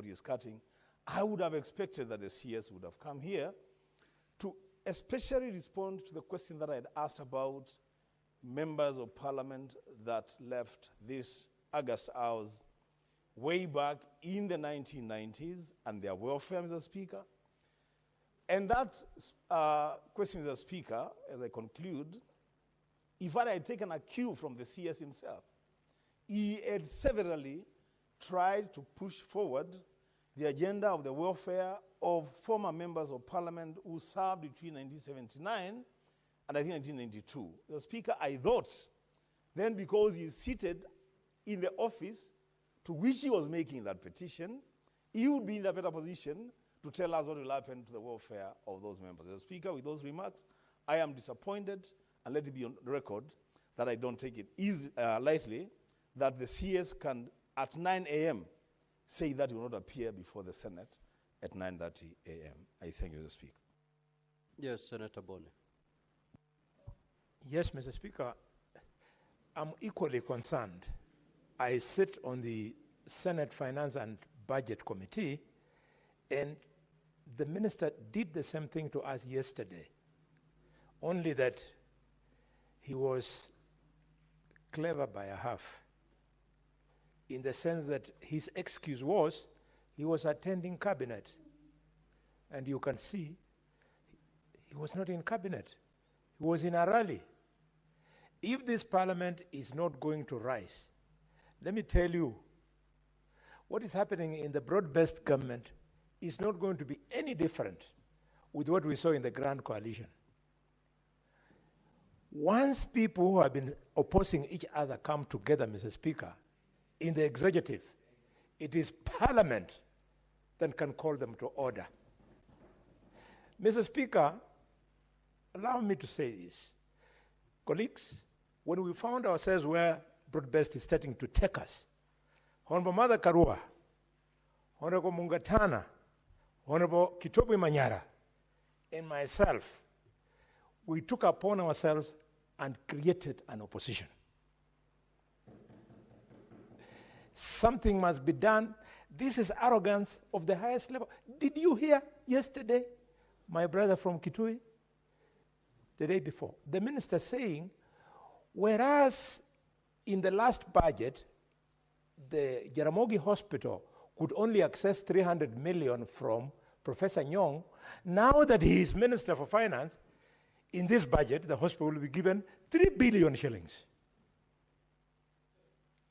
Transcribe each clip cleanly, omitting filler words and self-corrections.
what he's cutting, I would have expected that the CS would have come here to especially respond to the question that I had asked about members of parliament that left this August hours way back in the 1990s and their welfare, Mr. Speaker. And that question, Mr. Speaker, as I conclude, if I had taken a cue from the CS himself, he had severally tried to push forward the agenda of the welfare of former members of parliament who served between 1979 and I think 1992. The Speaker, I thought, then because he's seated in the office to which he was making that petition, he would be in a better position to tell us what will happen to the welfare of those members. The Speaker, with those remarks, I am disappointed, and let it be on record that I don't take it lightly, that the CS can, at 9 a.m., say that he will not appear before the Senate at 9:30 a.m. I thank you, Mr. Speaker. Yes, Senator Bone. Yes, Mr. Speaker, I'm equally concerned. I sit on the Senate Finance and Budget Committee, and the minister did the same thing to us yesterday, only that he was clever by a half, in the sense that his excuse was he was attending cabinet. And you can see he was not in cabinet. He was in a rally. If this parliament is not going to rise, let me tell you, what is happening in the broad-based government is not going to be any different with what we saw in the Grand Coalition. Once people who have been opposing each other come together, Mr. Speaker, in the executive, it is parliament that can call them to order. Mr. Speaker, allow me to say this. Colleagues, when we found ourselves where broad-based is starting to take us, Honorable Mother Karua, Honorable Mungatana, Honorable Kitobu Manyara, and myself, we took upon ourselves and created an opposition. Something must be done. This is arrogance of the highest level. Did you hear yesterday, my brother from Kitui, the day before, the minister saying, whereas in the last budget, the Jaramogi Hospital could only access 300 million from Professor Nyong, now that he is Minister for Finance, in this budget, the hospital will be given 3 billion shillings.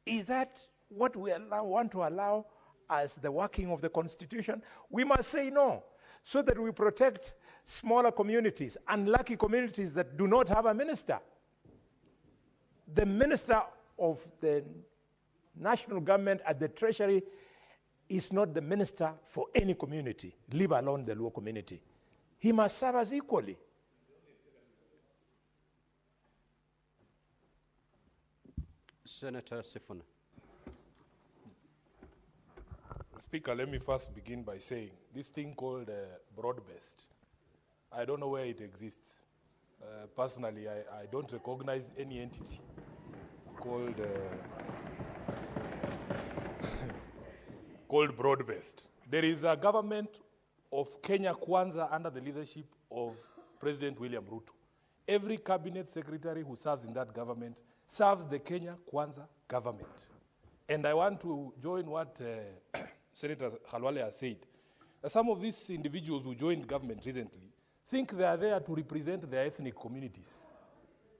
Is that what we want to allow as the working of the Constitution? We must say no, so that we protect smaller communities, unlucky communities that do not have a minister. The minister of the national government at the Treasury is not the minister for any community, leave alone the Luo community. He must serve us equally. Senator Sifuna. Speaker, let me first begin by saying this thing called broad-based, I don't know where it exists. Personally, I don't recognize any entity called called broad-based. There is a government of Kenya Kwanza under the leadership of President William Ruto. Every cabinet secretary who serves in that government serves the Kenya Kwanza government. And I want to join what Senator Khalwale has said. Some of these individuals who joined government recently think they are there to represent their ethnic communities.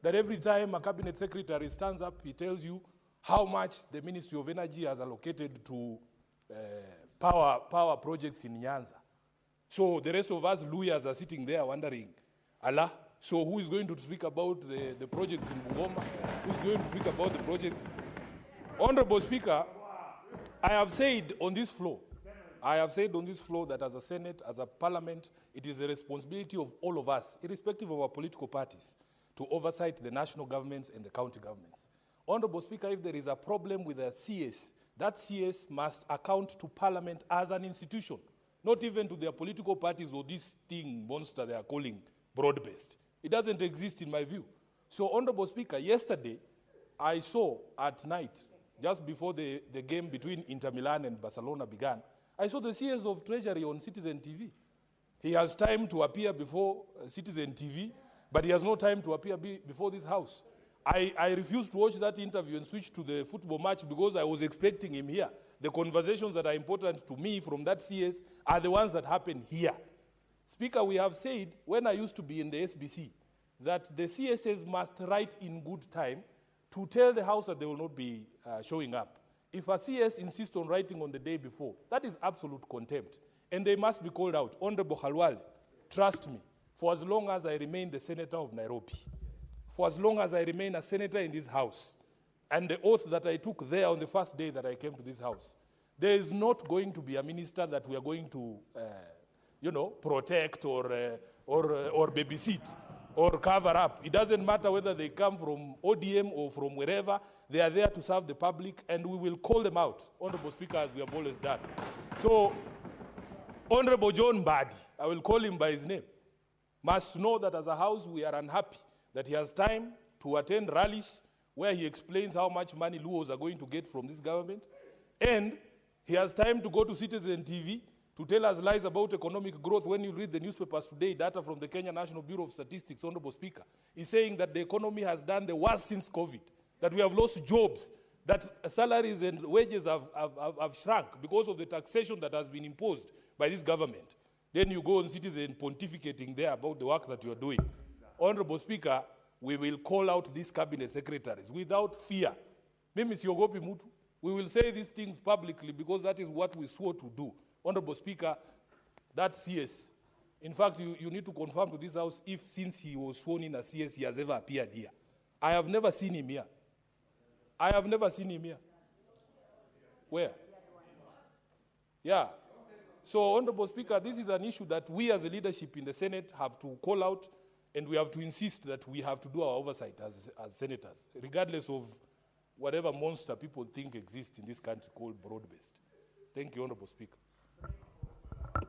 That every time a cabinet secretary stands up, he tells you how much the Ministry of Energy has allocated to power projects in Nyanza. So the rest of us lawyers are sitting there wondering, Allah, so who is going to speak about the projects in Bungoma? Who is going to speak about the projects? Honorable Speaker, I have said on this floor that as a Senate, as a Parliament, it is the responsibility of all of us, irrespective of our political parties, to oversight the national governments and the county governments. Honorable Speaker, if there is a problem with a CS, that CS must account to Parliament as an institution, not even to their political parties or this thing, monster they are calling broad-based. It doesn't exist in my view. So, Honorable Speaker, yesterday, I saw at night, just before the game between Inter Milan and Barcelona began, I saw the CS of Treasury on Citizen TV. He has time to appear before Citizen TV, but he has no time to appear before this house. I refused to watch that interview and switch to the football match because I was expecting him here. The conversations that are important to me from that CS are the ones that happen here. Speaker, we have said, when I used to be in the SBC, that the CSs must write in good time to tell the House that they will not be showing up. If a CS insists on writing on the day before, that is absolute contempt. And they must be called out. Honorable Khalwale, trust me, for as long as I remain the senator of Nairobi, for as long as I remain a senator in this house, and the oath that I took there on the first day that I came to this house, there is not going to be a minister that we are going to, protect or babysit or cover up. It doesn't matter whether they come from ODM or from wherever. They are there to serve the public, and we will call them out, Honorable Speaker, as we have always done. So, Honorable John Mbadi, I will call him by his name, must know that as a house we are unhappy that he has time to attend rallies where he explains how much money Luos are going to get from this government, and he has time to go to Citizen TV to tell us lies about economic growth. When you read the newspapers today, data from the Kenya National Bureau of Statistics, Honorable Speaker, is saying that the economy has done the worst since COVID, that we have lost jobs, that salaries and wages have shrunk because of the taxation that has been imposed by this government. Then you go on Citizen pontificating there about the work that you are doing. Honorable Speaker, we will call out these cabinet secretaries without fear. Mimi siogopi mutu. We will say these things publicly because that is what we swore to do. Honorable Speaker, that CS, in fact, you need to confirm to this House if since he was sworn in as CS, he has ever appeared here. I have never seen him here. I have never seen him here. Where? Yeah. So, Honorable Speaker, this is an issue that we as a leadership in the Senate have to call out, and we have to insist that we have to do our oversight as senators, regardless of whatever monster people think exists in this country called broad-based. Thank you, Honorable Speaker.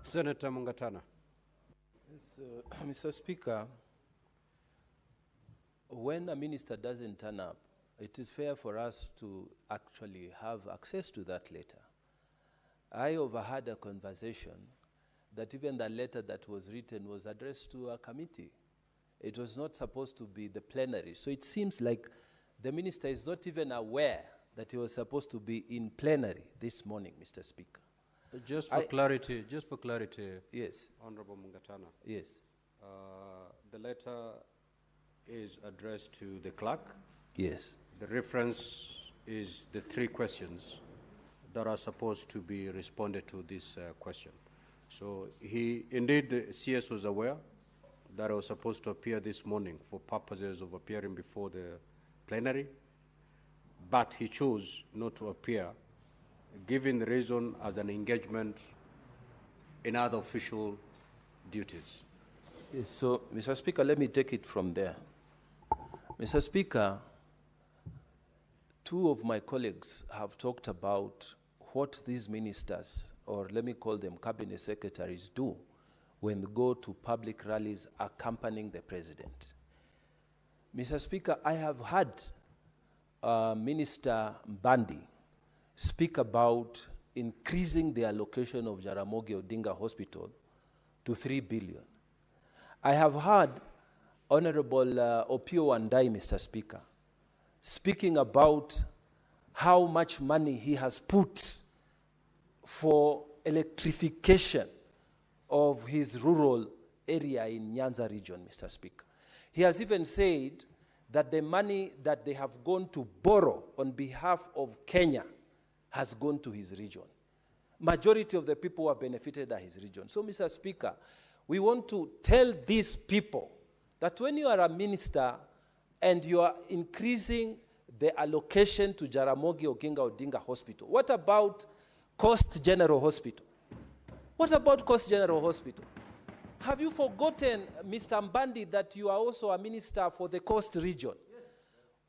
Senator Mungatana. Yes, Mr. Speaker, when a minister doesn't turn up, it is fair for us to actually have access to that letter. I overheard a conversation that even the letter that was written was addressed to a committee. It was not supposed to be the plenary. So it seems like the minister is not even aware that he was supposed to be in plenary this morning, Mr. Speaker. Just for clarity, yes, Honorable Mungatana. Yes. The letter is addressed to the clerk. Yes. The reference is the 3 questions that are supposed to be responded to this question. So indeed, the CS was aware that I was supposed to appear this morning for purposes of appearing before the plenary, but he chose not to appear, given the reason as an engagement in other official duties. Yes, so, Mr. Speaker, let me take it from there. Mr. Speaker, 2 of my colleagues have talked about what these ministers, or let me call them cabinet secretaries, do when they go to public rallies accompanying the president. Mr. Speaker, I have heard Minister Mbadi speak about increasing the allocation of Jaramogi Odinga Hospital to 3 billion. I have heard Honorable Opiyo Wandayi, Mr. Speaker, speaking about how much money he has put for electrification of his rural area in Nyanza region, Mr. Speaker. He has even said that the money that they have gone to borrow on behalf of Kenya has gone to his region. Majority of the people who have benefited are his region. So, Mr. Speaker, we want to tell these people that when you are a minister and you are increasing the allocation to Jaramogi Oginga Odinga Hospital, what about Coast General Hospital? What about Coast General Hospital? Have you forgotten, Mr. Mbadi, that you are also a minister for the Coast region? Yes.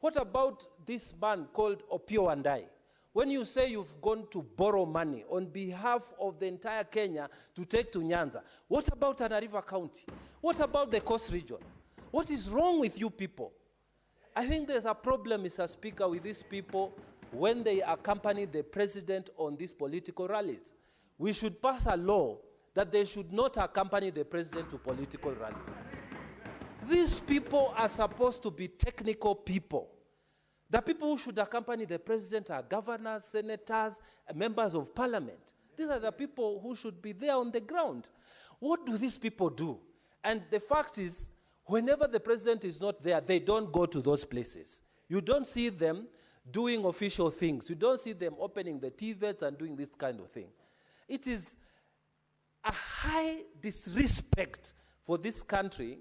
What about this man called Opiyo Wandayi? When you say you've gone to borrow money on behalf of the entire Kenya to take to Nyanza, what about Tana River County? What about the Coast region? What is wrong with you people? I think there's a problem, Mr. Speaker, with these people when they accompany the president on these political rallies. we should pass a law that they should not accompany the president to political rallies. These people are supposed to be technical people. The people who should accompany the president are governors, senators, members of parliament. These are the people who should be there on the ground. What do these people do? And the fact is, whenever the president is not there, they don't go to those places. You don't see them doing official things. You don't see them opening the TVETs and doing this kind of thing. It is a high disrespect for this country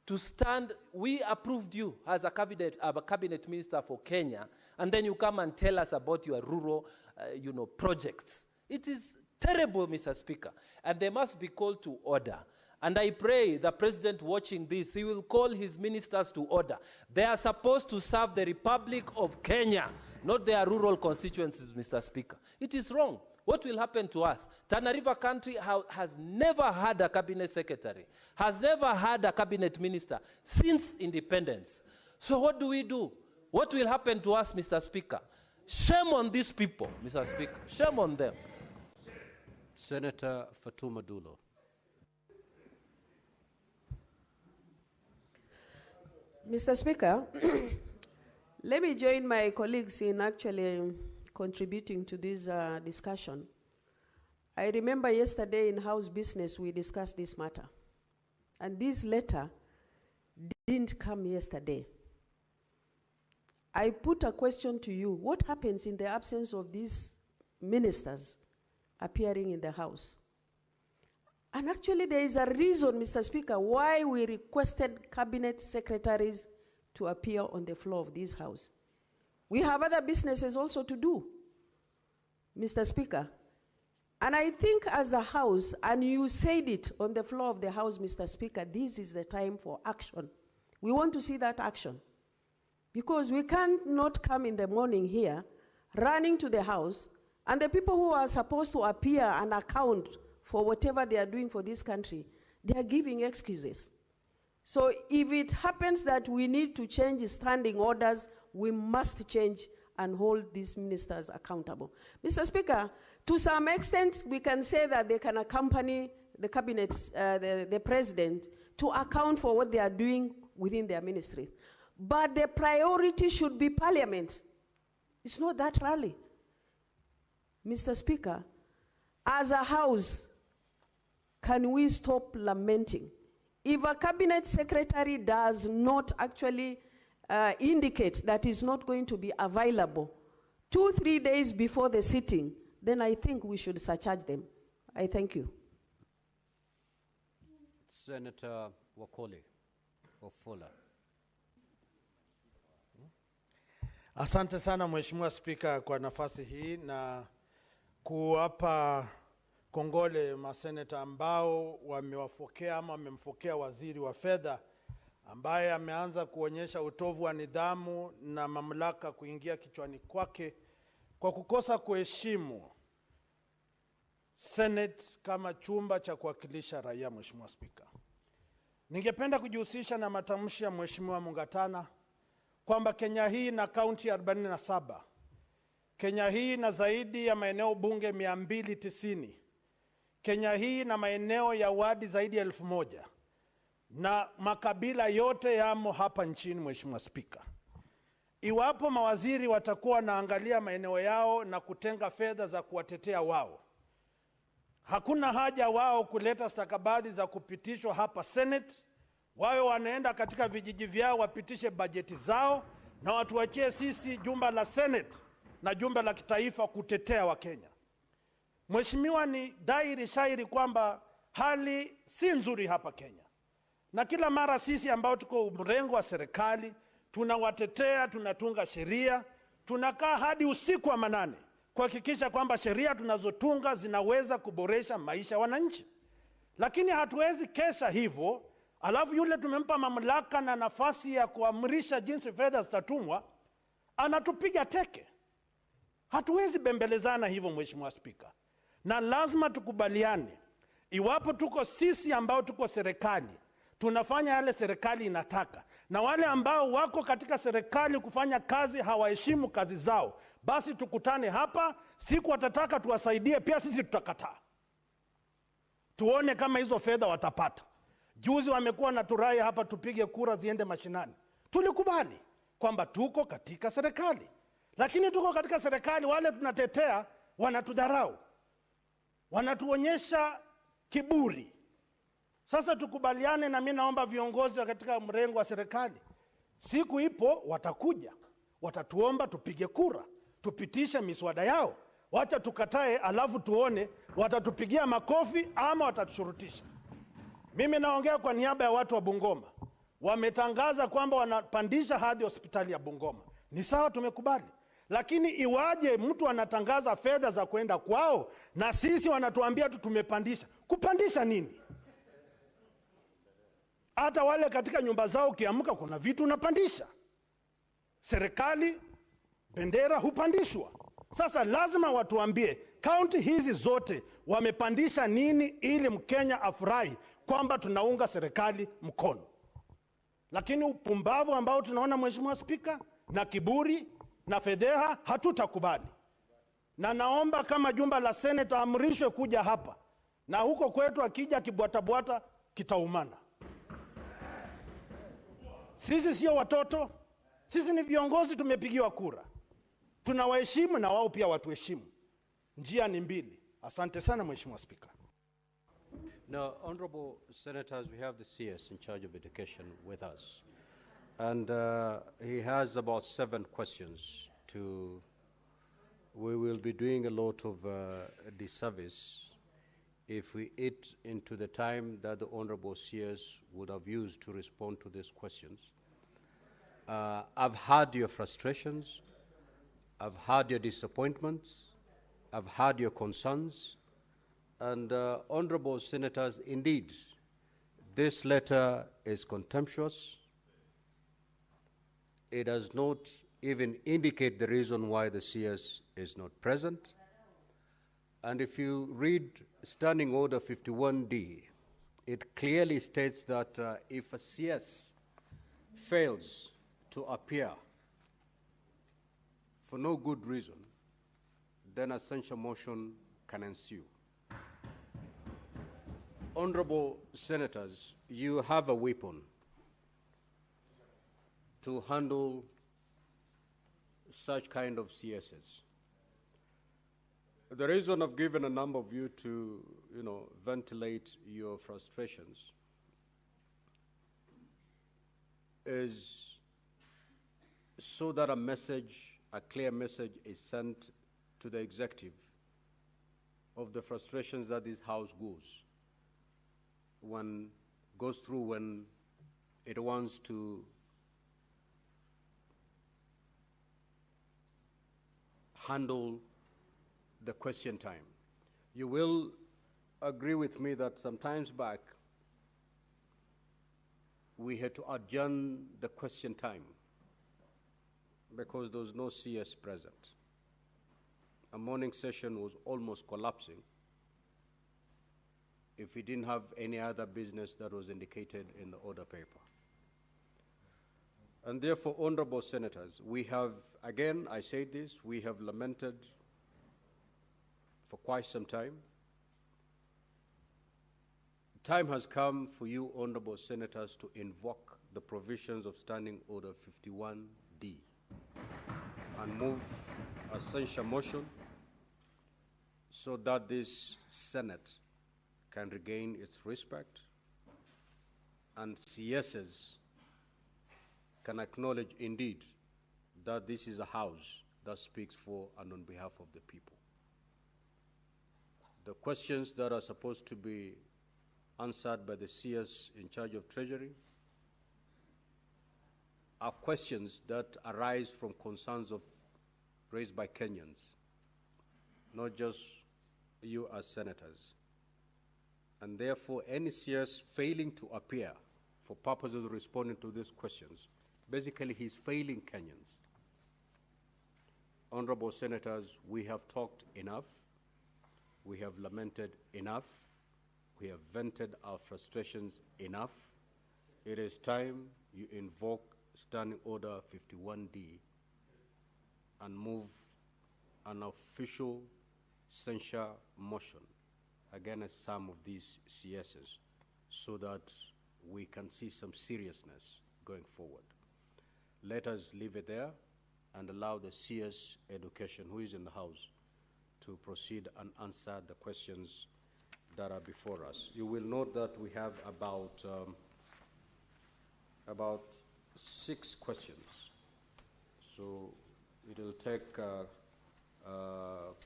to stand. We approved you as a cabinet minister for Kenya, and then you come and tell us about your rural projects. It is terrible, Mr. Speaker, and they must be called to order. And I pray the president watching this, he will call his ministers to order. They are supposed to serve the Republic of Kenya, not their rural constituencies, Mr. Speaker. It is wrong. What will happen to us? Tana River country has never had a cabinet secretary, has never had a cabinet minister since independence. So what do we do? What will happen to us, Mr. Speaker? Shame on these people, Mr. Speaker. Shame on them. Senator Fatuma Dulo. Mr. Speaker, let me join my colleagues in actually contributing to this discussion. I remember yesterday in House Business we discussed this matter. And this letter didn't come yesterday. I put a question to you. What happens in the absence of these ministers appearing in the House? And actually there is a reason, Mr. Speaker, why we requested cabinet secretaries to appear on the floor of this House. We have other businesses also to do, Mr. Speaker. And I think as a House, and you said it on the floor of the House, Mr. Speaker, this is the time for action. We want to see that action. Because we cannot come in the morning here, running to the House, and the people who are supposed to appear and account for whatever they are doing for this country, they are giving excuses. So if it happens that we need to change standing orders, we must change and hold these ministers accountable. Mr. Speaker, to some extent, we can say that they can accompany the cabinet, the president, to account for what they are doing within their ministry. But the priority should be parliament. It's not that rally. Mr. Speaker, as a House, can we stop lamenting? If a cabinet secretary does not actually indicate that he's not going to be available 2-3 days before the sitting, then I think we should surcharge them. I thank you. Senator Wakoli of Fuller. Asante sana Mheshimiwa Spika kwa nafasi hii na kuwapa kongole maseneta ambao wamewafokea ama wamemfokea waziri wa fedha ambaye ameanza kuonyesha utovu wa nidhamu na mamlaka kuingia kichwani kwake kwa kukosa kuheshimu Senate kama chumba cha kuwakilisha raia. Mheshimiwa Spika, ningependa kujihusisha na matamshi ya Mheshimiwa Mungatana kwamba Kenya hii na kaunti 47, Kenya hii na zaidi ya maeneo bunge 290, Kenya hii na maeneo ya wadi zaidi ya 1000 na makabila yote yamo hapa nchini. Mheshimiwa Spika, iwapo mawaziri watakuwa naangalia maeneo yao na kutenga fedha za kuwatetea wao, hakuna haja wao kuleta stakabadhi za kupitishwa hapa Senate. Wawe wanaenda katika vijiji vyao wapitishe bajeti zao na watuachie sisi jumba la Senate na jumba la kitaifa kutetea wa Kenya. Mheshimiwa, ni dhahiri shairi kwamba hali si nzuri hapa Kenya. Na kila mara sisi ambao tuko mrengo wa serikali tunawatetea, tunatunga sheria, tunakaa hadi usiku wa manane kuhakikisha kwamba sheria tunazotunga zinaweza kuboresha maisha ya wananchi. Lakini hatuwezi kesha hivyo, alafu yule tumempa mamlaka na nafasi ya kuamrisha jinsi fedha zitatumwa anatupiga teke. Hatuwezi bembelezana hivyo, Mheshimiwa Spika. Na lazima tukubaliane, iwapo tuko sisi ambao tuko serikali tunafanya yale serikali inataka, na wale ambao wako katika serikali kufanya kazi hawaheshimu kazi zao, basi tukutane hapa. Siku watataka tuwasaidie, pia sisi tutakataa. tuone kama hizo fedha watapata. Juzi wamekuwa na turai hapa tupige kura ziende mashinani. Tulikubali kwamba tuko katika serikali. Lakini tuko katika serikali, wale tunatetea wanatudharau. Wanatuonyesha kiburi. Sasa tukubaliane, na mimi naomba viongozi katika mrengo wa serikali, siku ipo watakuja, watatuomba tupige kura, tupitishe miswada yao. Wacha tukatae, alafu tuone watatupigia makofi ama watatushurutisha. Mimi naongea kwa niaba ya watu wa Bungoma. Wametangaza kwamba wanapandisha hadhi hospitali ya Bungoma. Ni sawa, tumekubali. Lakini iwaje mtu anatangaza fedha za kwenda kwao na sisi wanatuambia tu tumepandisha? Kupandisha nini? Hata wale katika nyumba zao kiamka kuna vitu unapandisha. Serikali bendera hupandishwa. Sasa lazima watuambie kaunti hizi zote wamepandisha nini ili Mkenya afurahi kwamba tunaunga serikali mkono. Lakini upumbavu ambao tunaona Mheshimiwa Spika na kiburi na fedheha hatutakubali. Na naomba kama jumba la Senate amrishwe kuja hapa. Na huko kwetu akija kibwatabwata kitaumana. Sisi sio watoto. Sisi ni viongozi, tumepigiwa kura. Tunawaheshimu na wao pia watuheshimu. Njia ni mbili. Asante sana Mheshimiwa Spika. Now, honorable senators, we have the CS in charge of education with us. And he has about 7 questions to, we will be doing a lot of disservice if we eat into the time that the honorable CS would have used to respond to these questions. I've heard your frustrations, I've heard your disappointments, I've heard your concerns, and honorable senators, indeed, this letter is contemptuous. It does not even indicate the reason why the CS is not present. And if you read Standing Order 51D, it clearly states that if a CS fails to appear for no good reason, then a censure motion can ensue. Honorable senators, you have a weapon to handle such kind of CSs. The reason I've given a number of you to, ventilate your frustrations is so that a clear message is sent to the executive of the frustrations that this House goes through when it wants to handle the question time. You will agree with me that sometimes back we had to adjourn the question time because there was no CS present. A morning session was almost collapsing if we didn't have any other business that was indicated in the order paper. And therefore, honorable senators, we have, again, I say this, we have lamented for quite some time. Time has come for you, honorable senators, to invoke the provisions of Standing Order 51D and move a censure motion so that this Senate can regain its respect and CSs can acknowledge indeed that this is a house that speaks for and on behalf of the people. The questions that are supposed to be answered by the CS in charge of Treasury are questions that arise from concerns raised by Kenyans, not just you as senators. And therefore, any CS failing to appear for purposes of responding to these questions, basically he's failing Kenyans. Honorable senators, we have talked enough. We have lamented enough. We have vented our frustrations enough. It is time you invoke Standing Order 51D and move an official censure motion against some of these CSs so that we can see some seriousness going forward. Let us leave it there and allow the CS Education, who is in the House, to proceed and answer the questions that are before us. You will note that we have about 6 questions. So it will take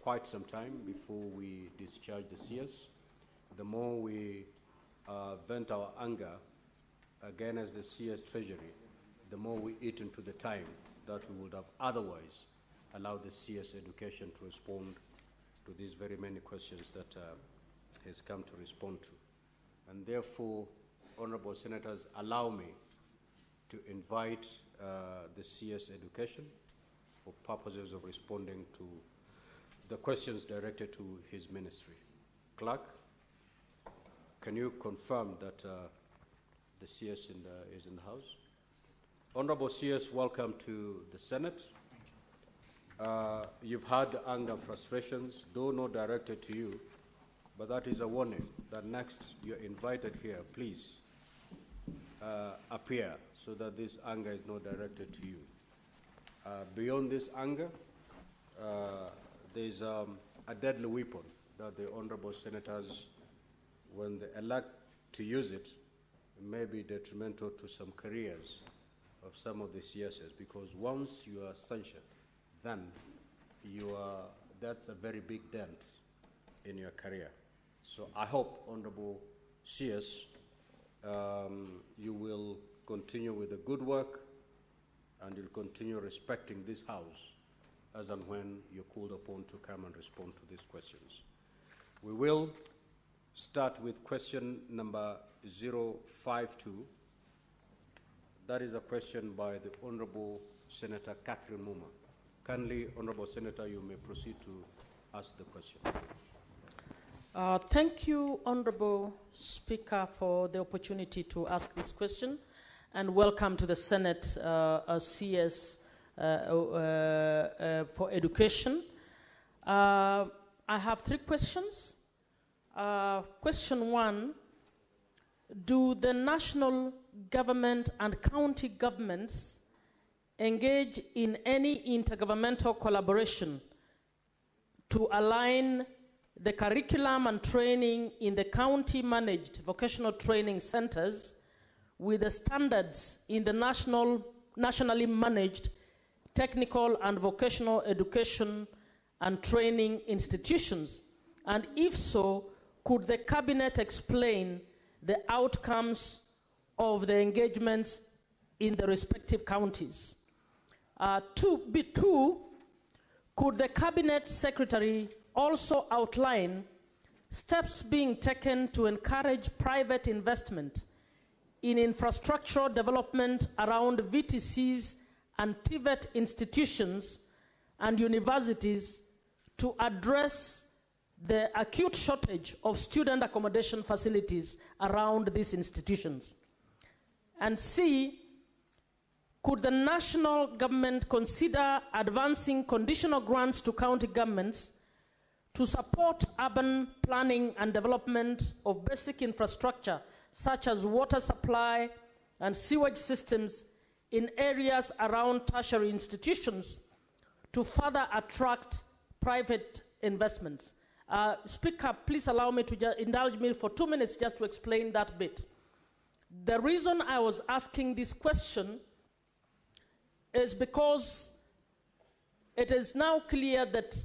quite some time before we discharge the CS. The more we vent our anger against the CS Treasury, the more we eat into the time that we would have otherwise allowed the CS Education to respond to these very many questions that has come to respond to. And therefore, honorable senators, allow me to invite the CS Education for purposes of responding to the questions directed to his ministry. Clerk, can you confirm that the CS is in the House? Honorable CS, welcome to the Senate. You've had anger and frustrations, though not directed to you, but that is a warning that next you're invited here, please appear so that this anger is not directed to you. Beyond this anger, there's a deadly weapon that the honorable senators, when they elect to use it, may be detrimental to some careers of some of the CSs, because once you are censured, then that's a very big dent in your career. So I hope, honorable CS, you will continue with the good work and you'll continue respecting this House as and when you're called upon to come and respond to these questions. We will start with question number 052. That is a question by the Honorable Senator Catherine Muma. Kindly, Honorable Senator, you may proceed to ask the question. Thank you, Honorable Speaker, for the opportunity to ask this question, and welcome to the Senate CS for Education. I have 3 questions. Question 1, do the national government and county governments engage in any intergovernmental collaboration to align the curriculum and training in the county-managed vocational training centers with the standards in the nationally managed technical and vocational education and training institutions? And if so, could the cabinet explain the outcomes of the engagements in the respective counties? 2, could the cabinet secretary also outline steps being taken to encourage private investment in infrastructural development around VTCs and TVET institutions and universities to address the acute shortage of student accommodation facilities around these institutions? And C, could the national government consider advancing conditional grants to county governments to support urban planning and development of basic infrastructure such as water supply and sewage systems in areas around tertiary institutions to further attract private investments? Speaker, please allow me to indulge me for 2 minutes just to explain that bit. The reason I was asking this question is because it is now clear that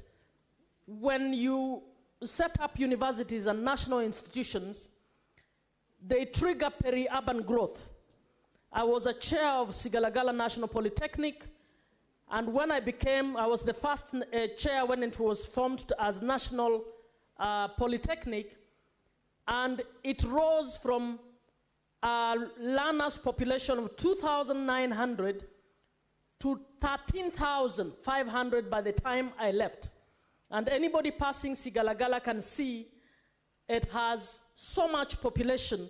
when you set up universities and national institutions, they trigger peri-urban growth. I was a chair of Sigalagala National Polytechnic, and when I was the first chair when it was formed as National Polytechnic, and it rose from a learners population of 2,900 to 13,500 by the time I left. And anybody passing Sigalagala can see it has so much population,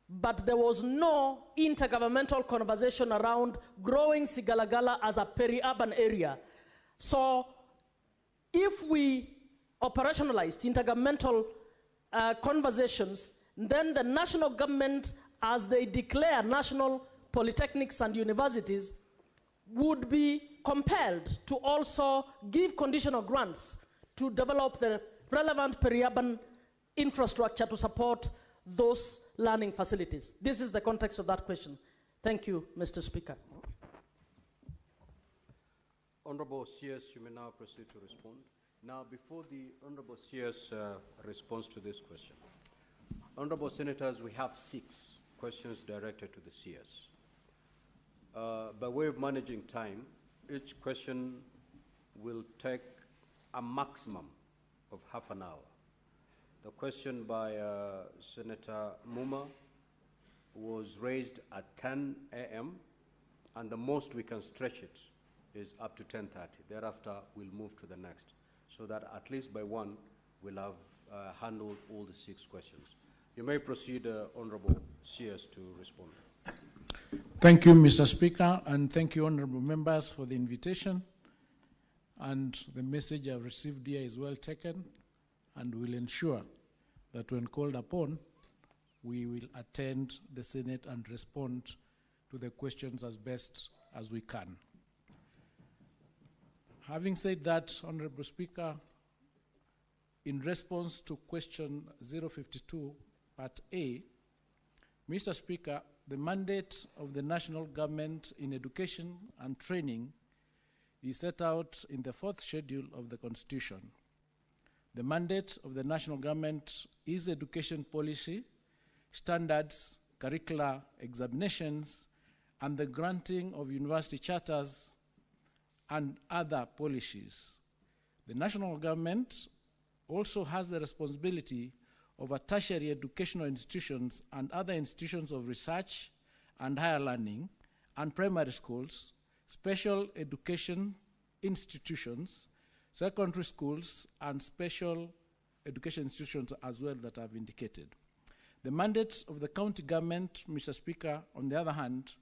but there was no intergovernmental conversation around growing Sigalagala as a peri-urban area. So if we operationalized intergovernmental conversations, then the national government, as they declare national polytechnics and universities, would be compelled to also give conditional grants to develop the relevant peri-urban infrastructure to support those learning facilities. This is the context of that question. Thank you, Mr. Speaker. Honorable CS, you may now proceed to respond. Now, before the Honorable CS responds to this question, Honorable Senators, we have 6 questions directed to the CS. By way of managing time, each question will take a maximum of half an hour. The question by Senator Muma was raised at 10 a.m., and the most we can stretch it is up to 10:30. Thereafter, we'll move to the next, so that at least by 1, we'll have handled all the 6 questions. You may proceed, Honorable CS, to respond. Thank you, Mr. Speaker, and thank you, honorable members, for the invitation. And the message I've received here is well taken, and will ensure that when called upon, we will attend the Senate and respond to the questions as best as we can. Having said that, Honorable Speaker, in response to question 052, Part A, Mr. Speaker, the mandate of the national government in education and training is set out in the 4th schedule of the Constitution. The mandate of the national government is education policy, standards, curricular examinations, and the granting of university charters and other policies. The national government also has the responsibility over tertiary educational institutions and other institutions of research and higher learning, and primary schools, special education institutions, secondary schools, and special education institutions as well that I've indicated. The mandate of the county government, Mr. Speaker, on the other hand,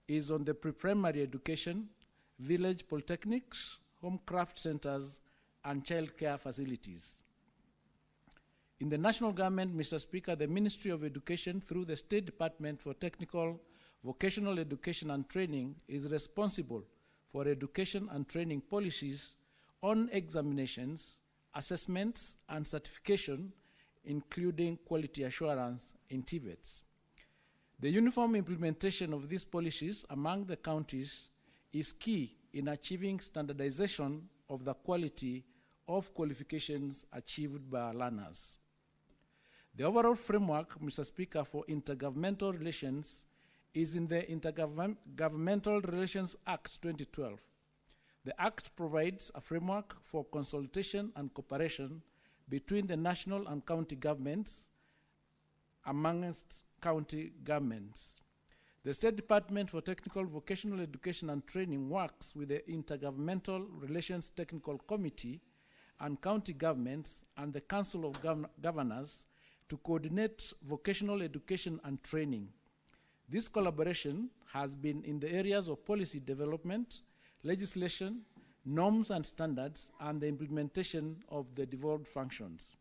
is on the pre-primary education, village polytechnics, home craft centers, and child care facilities. In the national government, Mr. Speaker, the Ministry of Education, through the State Department for Technical, Vocational Education and Training, is responsible for education and training policies on examinations, assessments, and certification, including quality assurance in TVETs. The uniform implementation of these policies among the counties is key in achieving standardization of the quality of qualifications achieved by our learners. The overall framework, Mr. Speaker, for intergovernmental relations is in the Intergovernmental Relations Act 2012. The Act provides a framework for consultation and cooperation between the national and county governments amongst county governments. The State Department for Technical, Vocational Education and Training works with the Intergovernmental Relations Technical Committee and county governments and the Council of Governors to coordinate vocational education and training. This collaboration has been in the areas of policy development, legislation, norms and standards, and the implementation of the devolved functions.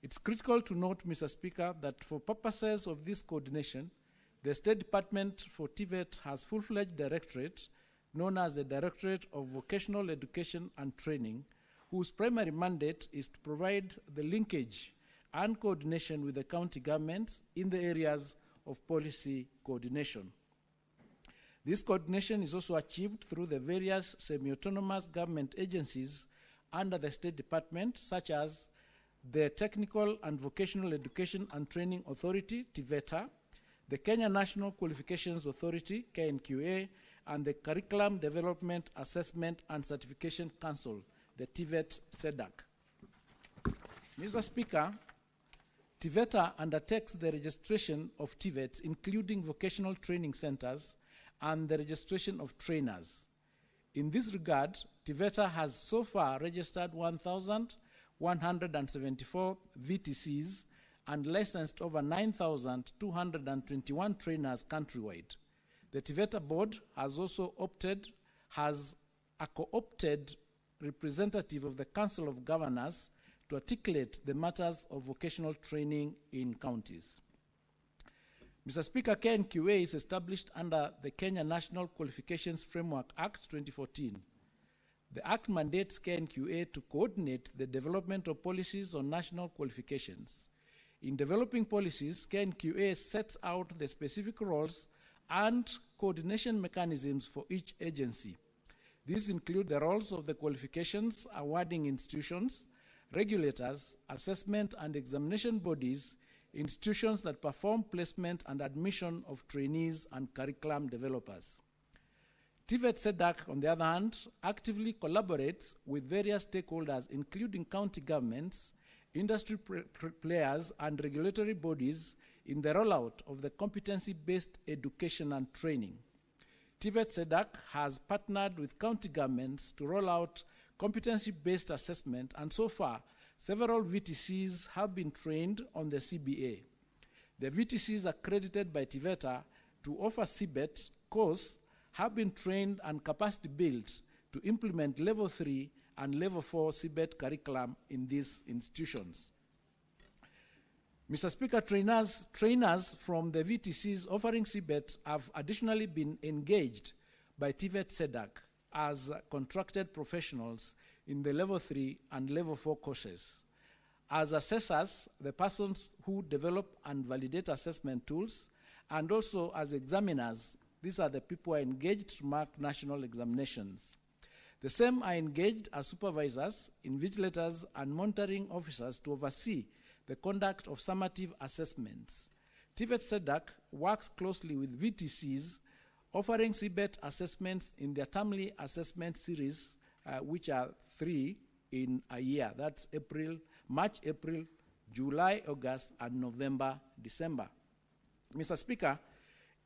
It's critical to note, Mr. Speaker, that for purposes of this coordination, the State Department for TVET has full-fledged directorate known as the Directorate of Vocational Education and Training, whose primary mandate is to provide the linkage and coordination with the county governments in the areas of policy coordination. This coordination is also achieved through the various semi-autonomous government agencies under the State Department, such as the Technical and Vocational Education and Training Authority, TVETA, the Kenya National Qualifications Authority, KNQA, and the Curriculum Development Assessment and Certification Council, the TVET-SEDAC. Mr. Speaker, TVETA undertakes the registration of TVETs, including vocational training centers, and the registration of trainers. In this regard, TVETA has so far registered 1,174 VTCs and licensed over 9,221 trainers countrywide. The TVETA board has also a co-opted representative of the Council of Governors to articulate the matters of vocational training in counties. Mr. Speaker, KNQA is established under the Kenya National Qualifications Framework Act 2014. The Act mandates KNQA to coordinate the development of policies on national qualifications. In developing policies, KNQA sets out the specific roles and coordination mechanisms for each agency. These include the roles of the qualifications awarding institutions, regulators, assessment and examination bodies, institutions that perform placement and admission of trainees and curriculum developers. TVET-SEDAC, on the other hand, actively collaborates with various stakeholders, including county governments, industry players, and regulatory bodies in the rollout of the competency-based education and training. TVET-SEDAC has partnered with county governments to roll out competency-based assessment, and so far, several VTCs have been trained on the CBA. The VTCs accredited by TVETA to offer CBET course have been trained and capacity built to implement Level 3 and Level 4 CBET curriculum in these institutions. Mr. Speaker, trainers from the VTCs offering CBET have additionally been engaged by TVET-SEDAC as contracted professionals in the Level 3 and Level 4 courses. As assessors, the persons who develop and validate assessment tools, and also as examiners, these are the people who are engaged to mark national examinations. The same are engaged as supervisors, invigilators, and monitoring officers to oversee the conduct of summative assessments. TVET-SEDAC works closely with VTCs offering CBET assessments in their termly assessment series, which are 3 in a year. That's March, April, July, August, and November, December. Mr. Speaker,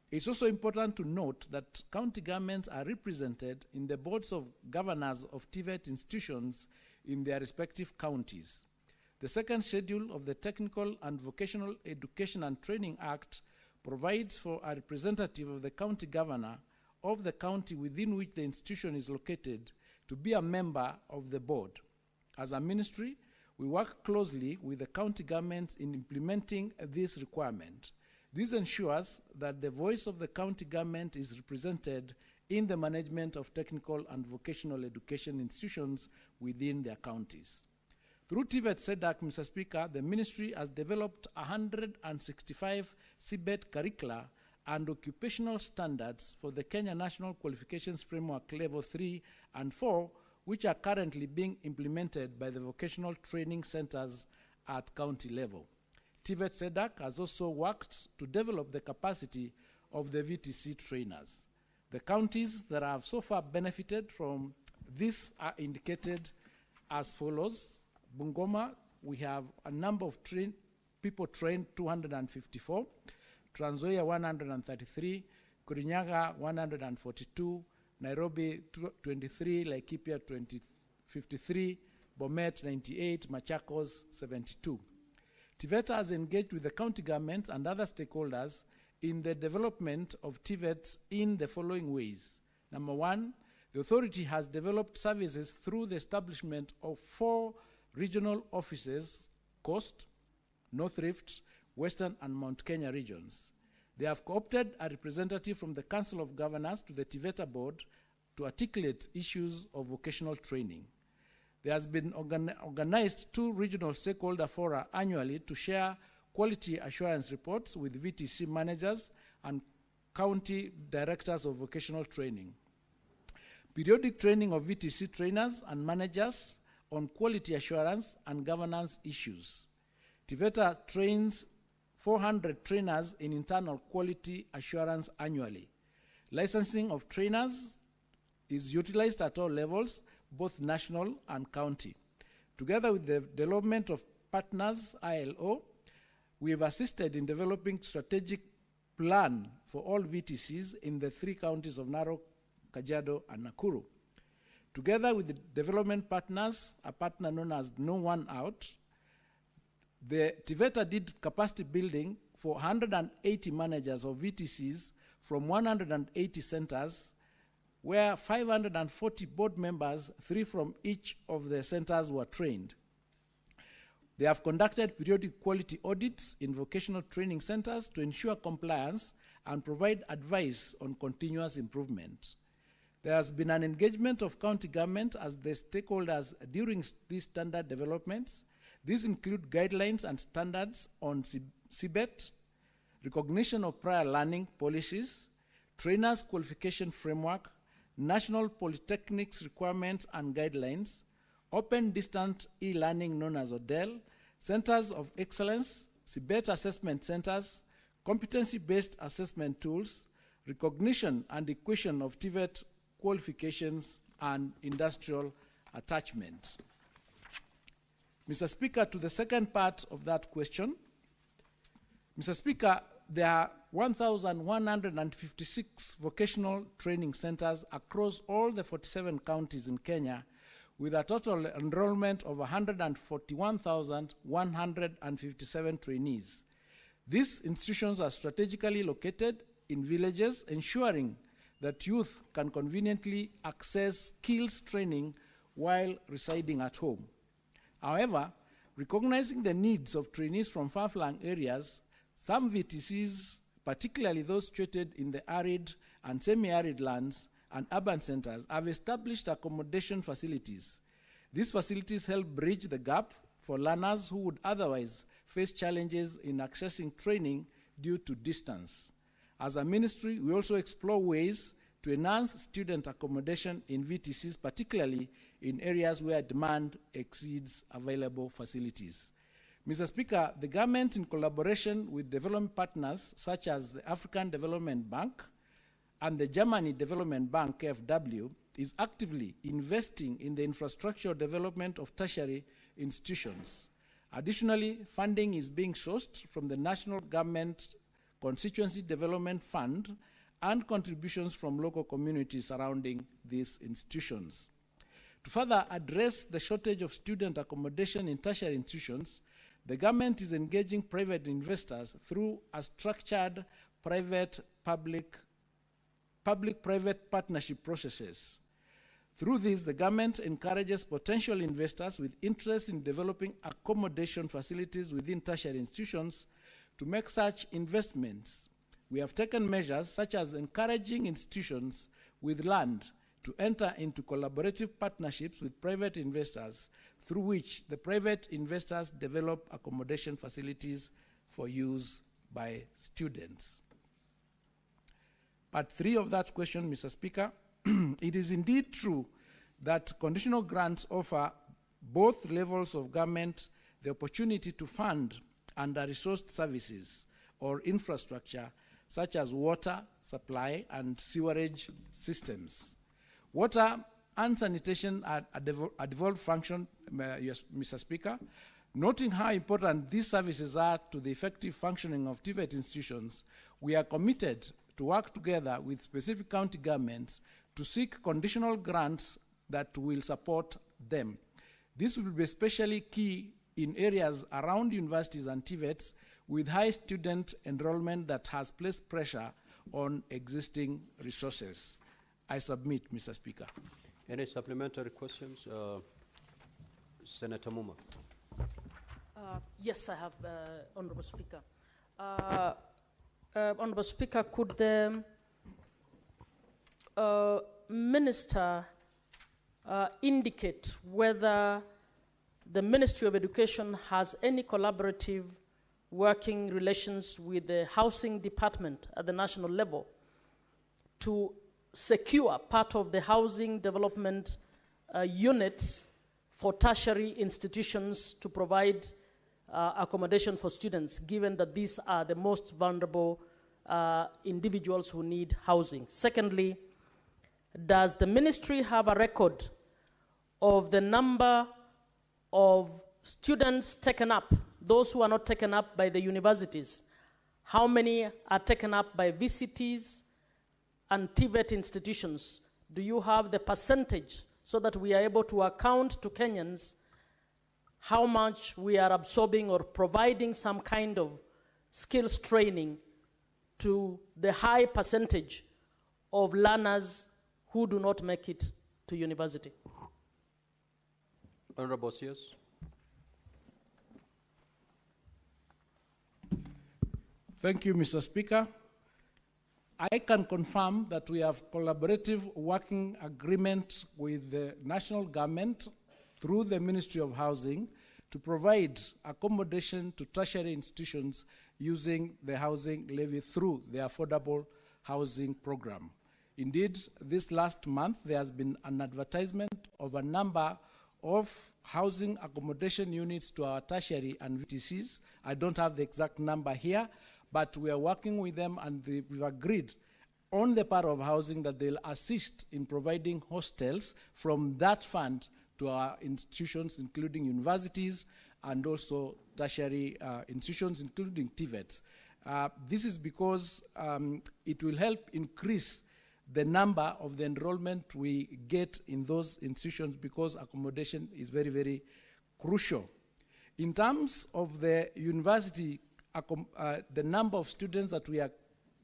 it's also important to note that county governments are represented in the boards of governors of TVET institutions in their respective counties. The second schedule of the Technical and Vocational Education and Training Act provides for a representative of the county governor of the county within which the institution is located to be a member of the board. As a ministry, we work closely with the county governments in implementing this requirement. This ensures that the voice of the county government is represented in the management of technical and vocational education institutions within their counties. Through TVET-SEDAC, Mr. Speaker, the ministry has developed 165 CBET curricula and occupational standards for the Kenya National Qualifications Framework Level 3 and 4, which are currently being implemented by the vocational training centers at county level. TVET-SEDAC has also worked to develop the capacity of the VTC trainers. The counties that have so far benefited from this are indicated as follows. Bungoma, we have a number of people trained, 254. Trans Nzoia, 133. Kirinyaga, 142. Nairobi, 23. Laikipia, 53. Bomet, 98. Machakos, 72. TVETA has engaged with the county government and other stakeholders in the development of TVETs in the following ways. Number one, the authority has developed services through the establishment of 4 regional offices, Coast, North Rift, Western, and Mount Kenya regions. They have co-opted a representative from the Council of Governors to the TVETA board to articulate issues of vocational training. There has been organized 2 regional stakeholder fora annually to share quality assurance reports with VTC managers and county directors of vocational training. Periodic training of VTC trainers and managers on quality assurance and governance issues. TVETA trains 400 trainers in internal quality assurance annually. Licensing of trainers is utilized at all levels, both national and county. Together with the development of partners, ILO, we have assisted in developing strategic plan for all VTCs in the 3 counties of Narok, Kajiado, and Nakuru. Together with the development partners, a partner known as No One Out, the TVETA did capacity building for 180 managers of VTCs from 180 centers, where 540 board members, 3 from each of the centers, were trained. They have conducted periodic quality audits in vocational training centers to ensure compliance and provide advice on continuous improvement. There has been an engagement of county government as the stakeholders during these standard developments. These include guidelines and standards on CBET, recognition of prior learning policies, trainers' qualification framework, national polytechnics requirements and guidelines, open distance e-learning known as ODEL, centers of excellence, CBET assessment centers, competency-based assessment tools, recognition and equation of TVET qualifications, and industrial attachment. Mr. Speaker, to the second part of that question, Mr. Speaker, there are 1,156 vocational training centers across all the 47 counties in Kenya, with a total enrollment of 141,157 trainees. These institutions are strategically located in villages, ensuring that youth can conveniently access skills training while residing at home. However, recognizing the needs of trainees from far-flung areas, some VTCs, particularly those situated in the arid and semi-arid lands and urban centers, have established accommodation facilities. These facilities help bridge the gap for learners who would otherwise face challenges in accessing training due to distance. As a ministry, we also explore ways to enhance student accommodation in VTCs, particularly in areas where demand exceeds available facilities. Mr. Speaker, the government, in collaboration with development partners such as the African Development Bank and the Germany Development Bank, KfW, is actively investing in the infrastructural development of tertiary institutions. Additionally, funding is being sourced from the National Government Constituency Development Fund and contributions from local communities surrounding these institutions. To further address the shortage of student accommodation in tertiary institutions, the government is engaging private investors through a structured public-private partnership processes. Through this, the government encourages potential investors with interest in developing accommodation facilities within tertiary institutions to make such investments. We have taken measures such as encouraging institutions with land to enter into collaborative partnerships with private investors, through which the private investors develop accommodation facilities for use by students. Part 3 of that question, Mr. Speaker, it is indeed true that conditional grants offer both levels of government the opportunity to fund under-resourced services or infrastructure such as water supply and sewerage systems. Water and sanitation are a devolved function, yes, Mr. Speaker. Noting how important these services are to the effective functioning of TVET institutions, we are committed to work together with specific county governments to seek conditional grants that will support them. This will be especially key in areas around universities and TVETs with high student enrollment that has placed pressure on existing resources. I submit, Mr. Speaker. Any supplementary questions? Senator Muma. Yes, I have, Honorable Speaker. Honorable Speaker, could the Minister indicate whether the Ministry of Education has any collaborative working relations with the Housing Department at the national level to secure part of the housing development units for tertiary institutions to provide accommodation for students, given that these are the most vulnerable individuals who need housing? Secondly, does the ministry have a record of the number of students taken up, those who are not taken up by the universities? How many are taken up by VCTs and TVET institutions? Do you have the percentage so that we are able to account to Kenyans how much we are absorbing or providing some kind of skills training to the high percentage of learners who do not make it to university? Honorable Sears. Thank you, Mr. Speaker. I can confirm that we have collaborative working agreement with the national government through the Ministry of Housing to provide accommodation to tertiary institutions using the housing levy through the affordable housing program. Indeed, this last month, there has been an advertisement of a number of housing accommodation units to our tertiary and VTCs. I don't have the exact number here, but we are working with them, and we've agreed on the part of housing that they'll assist in providing hostels from that fund to our institutions, including universities and also tertiary institutions, including TVETs. This is because it will help increase the number of the enrollment we get in those institutions, because accommodation is very, very crucial. In terms of the university, the number of students that we are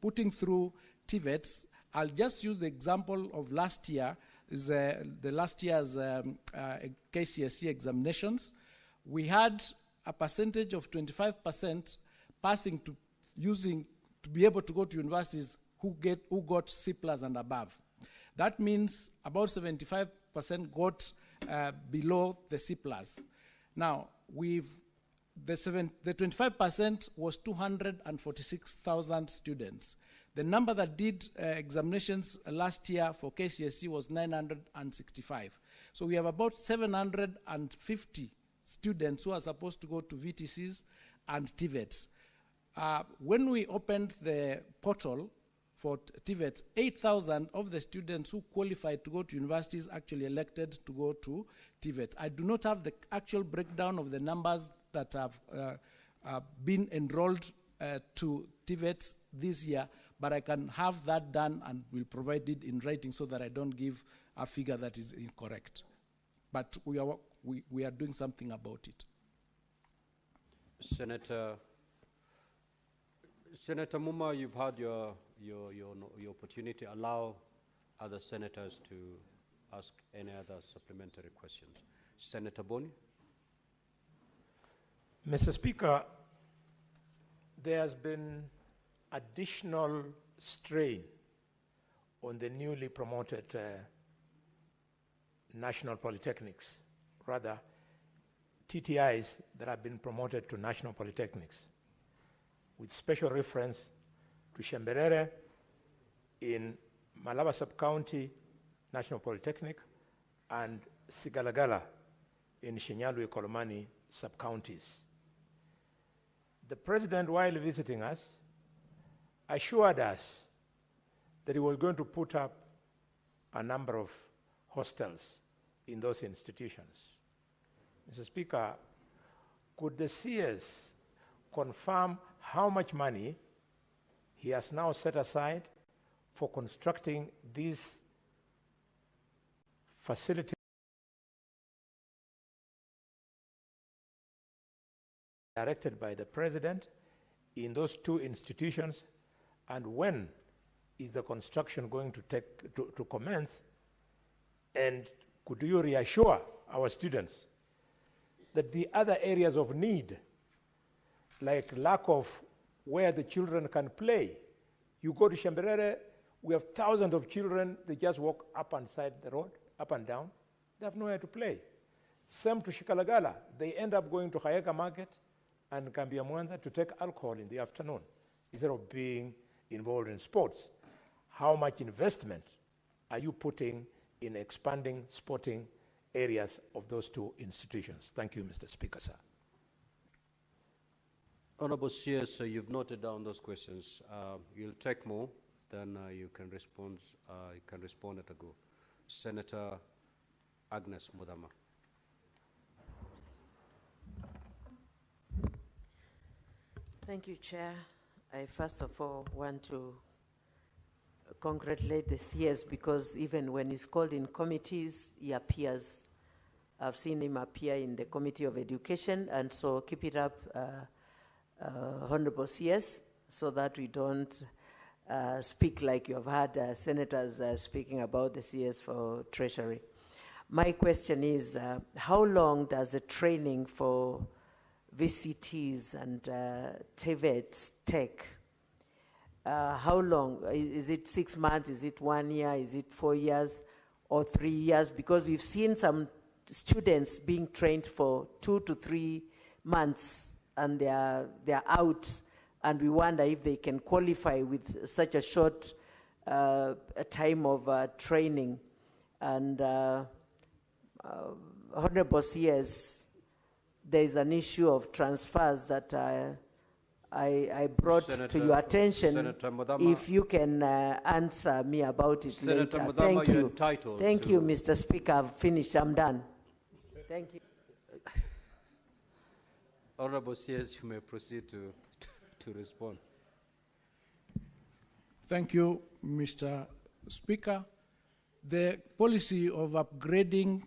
putting through TVETs, I'll just use the example of last year, is the last year's KCSE examinations. We had a percentage of 25% passing to be able to go to universities who got C+ and above. That means about 75% got below the C+. Now, the 25% was 246,000 students. The number that did examinations last year for KCSE was 965. So we have about 750 students who are supposed to go to VTCs and TVETs. When we opened the portal for TVETs, 8,000 of the students who qualified to go to universities actually elected to go to TVETs. I do not have the actual breakdown of the numbers that have been enrolled to TVETs this year, but I can have that done and will provide it in writing so that I don't give a figure that is incorrect. But we are doing something about it. Senator Muma, you've had your opportunity. Allow other senators to ask any other supplementary questions. Senator Boni. Mr. Speaker, there has been additional strain on the newly promoted national polytechnics, rather TTIs that have been promoted to national polytechnics, with special reference to Shemberere in Malaba Sub-County National Polytechnic and Sigalagala in Shinyalwe Kolomani sub-counties. The president, while visiting us, assured us that he was going to put up a number of hostels in those institutions. Mr. Speaker, could the CS confirm how much money he has now set aside for constructing these facilities directed by the president in those two institutions, and when is the construction going to commence? And could you reassure our students that the other areas of need, like lack of where the children can play, you go to Shemberere, we have thousands of children, they just walk up and side the road, up and down, they have nowhere to play. Same to Shikalagala, they end up going to Hayeka Market and Kambia Mwanza to take alcohol in the afternoon instead of being involved in sports. How much investment are you putting in expanding sporting areas of those two institutions? Thank you, Mr. Speaker, sir. Honorable CS, you've noted down those questions. You'll take more, then you can respond at a go. Senator Agnes Mudama. Thank you, Chair. I first of all want to congratulate the CS, because even when he's called in committees, he appears. I've seen him appear in the Committee of Education, and so keep it up, Honorable CS, so that we don't speak like you have had senators speaking about the CS for Treasury. My question is, how long does the training for VCTs and TVETs take how long? Is it 6 months? Is it 1 year? Is it 4 years or 3 years? Because we've seen some students being trained for 2 to 3 months and they're out, and we wonder if they can qualify with such a short time of training. And Honorable CS, there is an issue of transfers that I brought to your attention. Senator Mudama, if you can answer me about it Senator later. Mudama, Thank you're you. entitled Thank to- you, Mr. Speaker. I've finished. I'm done. Thank you. Honorable CS, you may proceed to respond. Thank you, Mr. Speaker. The policy of upgrading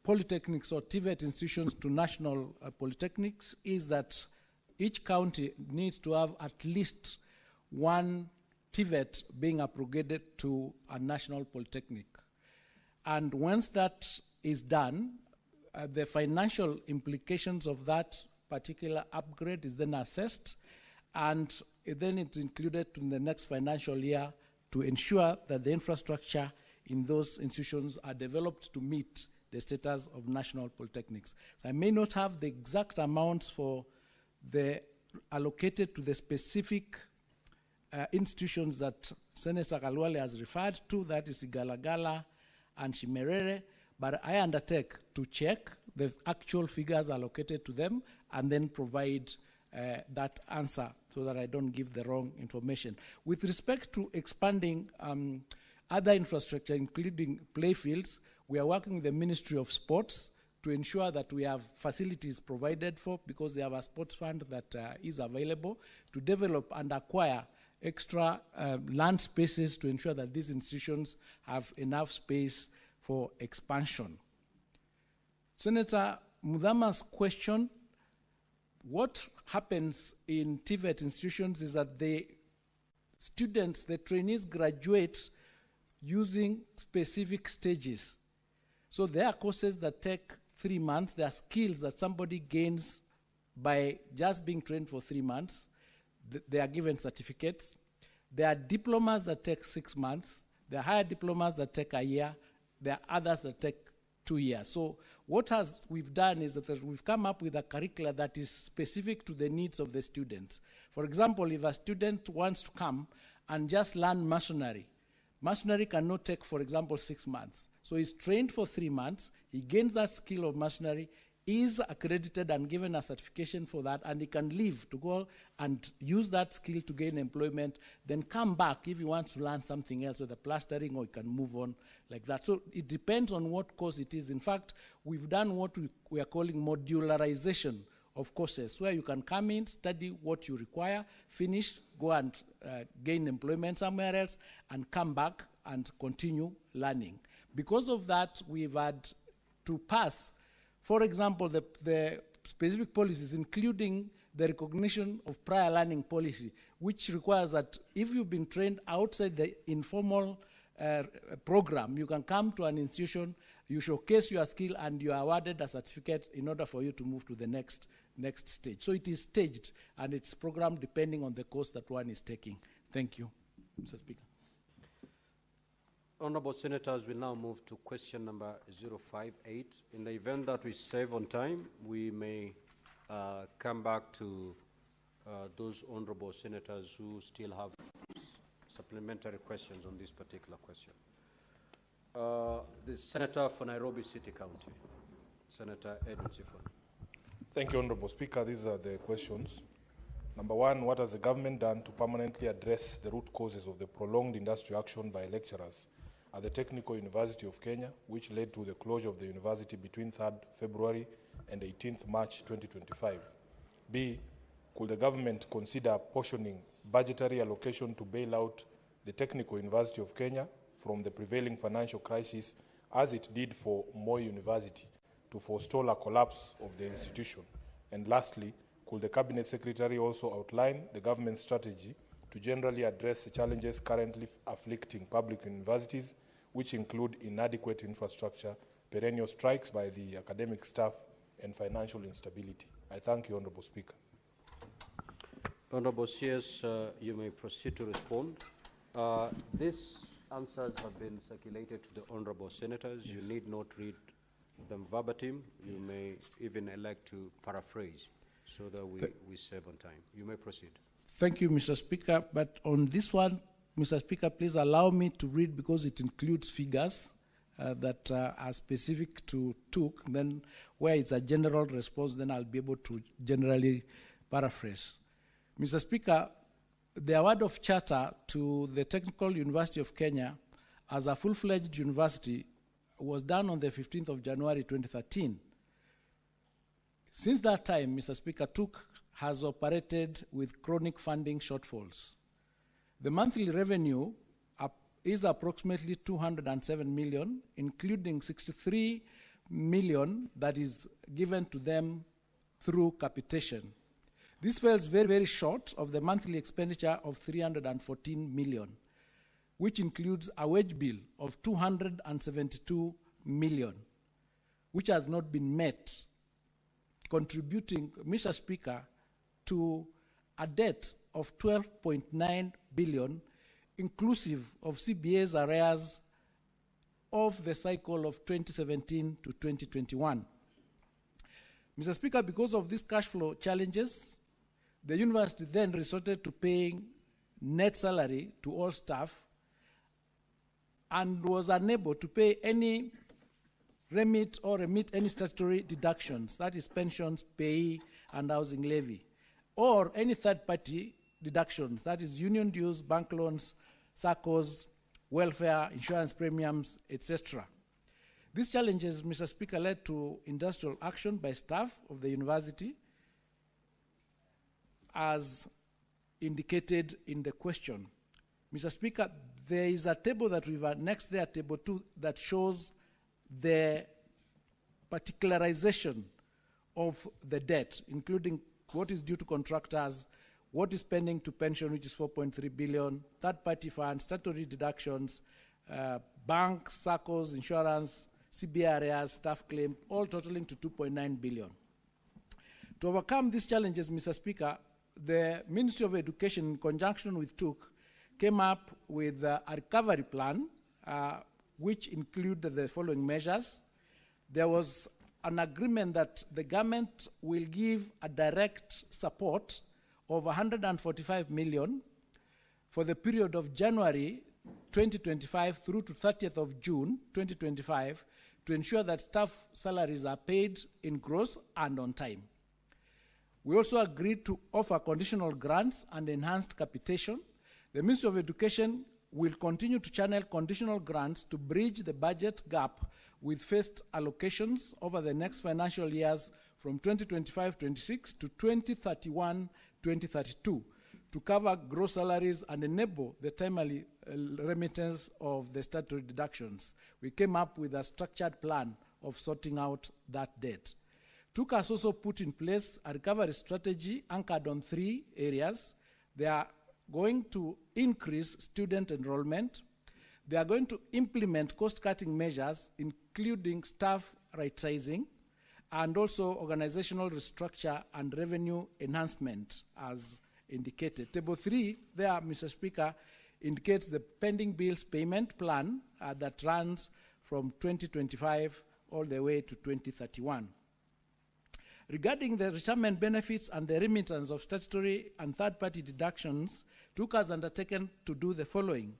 polytechnics or TVET institutions to national polytechnics is that each county needs to have at least one TVET being upgraded to a national polytechnic. And once that is done, the financial implications of that particular upgrade is then assessed, and then it's included in the next financial year to ensure that the infrastructure in those institutions are developed to meet the status of national polytechnics. So I may not have the exact amounts for the allocated to the specific institutions that Senator Kalwale has referred to, that is Igalagala and Shimerere, but I undertake to check the actual figures allocated to them and then provide that answer so that I don't give the wrong information. With respect to expanding other infrastructure, including playfields, we are working with the Ministry of Sports to ensure that we have facilities provided for, because they have a sports fund that is available to develop and acquire extra land spaces to ensure that these institutions have enough space for expansion. Senator Mudama's question, what happens in TVET institutions is that the students, the trainees graduate using specific stages. So there are courses that take 3 months. There are skills that somebody gains by just being trained for 3 months. They are given certificates. There are diplomas that take 6 months. There are higher diplomas that take a year. There are others that take 2 years. So what we've done is that we've come up with a curricula that is specific to the needs of the students. For example, if a student wants to come and just learn masonry cannot take, for example, 6 months. So he's trained for 3 months, he gains that skill of masonry, is accredited and given a certification for that, and he can leave to go and use that skill to gain employment, then come back if he wants to learn something else, whether plastering, or he can move on like that. So it depends on what course it is. In fact, we've done what we are calling modularization of courses, where you can come in, study what you require, finish, go and gain employment somewhere else, and come back and continue learning. Because of that, we've had to pass, for example, the specific policies, including the recognition of prior learning policy, which requires that if you've been trained outside the informal program, you can come to an institution, you showcase your skill, and you are awarded a certificate in order for you to move to the next stage. So it is staged, and it's programmed depending on the course that one is taking. Thank you, Mr. Speaker. Honorable Senators, we now move to question number 058. In the event that we save on time, we may come back to those honorable senators who still have supplementary questions on this particular question. The Senator for Nairobi City County, Senator Edwin Sifuna. Thank you, Honorable Speaker. These are the questions. Number one, what has the government done to permanently address the root causes of the prolonged industrial action by lecturers at the Technical University of Kenya, which led to the closure of the university between 3rd February and 18th March 2025? B, could the government consider apportioning budgetary allocation to bail out the Technical University of Kenya from the prevailing financial crisis, as it did for Moi University, to forestall a collapse of the institution? And lastly, could the Cabinet Secretary also outline the government's strategy to generally address the challenges currently afflicting public universities, which include inadequate infrastructure, perennial strikes by the academic staff, and financial instability? I thank you, Honorable Speaker. Honorable CS, you may proceed to respond. These answers have been circulated to the honorable senators. Yes. You need not read them verbatim. You may even elect to paraphrase so that we save on time. You may proceed. Thank you, Mr. Speaker. But on this one, Mr. Speaker, please allow me to read because it includes figures that are specific to TUC. Then where it's a general response, then I'll be able to generally paraphrase. Mr. Speaker, the award of charter to the Technical University of Kenya as a full-fledged university was done on the 15th of January 2013. Since that time, Mr. Speaker, TUC has operated with chronic funding shortfalls. The monthly revenue is approximately 207 million, including 63 million that is given to them through capitation. This falls very, very short of the monthly expenditure of 314 million, which includes a wage bill of 272 million, which has not been met, contributing, Mr. Speaker, to a debt of 12.9 billion, inclusive of CBA's arrears of the cycle of 2017 to 2021. Mr. Speaker, because of these cash flow challenges, the university then resorted to paying net salary to all staff and was unable to pay any remit any statutory deductions, that is pensions, pay, and housing levy, or any third-party deductions, that is union dues, bank loans, SACCOs, welfare, insurance premiums, etc. These challenges, Mr. Speaker, led to industrial action by staff of the university, as indicated in the question. Mr. Speaker, there is a table that we've annexed there, table 2, that shows the particularization of the debt, including what is due to contractors, what is pending to pension, which is 4.3 billion, third-party funds, statutory deductions, banks, SACCOs, insurance, CBA arrears, staff claim, all totaling to 2.9 billion. To overcome these challenges, Mr. Speaker, the Ministry of Education, in conjunction with TUC, came up with a recovery plan, which included the following measures. There was an agreement that the government will give a direct support of 145 million for the period of January 2025 through to 30th of June 2025 to ensure that staff salaries are paid in gross and on time. We also agreed to offer conditional grants and enhanced capitation. The Ministry of Education will continue to channel conditional grants to bridge the budget gap with phased allocations over the next financial years from 2025-26 to 2031-2032 to cover gross salaries and enable the timely remittance of the statutory deductions. We came up with a structured plan of sorting out that debt. TUC has also put in place a recovery strategy anchored on 3 areas. They are going to increase student enrollment. They are going to implement cost-cutting measures, including staff right-sizing, and also organizational restructure and revenue enhancement, as indicated. Table 3 there, Mr. Speaker, indicates the pending bills payment plan that runs from 2025 all the way to 2031. Regarding the retirement benefits and the remittance of statutory and third-party deductions, TUC has undertaken to do the following.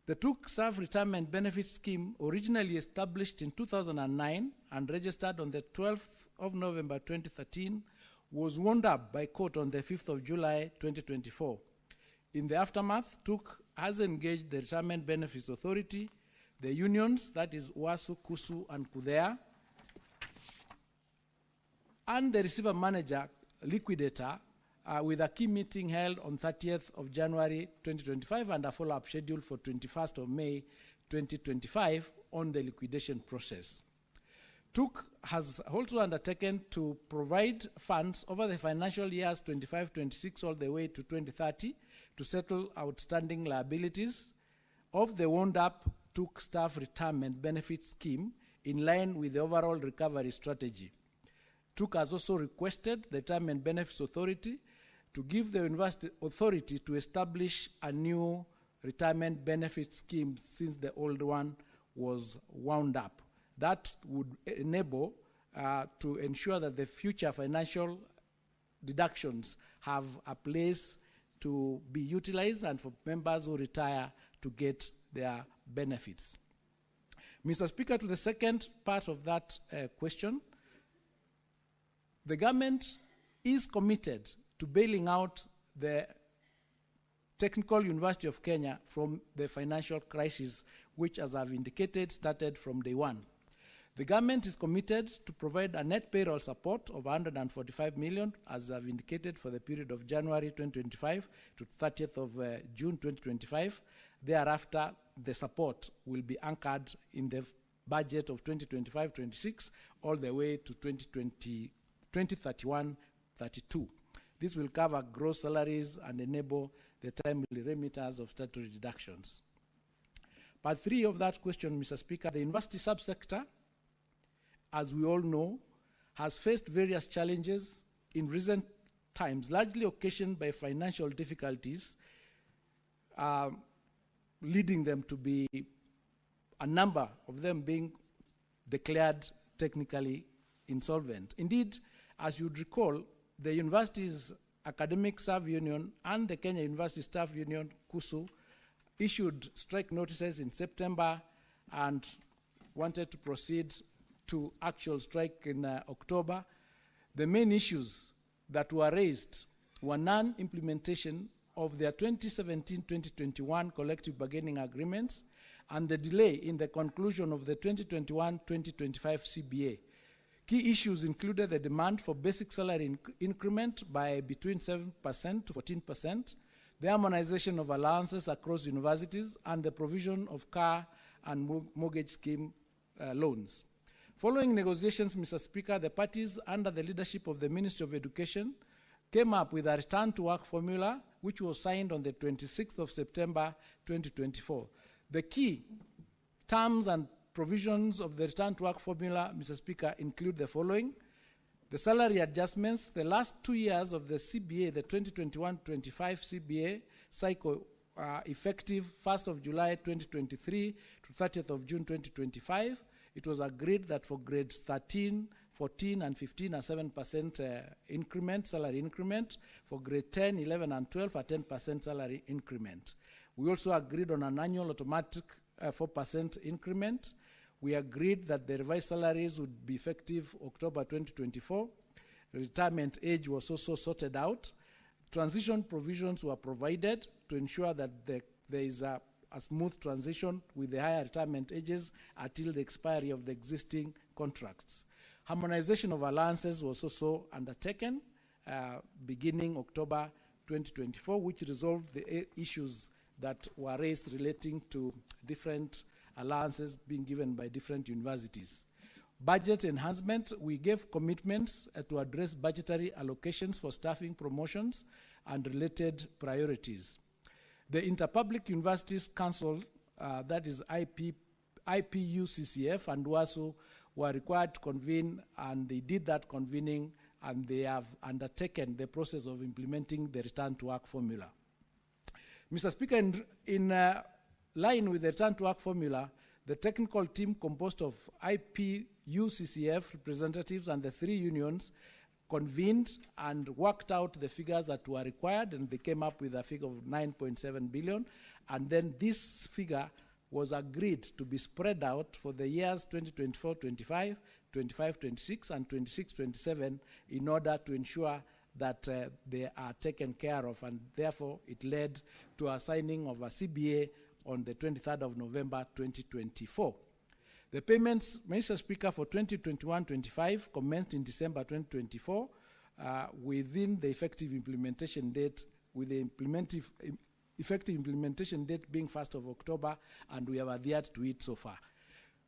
The TUC Staff Retirement Benefit Scheme, originally established in 2009 and registered on the 12th of November 2013, was wound up by court on the 5th of July 2024. In the aftermath, TUC has engaged the Retirement Benefits Authority, the unions, that is WASU, KUSU, and KUDEA, and the receiver manager, liquidator, with a key meeting held on 30th of January 2025 and a follow-up schedule for 21st of May 2025 on the liquidation process. TUC has also undertaken to provide funds over the financial years 25-26 all the way to 2030 to settle outstanding liabilities of the wound-up TUC Staff Retirement Benefit Scheme in line with the overall recovery strategy. TUC has also requested the Retirement Benefits Authority to give the university authority to establish a new retirement benefit scheme since the old one was wound up. That would enable to ensure that the future financial deductions have a place to be utilized and for members who retire to get their benefits. Mr. Speaker, to the second part of that question, the government is committed to bailing out the Technical University of Kenya from the financial crisis, which, as I've indicated, started from day one. The government is committed to provide a net payroll support of 145 million, as I've indicated, for the period of January 2025 to 30th of June 2025. Thereafter, the support will be anchored in the budget of 2025-26 all the way to 2031-32. This will cover gross salaries and enable the timely remittance of statutory deductions. Part 3 of that question, Mr. Speaker, the university subsector, as we all know, has faced various challenges in recent times, largely occasioned by financial difficulties, leading them to be, a number of them being declared technically insolvent. Indeed, as you'd recall, the university's Academic Staff Union and the Kenya University Staff Union, KUSU, issued strike notices in September and wanted to proceed to actual strike in October. The main issues that were raised were non-implementation of their 2017-2021 collective bargaining agreements and the delay in the conclusion of the 2021-2025 CBA. Key issues included the demand for basic salary increment by between 7% to 14%, the harmonization of allowances across universities, and the provision of car and mortgage scheme loans. Following negotiations, Mr. Speaker, the parties under the leadership of the Ministry of Education came up with a return-to-work formula, which was signed on the 26th of September 2024. The key terms and provisions of the return-to-work formula, Mr. Speaker, include the following: the salary adjustments, the last 2 years of the CBA, the 2021-25 CBA cycle, effective 1st of July 2023 to 30th of June 2025. It was agreed that for grades 13, 14, and 15, a 7% increment, salary increment. For grade 10, 11, and 12, a 10% salary increment. We also agreed on an annual automatic 4% increment. We agreed that the revised salaries would be effective October 2024. Retirement age was also sorted out. Transition provisions were provided to ensure that there is a smooth transition with the higher retirement ages until the expiry of the existing contracts. Harmonization of allowances was also undertaken beginning October 2024, which resolved the issues that were raised relating to different allowances being given by different universities. Budget enhancement, we gave commitments to address budgetary allocations for staffing promotions and related priorities. The Interpublic Universities Council, that is IPUCCF and WASU, were required to convene, and they did that convening, and they have undertaken the process of implementing the return-to-work formula. Mr. Speaker, in line with the return-to-work formula, the technical team composed of IPUCCF representatives and the 3 unions convened and worked out the figures that were required, and they came up with a figure of 9.7 billion. And then this figure was agreed to be spread out for the years 2024-25, 25-26, and 26-27 in order to ensure that they are taken care of, and therefore it led to a signing of a CBA on the 23rd of November 2024. The payments, Mr. Speaker, for 2021-25 commenced in December 2024 within the effective implementation date, with the effective implementation date being 1st of October, and we have adhered to it so far.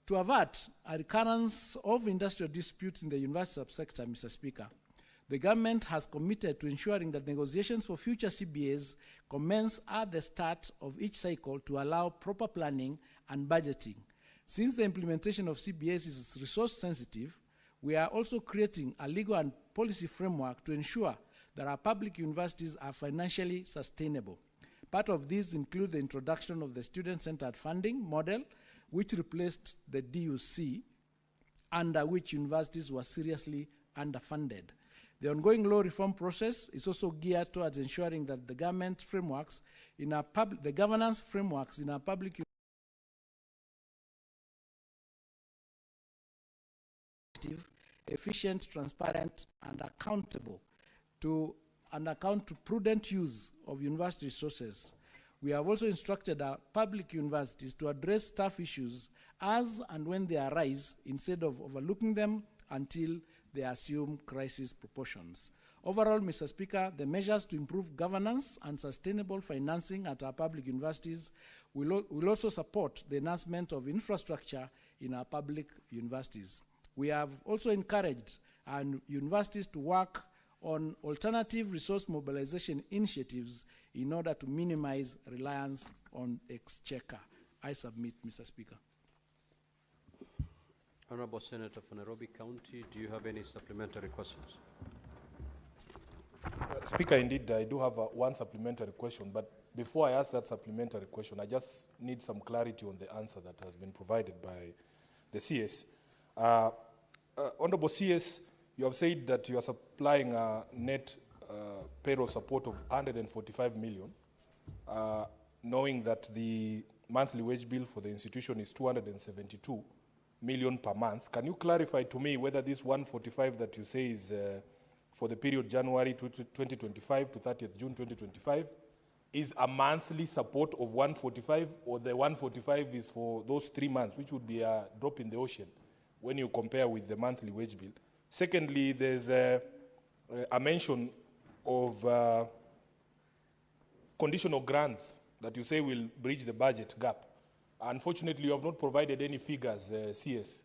To avert a recurrence of industrial disputes in the university subsector, Mr. Speaker, the government has committed to ensuring that negotiations for future CBAs commence at the start of each cycle to allow proper planning and budgeting. Since the implementation of CBAs is resource sensitive, we are also creating a legal and policy framework to ensure that our public universities are financially sustainable. Part of these include the introduction of the student-centered funding model, which replaced the DUC, under which universities were seriously underfunded. The ongoing law reform process is also geared towards ensuring that the governance frameworks in our public efficient, transparent, and account to prudent use of university resources. We have also instructed our public universities to address staff issues as and when they arise, instead of overlooking them until they assume crisis proportions. Overall, Mr. Speaker, the measures to improve governance and sustainable financing at our public universities will also support the enhancement of infrastructure in our public universities. We have also encouraged our universities to work on alternative resource mobilization initiatives in order to minimize reliance on exchequer. I submit, Mr. Speaker. Honorable Senator from Nairobi County, do you have any supplementary questions? Speaker, indeed, I do have one supplementary question, but before I ask that supplementary question, I just need some clarity on the answer that has been provided by the CS. Honorable CS, you have said that you are supplying a net payroll support of 145 million, knowing that the monthly wage bill for the institution is 272 million per month. Can you clarify to me whether this 145 that you say is for the period January 2025 to 30th June 2025 is a monthly support of 145, or the 145 is for those 3 months, which would be a drop in the ocean when you compare with the monthly wage bill? Secondly, there's a mention of conditional grants that you say will bridge the budget gap. Unfortunately, you have not provided any figures, CS.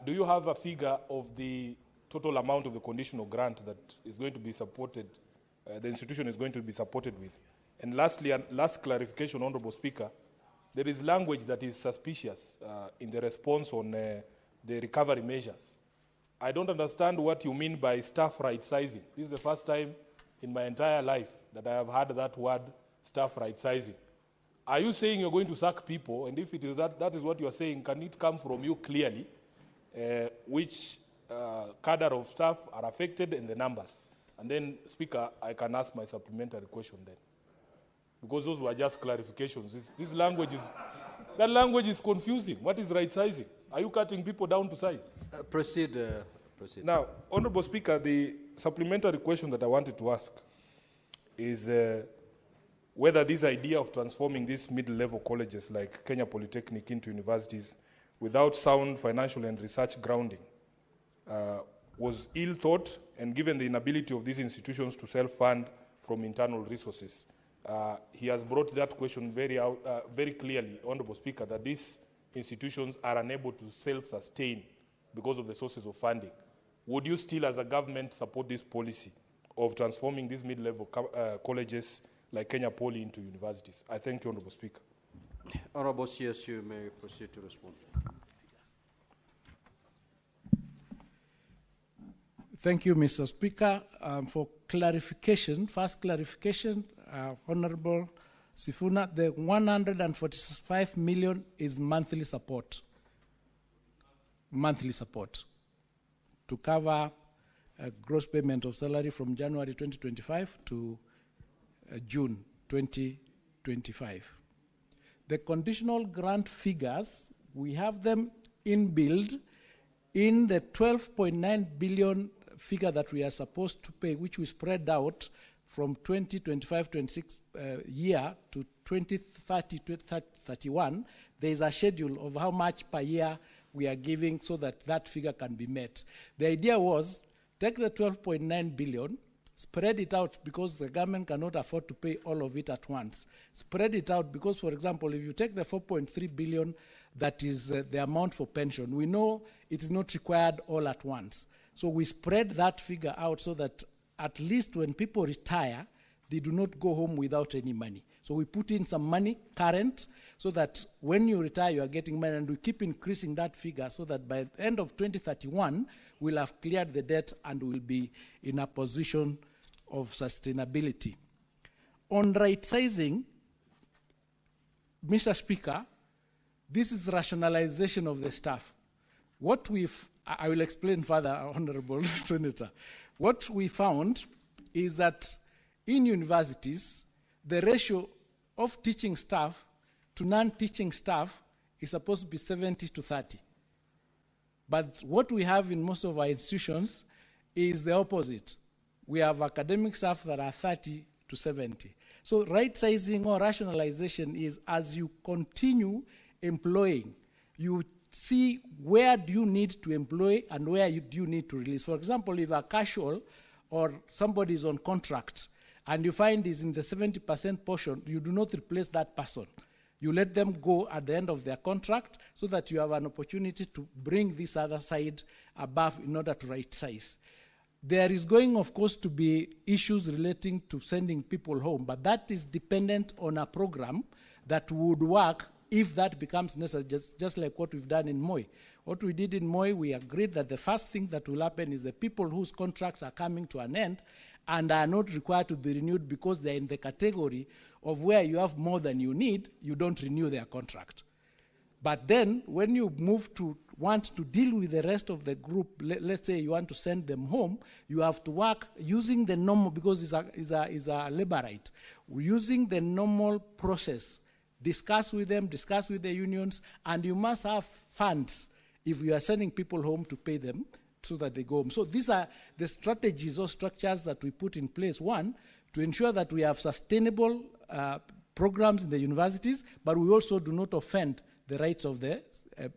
Do you have a figure of the total amount of the conditional grant that is going to be supported, the institution is going to be supported with? And lastly, and last clarification, Honorable Speaker, there is language that is suspicious in the response on the recovery measures. I don't understand what you mean by staff right-sizing. This is the first time in my entire life that I have heard that word, staff right-sizing. Are you saying you're going to sack people? And if it is that is what you are saying, can it come from you clearly, which cadre of staff are affected and the numbers? And then, Speaker, I can ask my supplementary question then. Because those were just clarifications. This language is, that language is confusing. What is right-sizing? Are you cutting people down to size? Proceed. Now, Honorable Speaker, the supplementary question that I wanted to ask is whether this idea of transforming these middle-level colleges like Kenya Polytechnic into universities without sound financial and research grounding was ill-thought, and given the inability of these institutions to self-fund from internal resources. He has brought that question very clearly, Honorable Speaker, that these institutions are unable to self-sustain because of the sources of funding. Would you still, as a government, support this policy of transforming these mid-level colleges like Kenya Poly into universities? I thank you, Honorable Speaker. Honorable CS, you may proceed to respond. Thank you, Mr. Speaker. For clarification, first clarification, Honorable Sifuna, the 145 million is monthly support. Monthly support to cover a gross payment of salary from January 2025 to June 2025. The conditional grant figures, we have them inbuilt in the 12.9 billion figure that we are supposed to pay, which we spread out from 2025-26 year to 2030-31. There is a schedule of how much per year we are giving so that that figure can be met. The idea was, take the 12.9 billion, spread it out because the government cannot afford to pay all of it at once. Spread it out because, for example, if you take the 4.3 billion, that is the amount for pension, we know it is not required all at once. So we spread that figure out so that at least when people retire, they do not go home without any money. So we put in some money current so that when you retire, you are getting money, and we keep increasing that figure so that by the end of 2031, we'll have cleared the debt and we'll be in a position of sustainability. On right sizing, Mr. Speaker, this is rationalization of the staff. I will explain further, Honorable Senator. What we found is that in universities, the ratio of teaching staff to non-teaching staff is supposed to be 70 to 30. But what we have in most of our institutions is the opposite. We have academic staff that are 30 to 70. So right sizing or rationalization is as you continue employing, you see where do you need to employ and where do you need to release. For example, if a casual or somebody is on contract and you find is in the 70% portion, you do not replace that person. You let them go at the end of their contract so that you have an opportunity to bring this other side above in order to right size. There is going, of course, to be issues relating to sending people home, but that is dependent on a program that would work if that becomes necessary, just like what we've done in Moi. What we did in Moi, we agreed that the first thing that will happen is the people whose contracts are coming to an end and are not required to be renewed because they're in the category of where you have more than you need, you don't renew their contract. But then, when you move to want to deal with the rest of the group, let's say you want to send them home, you have to work using the normal, because it's a labor right, using the normal process. Discuss with them, discuss with the unions, and you must have funds if you are sending people home to pay them so that they go home. So these are the strategies or structures that we put in place. One, to ensure that we have sustainable programs in the universities, but we also do not offend the rights of the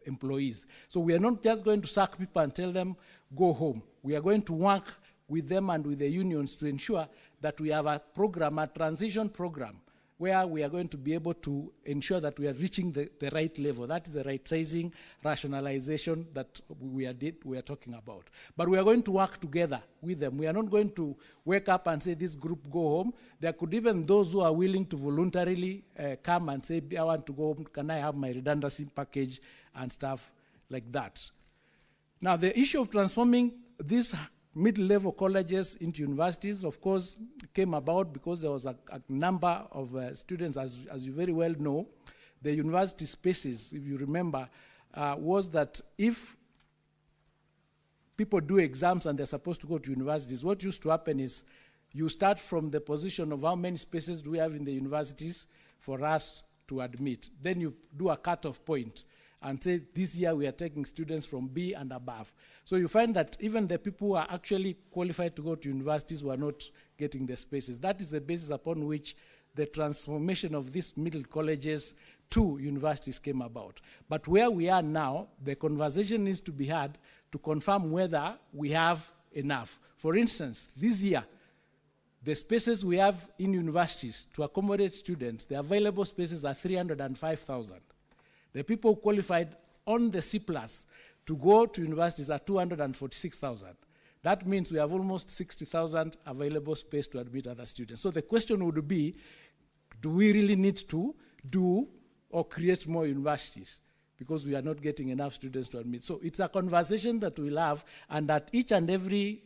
employees. So we are not just going to sack people and tell them, go home. We are going to work with them and with the unions to ensure that we have a program, a transition program, where we are going to be able to ensure that we are reaching the right level. That is the right sizing, rationalization that we are talking about. But we are going to work together with them. We are not going to wake up and say, this group go home. There could even those who are willing to voluntarily come and say, I want to go home, can I have my redundancy package and stuff like that. Now, the issue of transforming these mid-level colleges into universities, of course, came about because there was a number of students, as you very well know. The university spaces, if you remember, was that if people do exams and they're supposed to go to universities, what used to happen is you start from the position of how many spaces do we have in the universities for us to admit. Then you do a cutoff point and say, this year we are taking students from B and above. So you find that even the people who are actually qualified to go to universities were not getting the spaces. That is the basis upon which the transformation of these middle colleges to universities came about. But where we are now, the conversation needs to be had to confirm whether we have enough. For instance, this year, the spaces we have in universities to accommodate students, the available spaces are 305,000. The people who qualified on the C+ to go to universities are 246,000. That means we have almost 60,000 available space to admit other students. So the question would be, do we really need to do or create more universities? Because we are not getting enough students to admit. So it's a conversation that we'll have, and at each and every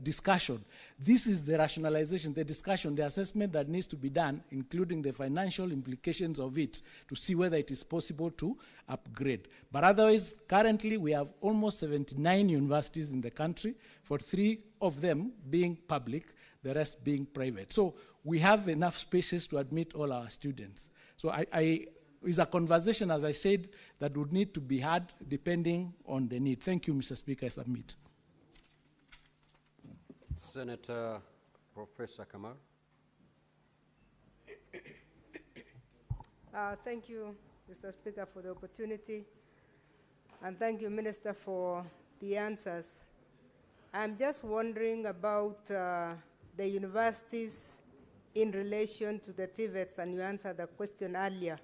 discussion, this is the rationalization, the discussion, the assessment that needs to be done, including the financial implications of it, to see whether it is possible to upgrade. But otherwise, currently we have almost 79 universities in the country, for 3 of them being public, the rest being private. So we have enough spaces to admit all our students. So it's a conversation, as I said, that would need to be had depending on the need. Thank you, Mr. Speaker. I submit. Senator Professor Kamal. Thank you, Mr. Speaker, for the opportunity. And thank you, Minister, for the answers. I'm just wondering about the universities in relation to the TVETs, and you answered the question earlier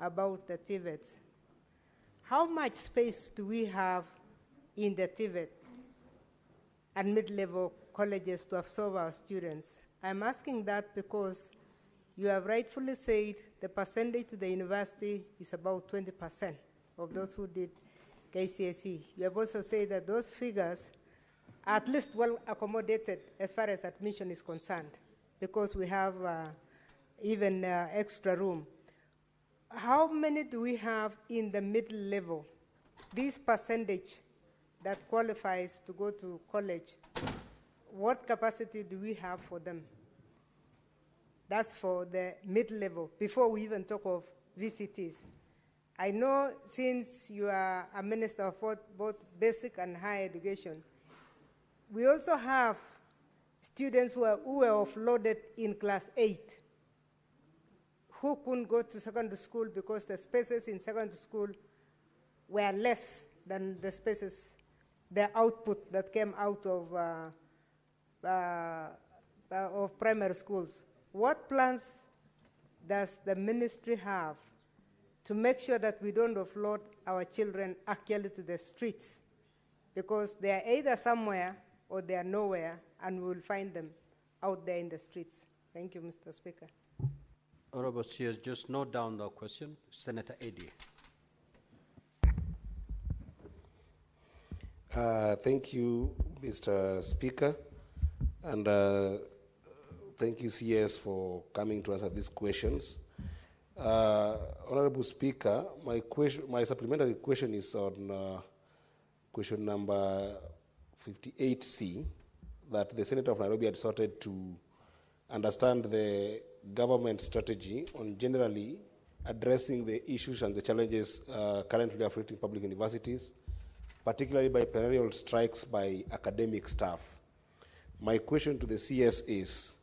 about the TVETs. How much space do we have in the TVET and mid-level colleges to absorb our students? I'm asking that because you have rightfully said the percentage to the university is about 20% of those who did KCSE. You have also said that those figures at least well accommodated as far as admission is concerned, because we have even extra room. How many do we have in the middle level? This percentage that qualifies to go to college, what capacity do we have for them? That's for the mid-level, before we even talk of VCTs. I know since you are a minister of both basic and higher education, we also have students who were offloaded in class 8, who couldn't go to secondary school because the spaces in secondary school were less than the spaces, the output that came out of primary schools. What plans does the ministry have to make sure that we don't offload our children actually to the streets? Because they are either somewhere or they are nowhere, and we will find them out there in the streets. Thank you, Mr. Speaker. Honorable CS, just note down the question. Senator Eddy. Thank you, Mr. Speaker, and thank you, CS, for coming to answer these questions. Honorable Speaker, my supplementary question is on question number 58C, that the Senator of Nairobi had sought to understand the government strategy on generally addressing the issues and the challenges currently affecting public universities, particularly by perennial strikes by academic staff. My question to the CS is,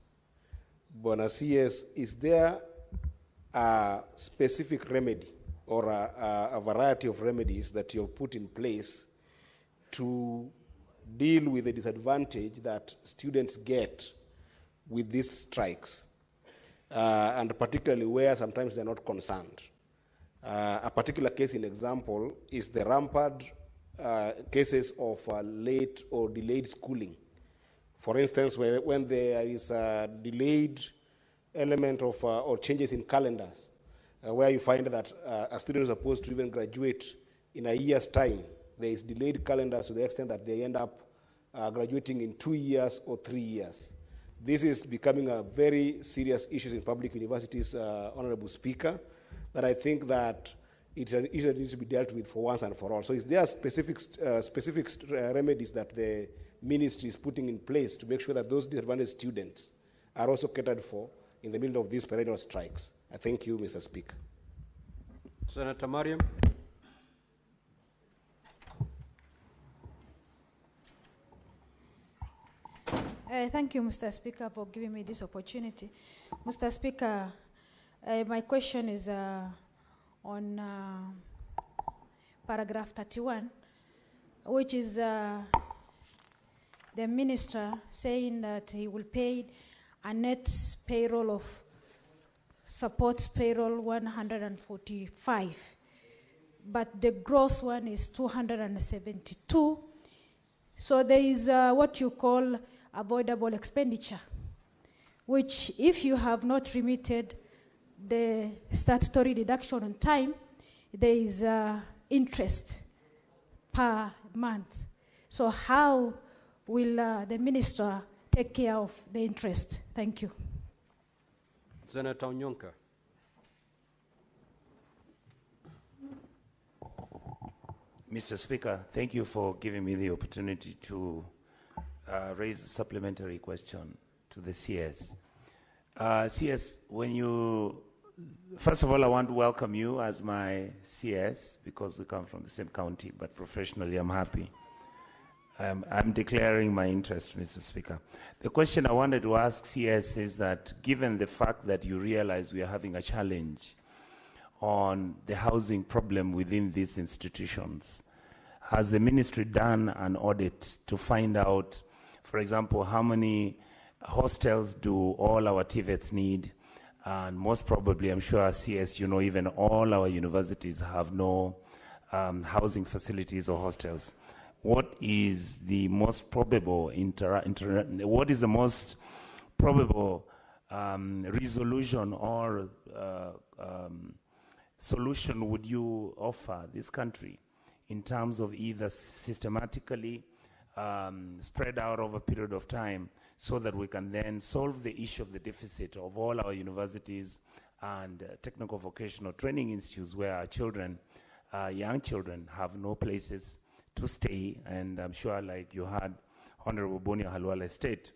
Bona CS, is there a specific remedy or a variety of remedies that you've put in place to deal with the disadvantage that students get with these strikes, and particularly where sometimes they're not concerned? A particular case in example is the rampant cases of late or delayed schooling. For instance, when there is a delayed element of or changes in calendars, where you find that a student is supposed to even graduate in a year's time, there is delayed calendars to the extent that they end up graduating in 2 years or 3 years. This is becoming a very serious issue in public universities, Honorable Speaker, that I think that it's an issue that needs to be dealt with for once and for all. So is there specific remedies that the ministry is putting in place to make sure that those disadvantaged students are also catered for in the middle of these perennial strikes? I thank you, Mr. Speaker. Senator Mariam. Thank you, Mr. Speaker, for giving me this opportunity. Mr. Speaker, my question is on paragraph 31, which is the minister saying that he will pay a net payroll of supports payroll 145, but the gross one is 272. So there is what you call avoidable expenditure, which if you have not remitted the statutory deduction on time, there is interest per month. So how will the minister take care of the interest? Thank you. Senator Onyonka. Mr. Speaker, thank you for giving me the opportunity to raise a supplementary question to the CS. CS, first of all, I want to welcome you as my CS because we come from the same county, but professionally I'm happy. I'm declaring my interest, Mr. Speaker. The question I wanted to ask CS is that given the fact that you realize we are having a challenge on the housing problem within these institutions, has the ministry done an audit to find out, for example, how many hostels do all our TVETs need? And most probably, I'm sure CS, you know, even all our universities have no housing facilities or hostels. What is the most probable resolution or solution would you offer this country in terms of either systematically spread out over a period of time so that we can then solve the issue of the deficit of all our universities and technical vocational training institutes where our children, young children, have no places to stay. And I'm sure, like you heard Honorable Boni Halwala state,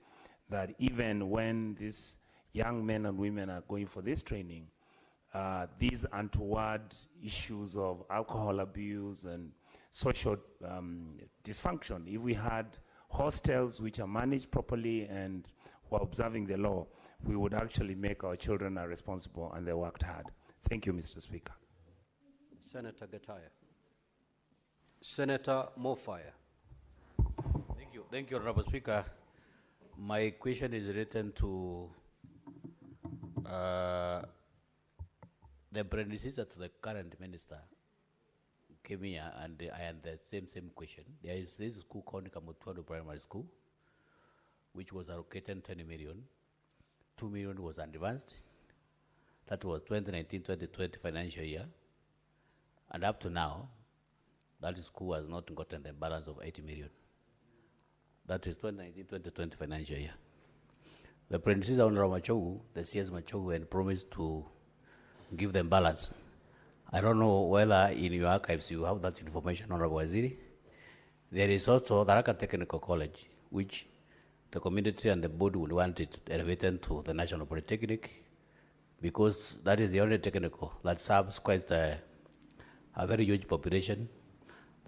that even when these young men and women are going for this training, these untoward issues of alcohol abuse and social dysfunction, if we had hostels which are managed properly and were observing the law, we would actually make our children are responsible and they worked hard. Thank you, Mr. Speaker. Senator Gataya. Senator Mofire. Thank you, Honorable Speaker. My question is written to the predecessor to the current minister. Came here and I had the same question. There is this school called Kamutwado Primary School, which was allocated 20 million. 2 million was advanced. That was 2019-2020 financial year. And up to now, that school has not gotten the balance of 80 million. That is 2019-2020 financial year. The predecessor, Honorable Machogu, the CS Machogu, had promised to give them balance. I don't know whether in your archives you have that information, Honorable Waziri. There is also the Tharaka Technical College, which the community and the board would want it elevated to the National Polytechnic, because that is the only technical that serves quite a very huge population,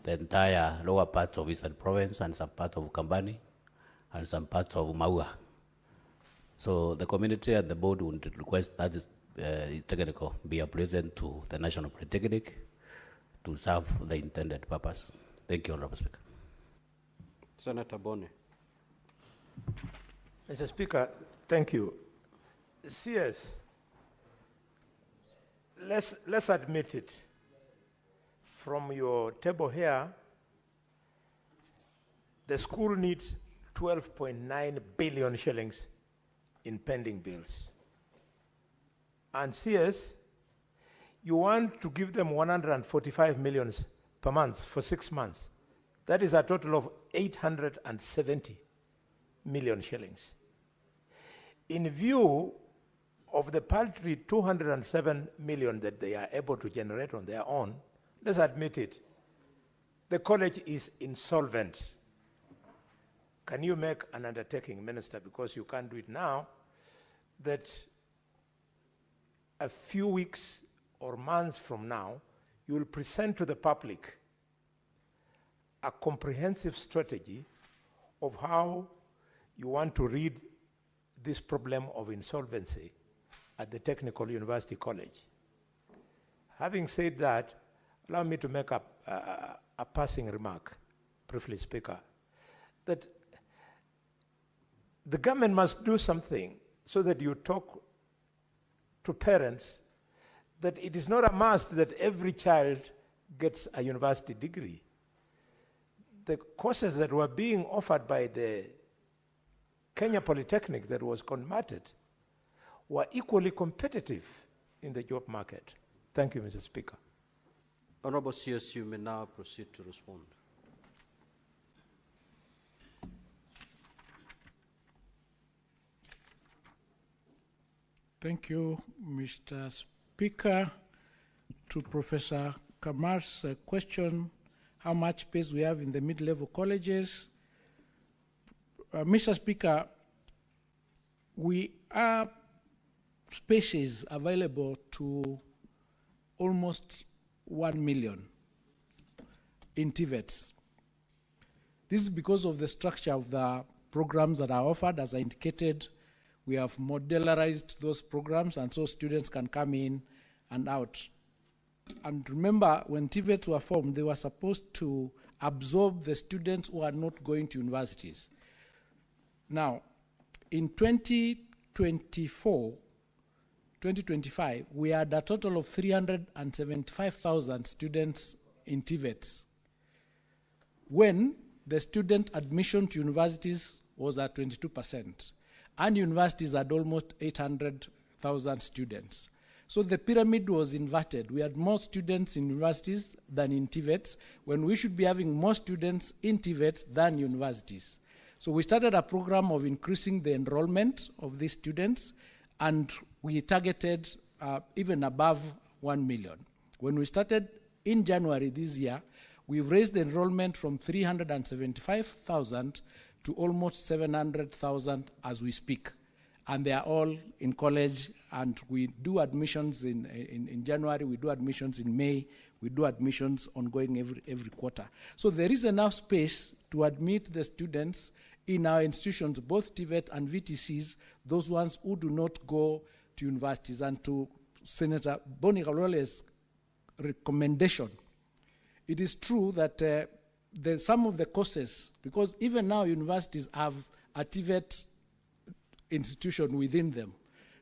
the entire lower part of Eastern Province and some part of Kambani and some part of Maua. So the community and the board would request that technical be upgraded to the National Polytechnic to serve the intended purpose. Thank you, Honorable Speaker. Senator Boni. Mr. Speaker, thank you. CS, let's admit it. From your table here, the school needs 12.9 billion shillings in pending bills. And CS, you want to give them 145 million per month for 6 months. That is a total of 870 million shillings. In view of the paltry 207 million that they are able to generate on their own, let's admit it, the college is insolvent. Can you make an undertaking, Minister, because you can't do it now, that a few weeks or months from now, you will present to the public a comprehensive strategy of how you want to rid this problem of insolvency at the Technical University College. Having said that, allow me to make a passing remark, briefly, Speaker, that the government must do something so that you talk to parents that it is not a must that every child gets a university degree. The courses that were being offered by the Kenya Polytechnic that was converted were equally competitive in the job market. Thank you, Mr. Speaker. Honorable CS, you may now proceed to respond. Thank you, Mr. Speaker. To Professor Kamar's question, how much space we have in the mid-level colleges. Mr. Speaker, we are spaces available to almost 1 million in TVETs. This is because of the structure of the programs that are offered. As I indicated, we have modularized those programs, and so students can come in and out. And remember, when TVETs were formed, they were supposed to absorb the students who are not going to universities. Now, in 2025, we had a total of 375,000 students in TVETs, when the student admission to universities was at 22%, and universities had almost 800,000 students. So the pyramid was inverted. We had more students in universities than in TVETs, when we should be having more students in TVETs than universities. So we started a program of increasing the enrollment of these students, and we targeted even above 1 million. When we started in January this year, we've raised the enrollment from 375,000 to almost 700,000 as we speak. And they are all in college, and we do admissions in January, we do admissions in May, we do admissions ongoing every quarter. So there is enough space to admit the students in our institutions, both TVET and VTCs, those ones who do not go to universities. And to Senator Boni Kalole's recommendation, it is true that some of the courses, because even now universities have a TVET institution within them,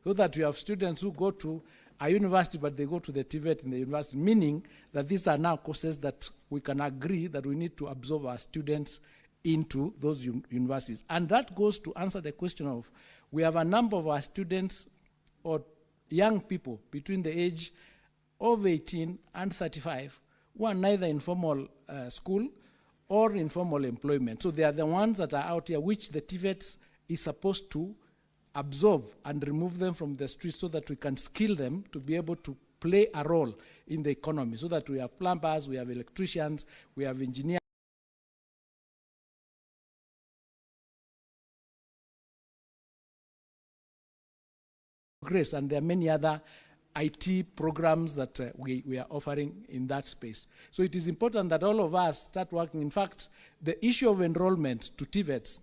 so that you have students who go to a university but they go to the TVET in the university, meaning that these are now courses that we can agree that we need to absorb our students into those universities. And that goes to answer the question of, we have a number of our students or young people between the age of 18 and 35 who are neither in formal school or in formal employment. So they are the ones that are out here, which the TVETs is supposed to absorb and remove them from the streets so that we can skill them to be able to play a role in the economy, so that we have plumbers, we have electricians, we have engineers. And there are many other IT programs that we are offering in that space. So it is important that all of us start working. In fact, the issue of enrollment to TVETs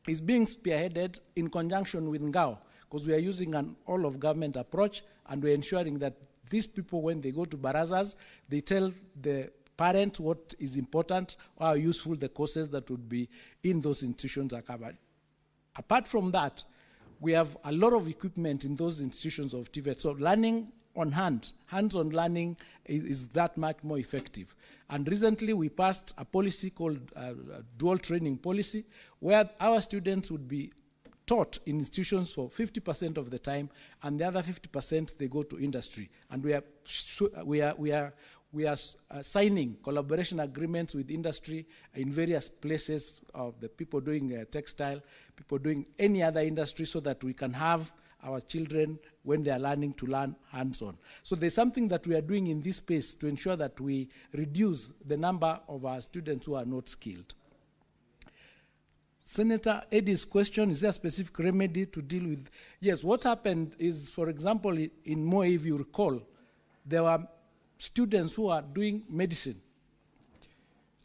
is being spearheaded in conjunction with NGAO, because we are using an all-of-government approach, and we're ensuring that these people, when they go to barazas, they tell the parents what is important or how useful the courses that would be in those institutions are covered. Apart from that, we have a lot of equipment in those institutions of TVET. So learning on hands-on learning is that much more effective. And recently we passed a policy called dual training policy, where our students would be taught in institutions for 50% of the time, and the other 50% they go to industry. And we are signing collaboration agreements with industry in various places, of the people doing textile, people doing any other industry, so that we can have our children, when they are learning, to learn hands-on. So there's something that we are doing in this space to ensure that we reduce the number of our students who are not skilled. Senator Eddie's question, is there a specific remedy to deal with? Yes, what happened is, for example, in Moi, if you recall, there were students who are doing medicine,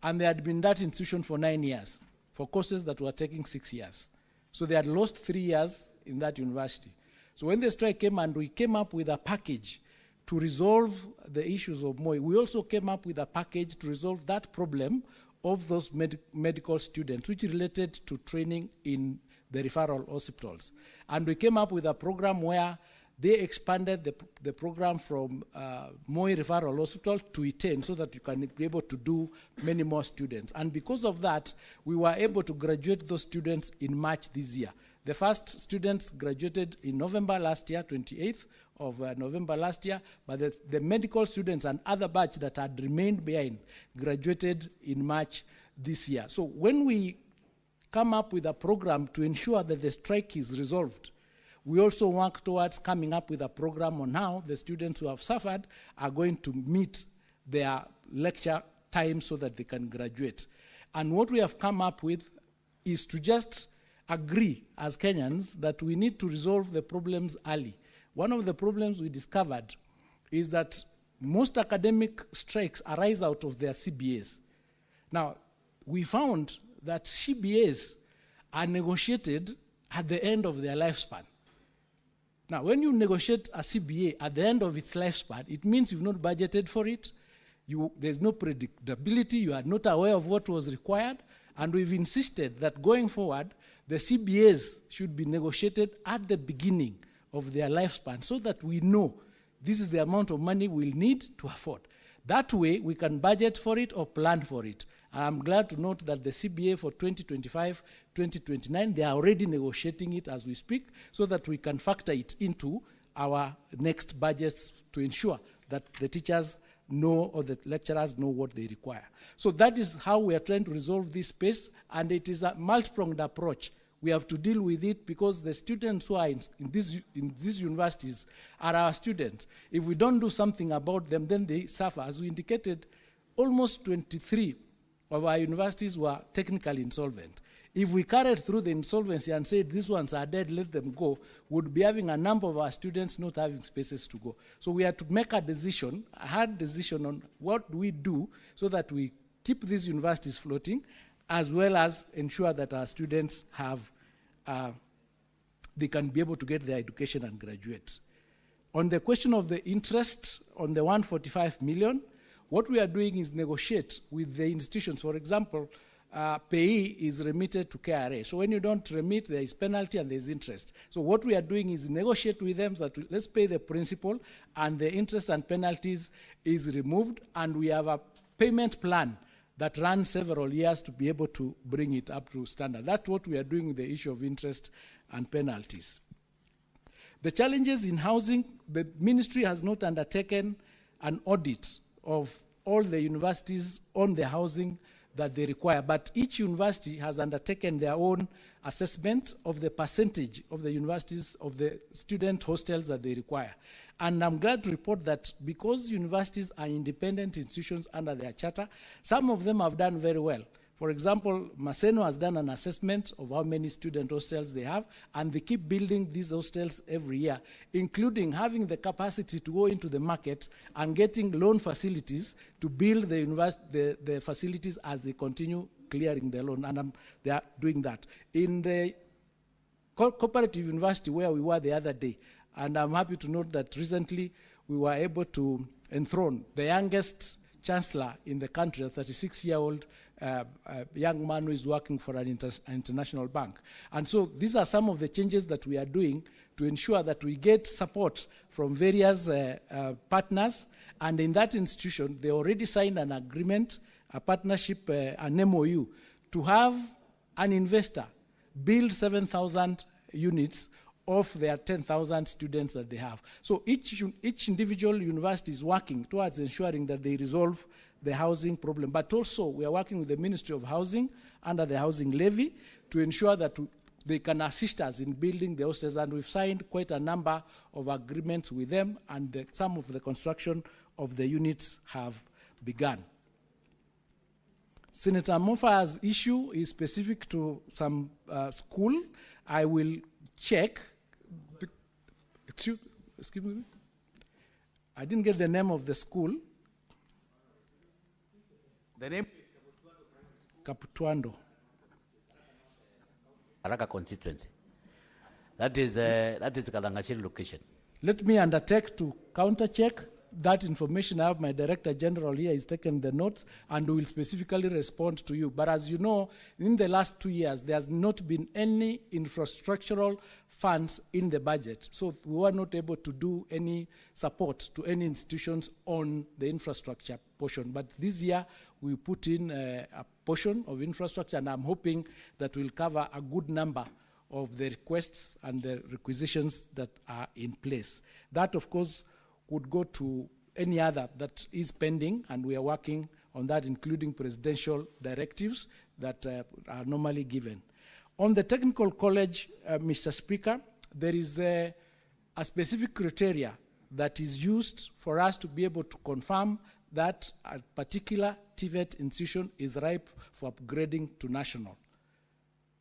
and they had been in that institution for 9 years, for courses that were taking 6 years. So they had lost 3 years in that university. So when the strike came and we came up with a package to resolve the issues of Moi, we also came up with a package to resolve that problem of those medical students, which related to training in the referral hospitals. And we came up with a program where they expanded the program from Moi Referral Hospital to Iten, so that you can be able to do many more students. And because of that, we were able to graduate those students in March this year. The first students graduated in November last year, 28th of November last year, but the medical students and other batch that had remained behind graduated in March this year. So when we come up with a program to ensure that the strike is resolved, we also work towards coming up with a program on how the students who have suffered are going to meet their lecture time so that they can graduate. And what we have come up with is to just agree as Kenyans that we need to resolve the problems early. One of the problems we discovered is that most academic strikes arise out of their CBAs. Now, we found that CBAs are negotiated at the end of their lifespan. Now, when you negotiate a CBA at the end of its lifespan, it means you've not budgeted for it, there's no predictability, you are not aware of what was required, and we've insisted that going forward, the CBAs should be negotiated at the beginning of their lifespan, so that we know this is the amount of money we'll need to afford. That way, we can budget for it or plan for it. And I'm glad to note that the CBA for 2025, 2029, they are already negotiating it as we speak, so that we can factor it into our next budgets to ensure that the teachers know or the lecturers know what they require. So that is how we are trying to resolve this space, and it is a multi-pronged approach. We have to deal with it because the students who are in these universities are our students. If we don't do something about them, then they suffer. As we indicated, almost 23 of our universities were technically insolvent. If we carried through the insolvency and said these ones are dead, let them go, we'd be having a number of our students not having spaces to go. So we had to make a decision, a hard decision on what we do so that we keep these universities floating, as well as ensure that our students have, they can be able to get their education and graduate. On the question of the interest on the 145 million, what we are doing is negotiate with the institutions. For example, payee is remitted to KRA. So when you don't remit, there is penalty and there is interest. So what we are doing is negotiate with them that let's pay the principal and the interest and penalties is removed, and we have a payment plan that runs several years to be able to bring it up to standard. That's what we are doing with the issue of interest and penalties. The challenges in housing, the ministry has not undertaken an audit of all the universities on the housing that they require, but each university has undertaken their own assessment of the percentage of the universities of the student hostels that they require. And I'm glad to report that because universities are independent institutions under their charter, some of them have done very well. For example, Maseno has done an assessment of how many student hostels they have, and they keep building these hostels every year, including having the capacity to go into the market and getting loan facilities to build the facilities as they continue clearing the loan, and they are doing that. In the cooperative university where we were the other day, and I'm happy to note that recently we were able to enthrone the youngest chancellor in the country, a 36-year-old young man who is working for an international bank. And so these are some of the changes that we are doing to ensure that we get support from various partners. And in that institution, they already signed an agreement, a partnership, an MOU, to have an investor build 7,000 units of their 10,000 students that they have. So each individual university is working towards ensuring that they resolve the housing problem. But also we are working with the Ministry of Housing under the housing levy to ensure that they can assist us in building the hostels, and we've signed quite a number of agreements with them, and some of the construction of the units have begun. Senator Mofa's issue is specific to some school. I will check. Excuse me. I didn't get the name of the school. The name? Kaputwando. Araka constituency. That is Kalangachiri location. Let me undertake to counter-check that information. I have my Director General here, he's taken the notes, and will specifically respond to you. But as you know, in the last 2 years, there has not been any infrastructural funds in the budget. So we were not able to do any support to any institutions on the infrastructure portion. But this year, we put in a portion of infrastructure, and I'm hoping that we'll cover a good number of the requests and the requisitions that are in place. That, of course, would go to any other that is pending, and we are working on that, including presidential directives that are normally given. On the technical college, Mr. Speaker, there is a specific criteria that is used for us to be able to confirm that a particular TVET institution is ripe for upgrading to national.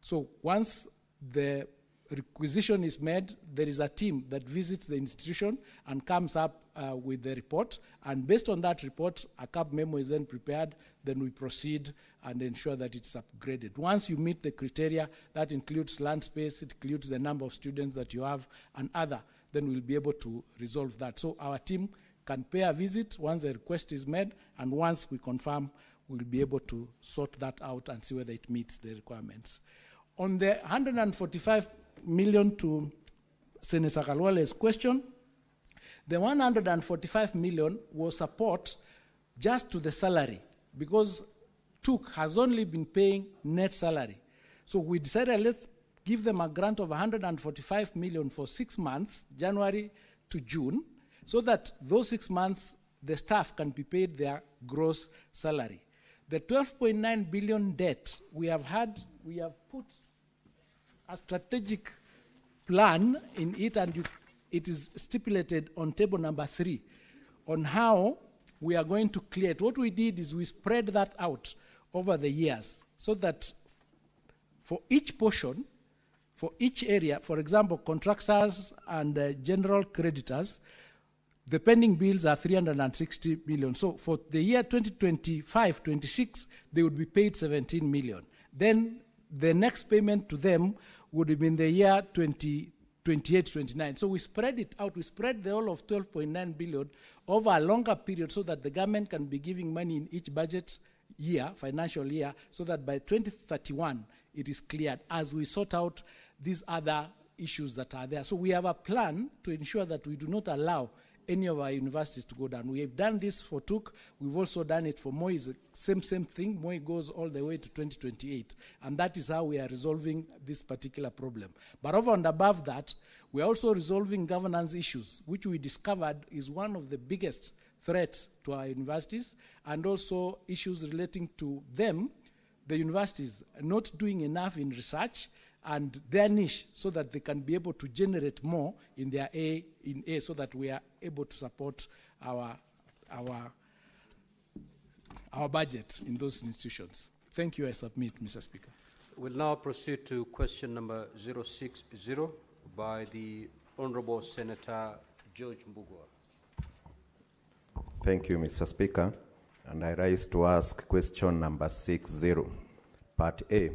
So once the requisition is made, there is a team that visits the institution and comes up with the report, and based on that report, a CAB memo is then prepared, then we proceed and ensure that it's upgraded. Once you meet the criteria, that includes land space, it includes the number of students that you have, and other, then we'll be able to resolve that. So our team can pay a visit once the request is made, and once we confirm, we'll be able to sort that out and see whether it meets the requirements. On the 145 million to Senator Kalwale's question, the 145 million was support just to the salary, because TUK has only been paying net salary. So we decided let's give them a grant of 145 million for 6 months, January to June, so that those 6 months the staff can be paid their gross salary. The 12.9 billion debt we have put a strategic plan in it, and it is stipulated on table number 3 on how we are going to clear it. What we did is we spread that out over the years so that for each portion, for each area, for example, contractors and general creditors, the pending bills are 360 million. So for the year 2025-26, they would be paid 17 million. Then the next payment to them would have been the year 2028-29. So we spread it out. We spread the whole of 12.9 billion over a longer period so that the government can be giving money in each budget year, financial year, so that by 2031 it is cleared as we sort out these other issues that are there. So we have a plan to ensure that we do not allow any of our universities to go down. We have done this for TUK. We've also done it for MOI. It's the same thing. MOI goes all the way to 2028. And that is how we are resolving this particular problem. But over and above that, we are also resolving governance issues, which we discovered is one of the biggest threats to our universities, and also issues relating to them, the universities, not doing enough in research and their niche, so that they can be able to generate more in their A, so that we are able to support our budget in those institutions. Thank you. I submit, Mr. Speaker. We'll now proceed to question number 060 by the Honorable Senator George Mbugua. Thank you, Mr. Speaker. And I rise to ask question number 60. Part A.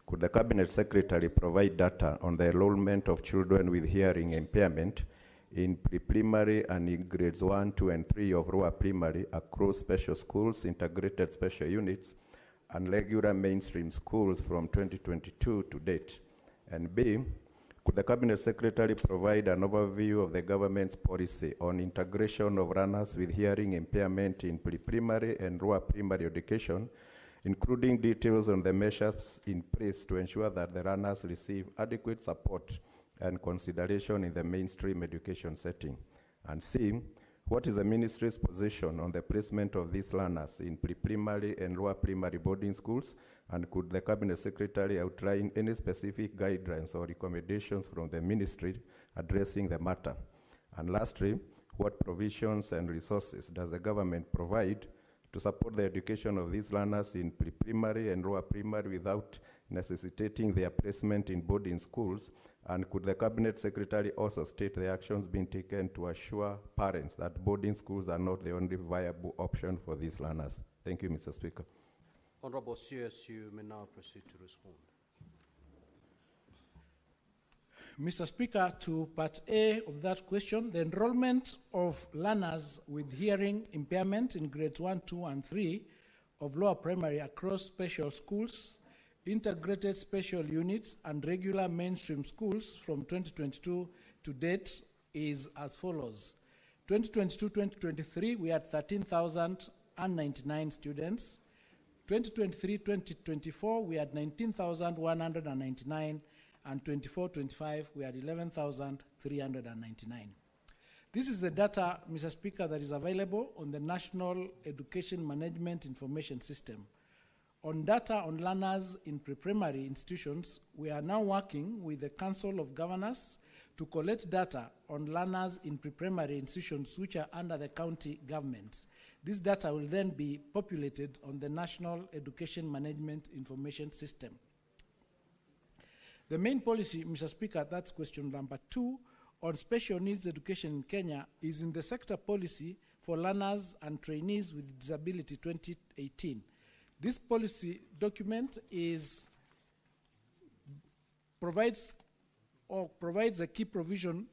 Could the Cabinet Secretary provide data on the enrollment of children with hearing impairment in pre-primary and in grades 1, 2, and 3 of lower primary across special schools, integrated special units, and regular mainstream schools from 2022 to date? And B, could the Cabinet Secretary provide an overview of the government's policy on integration of learners with hearing impairment in pre-primary and lower primary education, including details on the measures in place to ensure that the learners receive adequate support and consideration in the mainstream education setting? And C, what is the Ministry's position on the placement of these learners in pre-primary and lower primary boarding schools? And could the Cabinet Secretary outline any specific guidelines or recommendations from the Ministry addressing the matter? And lastly, what provisions and resources does the government provide to support the education of these learners in pre-primary and lower primary without necessitating their placement in boarding schools? And could the Cabinet Secretary also state the actions being taken to assure parents that boarding schools are not the only viable option for these learners? Thank you, Mr. Speaker. Honorable CS, you may now proceed to respond. Mr. Speaker, to part A of that question, the enrollment of learners with hearing impairment in grades 1, 2, and 3 of lower primary across special schools, integrated special units, and regular mainstream schools from 2022 to date is as follows. 2022-2023, we had 13,099 students. 2023-2024, we had 19,199, and 24-25, we had 11,399. This is the data, Mr. Speaker, that is available on the National Education Management Information System. On data on learners in pre-primary institutions, we are now working with the Council of Governors to collect data on learners in pre-primary institutions which are under the county governments. This data will then be populated on the National Education Management Information System. The main policy, Mr. Speaker, that's question number 2, on special needs education in Kenya is in the sector policy for learners and trainees with disability 2018. This policy document provides a key provision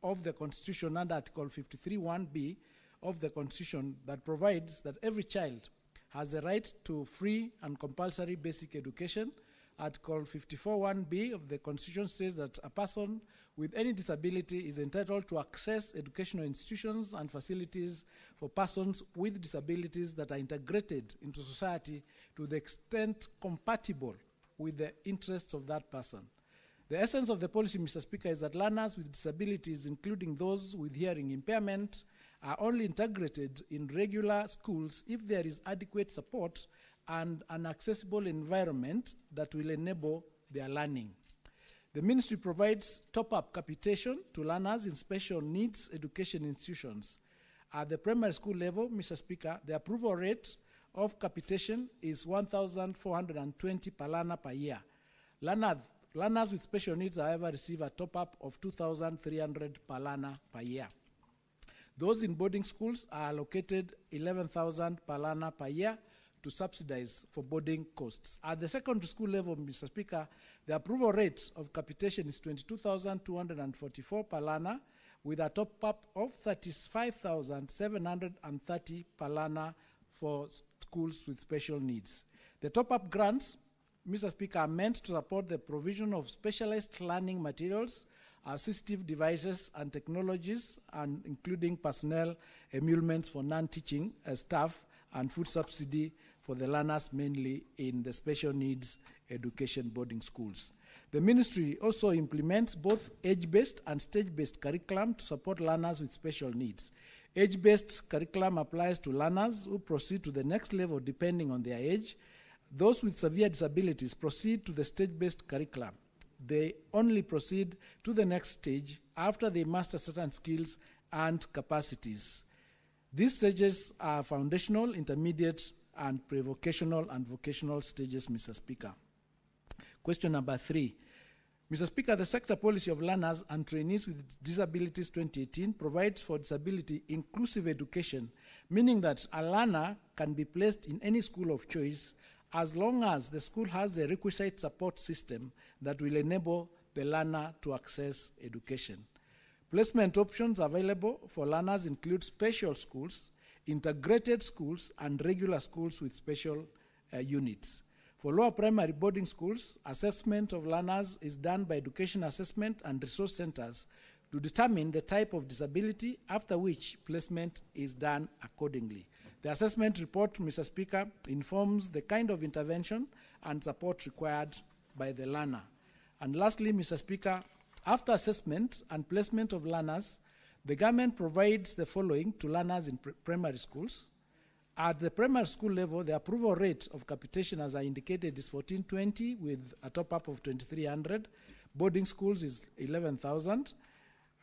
of the Constitution under Article 53(1)(b) of the Constitution that provides that every child has a right to free and compulsory basic education. Article 54(1)(b) of the Constitution says that a person with any disability is entitled to access educational institutions and facilities for persons with disabilities that are integrated into society to the extent compatible with the interests of that person. The essence of the policy, Mr. Speaker, is that learners with disabilities, including those with hearing impairment, are only integrated in regular schools if there is adequate support and an accessible environment that will enable their learning. The ministry provides top-up capitation to learners in special needs education institutions. At the primary school level, Mr. Speaker, the approval rate of capitation is 1,420 per learner per year. Learners with special needs, however, receive a top-up of 2,300 per learner per year. Those in boarding schools are allocated 11,000 per learner per year to subsidize for boarding costs. At the secondary school level, Mr. Speaker, the approval rate of capitation is 22,244 per learner, with a top-up of 35,730 per learner for schools with special needs. The top-up grants, Mr. Speaker, are meant to support the provision of specialized learning materials, assistive devices and technologies, and including personnel emoluments for non-teaching staff and food subsidy for the learners mainly in the special needs education boarding schools. The ministry also implements both age-based and stage-based curriculum to support learners with special needs. Age-based curriculum applies to learners who proceed to the next level depending on their age. Those with severe disabilities proceed to the stage-based curriculum. They only proceed to the next stage after they master certain skills and capacities. These stages are foundational, intermediate, and pre-vocational and vocational stages, Mr. Speaker. Question number 3. Mr. Speaker, the sector policy of learners and trainees with disabilities 2018 provides for disability inclusive education, meaning that a learner can be placed in any school of choice as long as the school has the requisite support system that will enable the learner to access education. Placement options available for learners include special schools, integrated schools, and regular schools with special units. For lower primary boarding schools, assessment of learners is done by education assessment and resource centers to determine the type of disability, after which placement is done accordingly. The assessment report, Mr. Speaker, informs the kind of intervention and support required by the learner. And lastly, Mr. Speaker, after assessment and placement of learners, the government provides the following to learners in primary schools. At the primary school level, the approval rate of capitation, as I indicated, is 1,420 with a top-up of 2,300. Boarding schools is 11,000.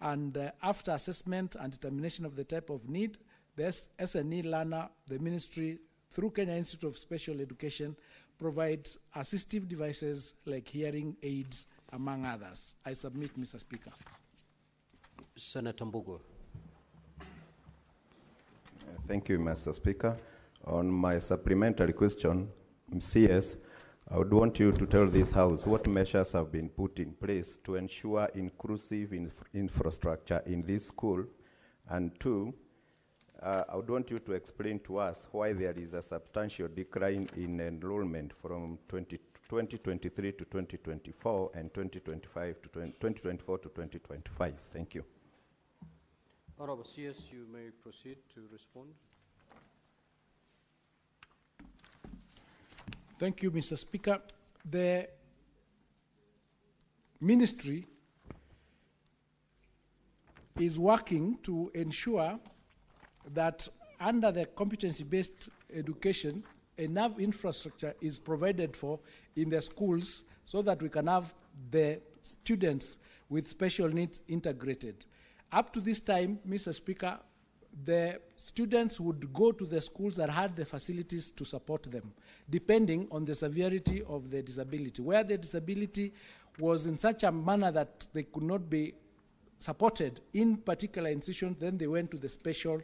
And after assessment and determination of the type of need, the SNE learner, the ministry, through Kenya Institute of Special Education, provides assistive devices like hearing aids, among others. I submit, Mr. Speaker. Senator Mbugo. Thank you, Mr. Speaker. On my supplementary question, CS, I would want you to tell this House what measures have been put in place to ensure inclusive infrastructure in this school. And 2, I would want you to explain to us why there is a substantial decline in enrollment from 2023 to 2024 and 2024 to 2025. Thank you. Honorable CS, you may proceed to respond. Thank you, Mr. Speaker. The ministry is working to ensure that under the competency-based education, enough infrastructure is provided for in the schools so that we can have the students with special needs integrated. Up to this time, Mr. Speaker, the students would go to the schools that had the facilities to support them, depending on the severity of the disability. Where the disability was in such a manner that they could not be supported in particular institutions, then they went to the special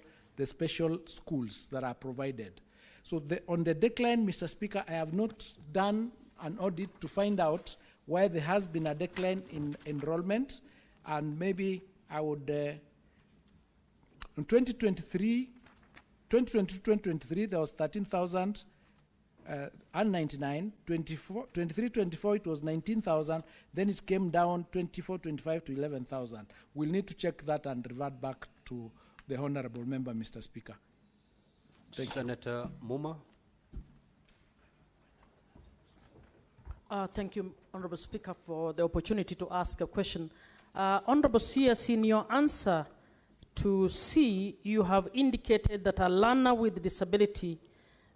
schools that are provided. So on the decline, Mr. Speaker, I have not done an audit to find out why there has been a decline in enrollment, and maybe I would, in 2022-2023, there was 13,099. 23-24, it was 19,000. Then it came down 24-25 to 11,000. We'll need to check that and revert back to the honorable member, Mr. Speaker. Thank Senator Muma. Thank you, Honorable Speaker, for the opportunity to ask a question. Honorable CS, in your answer to C, you have indicated that a learner with disability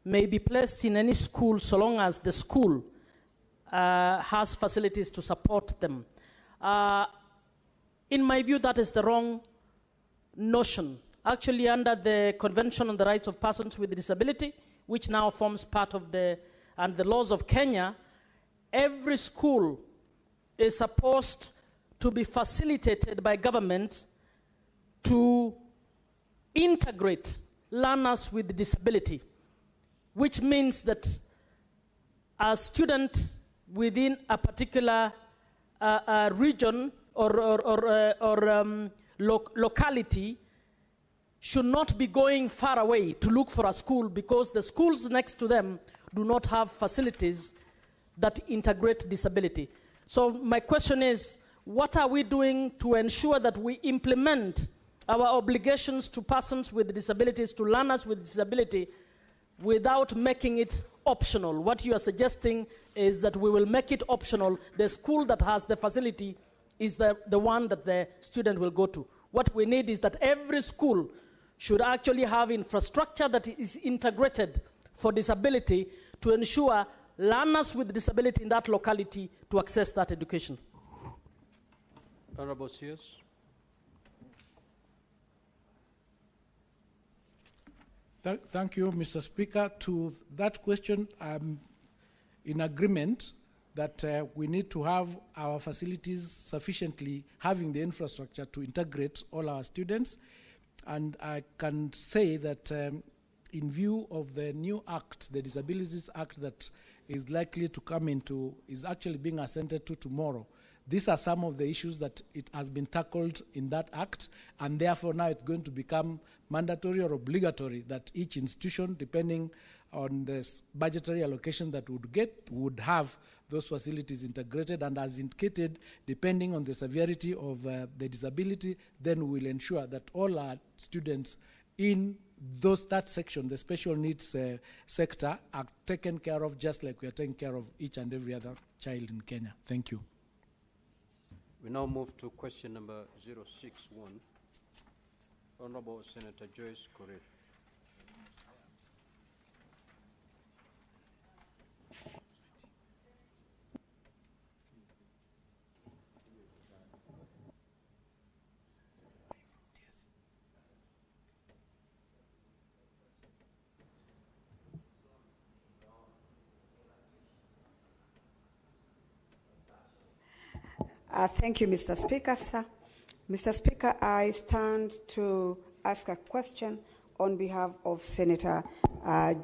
may be placed in any school so long as the school has facilities to support them. In my view, that is the wrong notion. Actually, under the Convention on the Rights of Persons with Disability, which now forms part of the laws of Kenya, every school is supposed to be facilitated by government to integrate learners with disability, which means that a student within a particular region or locality should not be going far away to look for a school because the schools next to them do not have facilities that integrate disability. So my question is, what are we doing to ensure that we implement our obligations to persons with disabilities, to learners with disability, without making it optional? What you are suggesting is that we will make it optional. The school that has the facility is the one that the student will go to. What we need is that every school should actually have infrastructure that is integrated for disability to ensure learners with disability in that locality to access that education. Honorable CS. Thank you, Mr. Speaker. To that question, I'm in agreement that we need to have our facilities sufficiently having the infrastructure to integrate all our students. And I can say that in view of the new act, the Disabilities Act that is likely to come into, is actually being assented to tomorrow. These are some of the issues that it has been tackled in that act, and therefore now it's going to become mandatory or obligatory that each institution, depending on the budgetary allocation that would get, would have those facilities integrated, and as indicated, depending on the severity of the disability, then we will ensure that all our students in that section, the special needs sector, are taken care of just like we are taking care of each and every other child in Kenya. Thank you. We now move to question number 061. Honorable Senator Joyce Korir. Thank you, Mr. Speaker, sir. Mr. Speaker, I stand to ask a question on behalf of Senator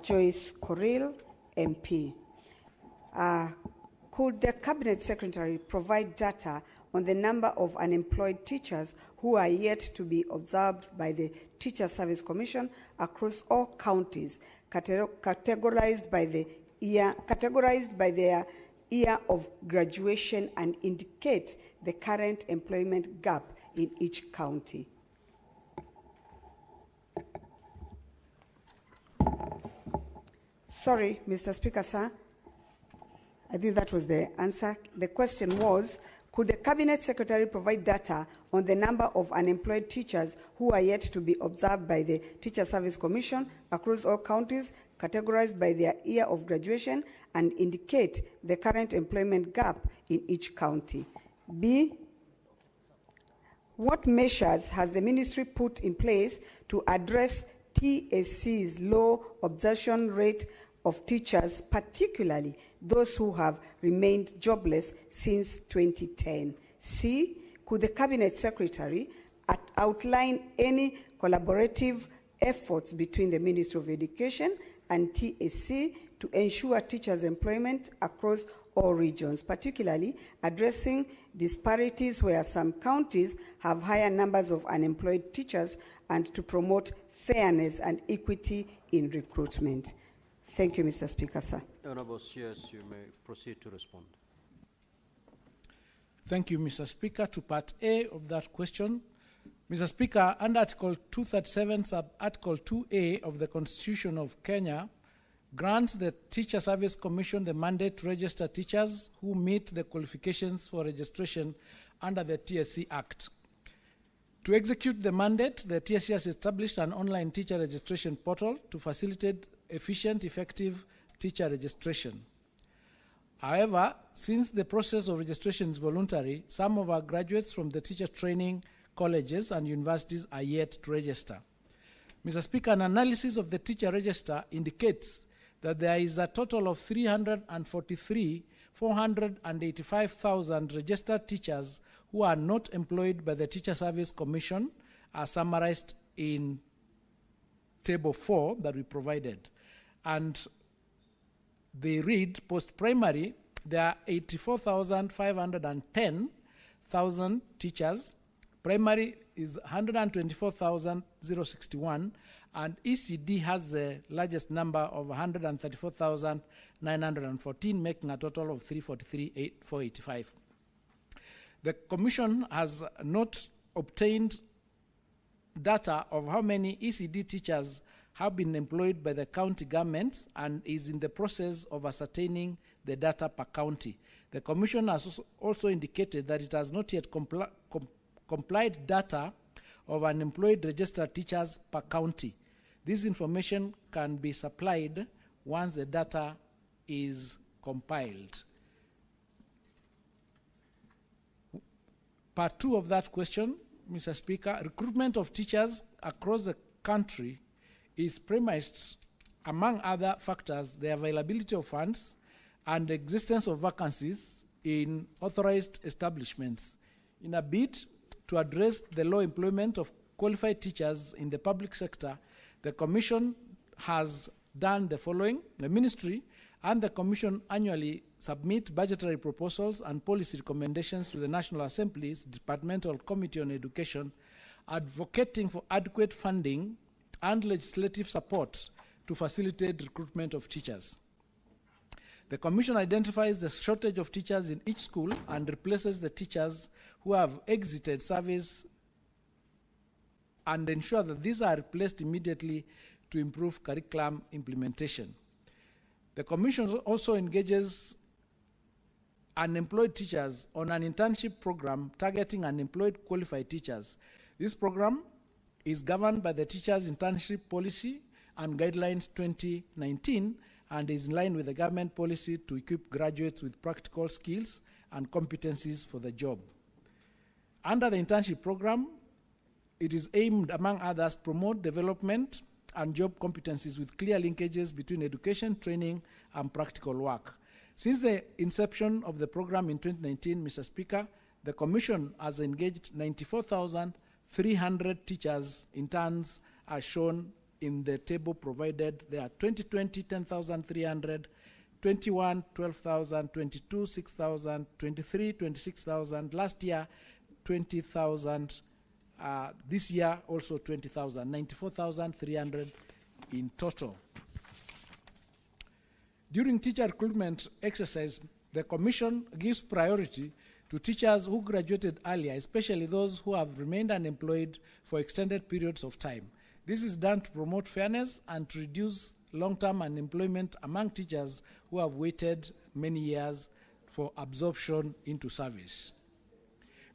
Joyce Korir, MP. Could the Cabinet Secretary provide data on the number of unemployed teachers who are yet to be observed by the Teacher Service Commission across all counties, categorized by their year of graduation, and indicate the current employment gap in each county? Sorry, Mr. Speaker, sir. I think that was the answer. The question was, could the Cabinet Secretary provide data on the number of unemployed teachers who are yet to be observed by the Teacher Service Commission across all counties, categorized by their year of graduation, and indicate the current employment gap in each county? B, what measures has the ministry put in place to address TSC's low absorption rate of teachers, particularly those who have remained jobless since 2010? C, could the Cabinet Secretary outline any collaborative efforts between the Ministry of Education and TSC to ensure teachers' employment across all regions, particularly addressing disparities where some counties have higher numbers of unemployed teachers, and to promote fairness and equity in recruitment? Thank you, Mr. Speaker, sir. Honorable CS, you may proceed to respond. Thank you, Mr. Speaker. To part A of that question, Mr. Speaker, under Article 237, Sub-Article 2A of the Constitution of Kenya, grants the Teacher Service Commission the mandate to register teachers who meet the qualifications for registration under the TSC Act. To execute the mandate, the TSC has established an online teacher registration portal to facilitate efficient, effective teacher registration. However, since the process of registration is voluntary, some of our graduates from the teacher training colleges and universities are yet to register. Mr. Speaker, an analysis of the teacher register indicates that there is a total of 485,000 registered teachers who are not employed by the Teacher Service Commission, as summarized in Table 4 that we provided. And they read, post-primary, there are 84,510,000 teachers. Primary is 124,061, and ECD has the largest number of 134,914, making a total of 343,485. The Commission has not obtained data of how many ECD teachers have been employed by the county governments and is in the process of ascertaining the data per county. The Commission has also indicated that it has not yet complied data of unemployed registered teachers per county. This information can be supplied once the data is compiled. Part 2 of that question, Mr. Speaker, recruitment of teachers across the country is premised, among other factors, the availability of funds and the existence of vacancies in authorized establishments. In a bid to address the low employment of qualified teachers in the public sector, the Commission has done the following. The Ministry and the Commission annually submit budgetary proposals and policy recommendations to the National Assembly's Departmental Committee on Education, advocating for adequate funding and legislative support to facilitate recruitment of teachers. The Commission identifies the shortage of teachers in each school and replaces the teachers who have exited service and ensure that these are replaced immediately to improve curriculum implementation. The Commission also engages unemployed teachers on an internship program targeting unemployed qualified teachers. This program is governed by the Teachers Internship Policy and Guidelines 2019 and is in line with the government policy to equip graduates with practical skills and competencies for the job. Under the internship program, it is aimed, among others, to promote development and job competencies with clear linkages between education, training, and practical work. Since the inception of the program in 2019, Mr. Speaker, the Commission has engaged 94,300 teachers interns, as shown in the table provided. There are 2020, 10,300, 21, 12,000, 22, 6,000, 23, 26,000, last year, 20,000, this year also 20,000, 94,300 in total. During teacher recruitment exercise, the Commission gives priority to teachers who graduated earlier, especially those who have remained unemployed for extended periods of time. This is done to promote fairness and to reduce long-term unemployment among teachers who have waited many years for absorption into service.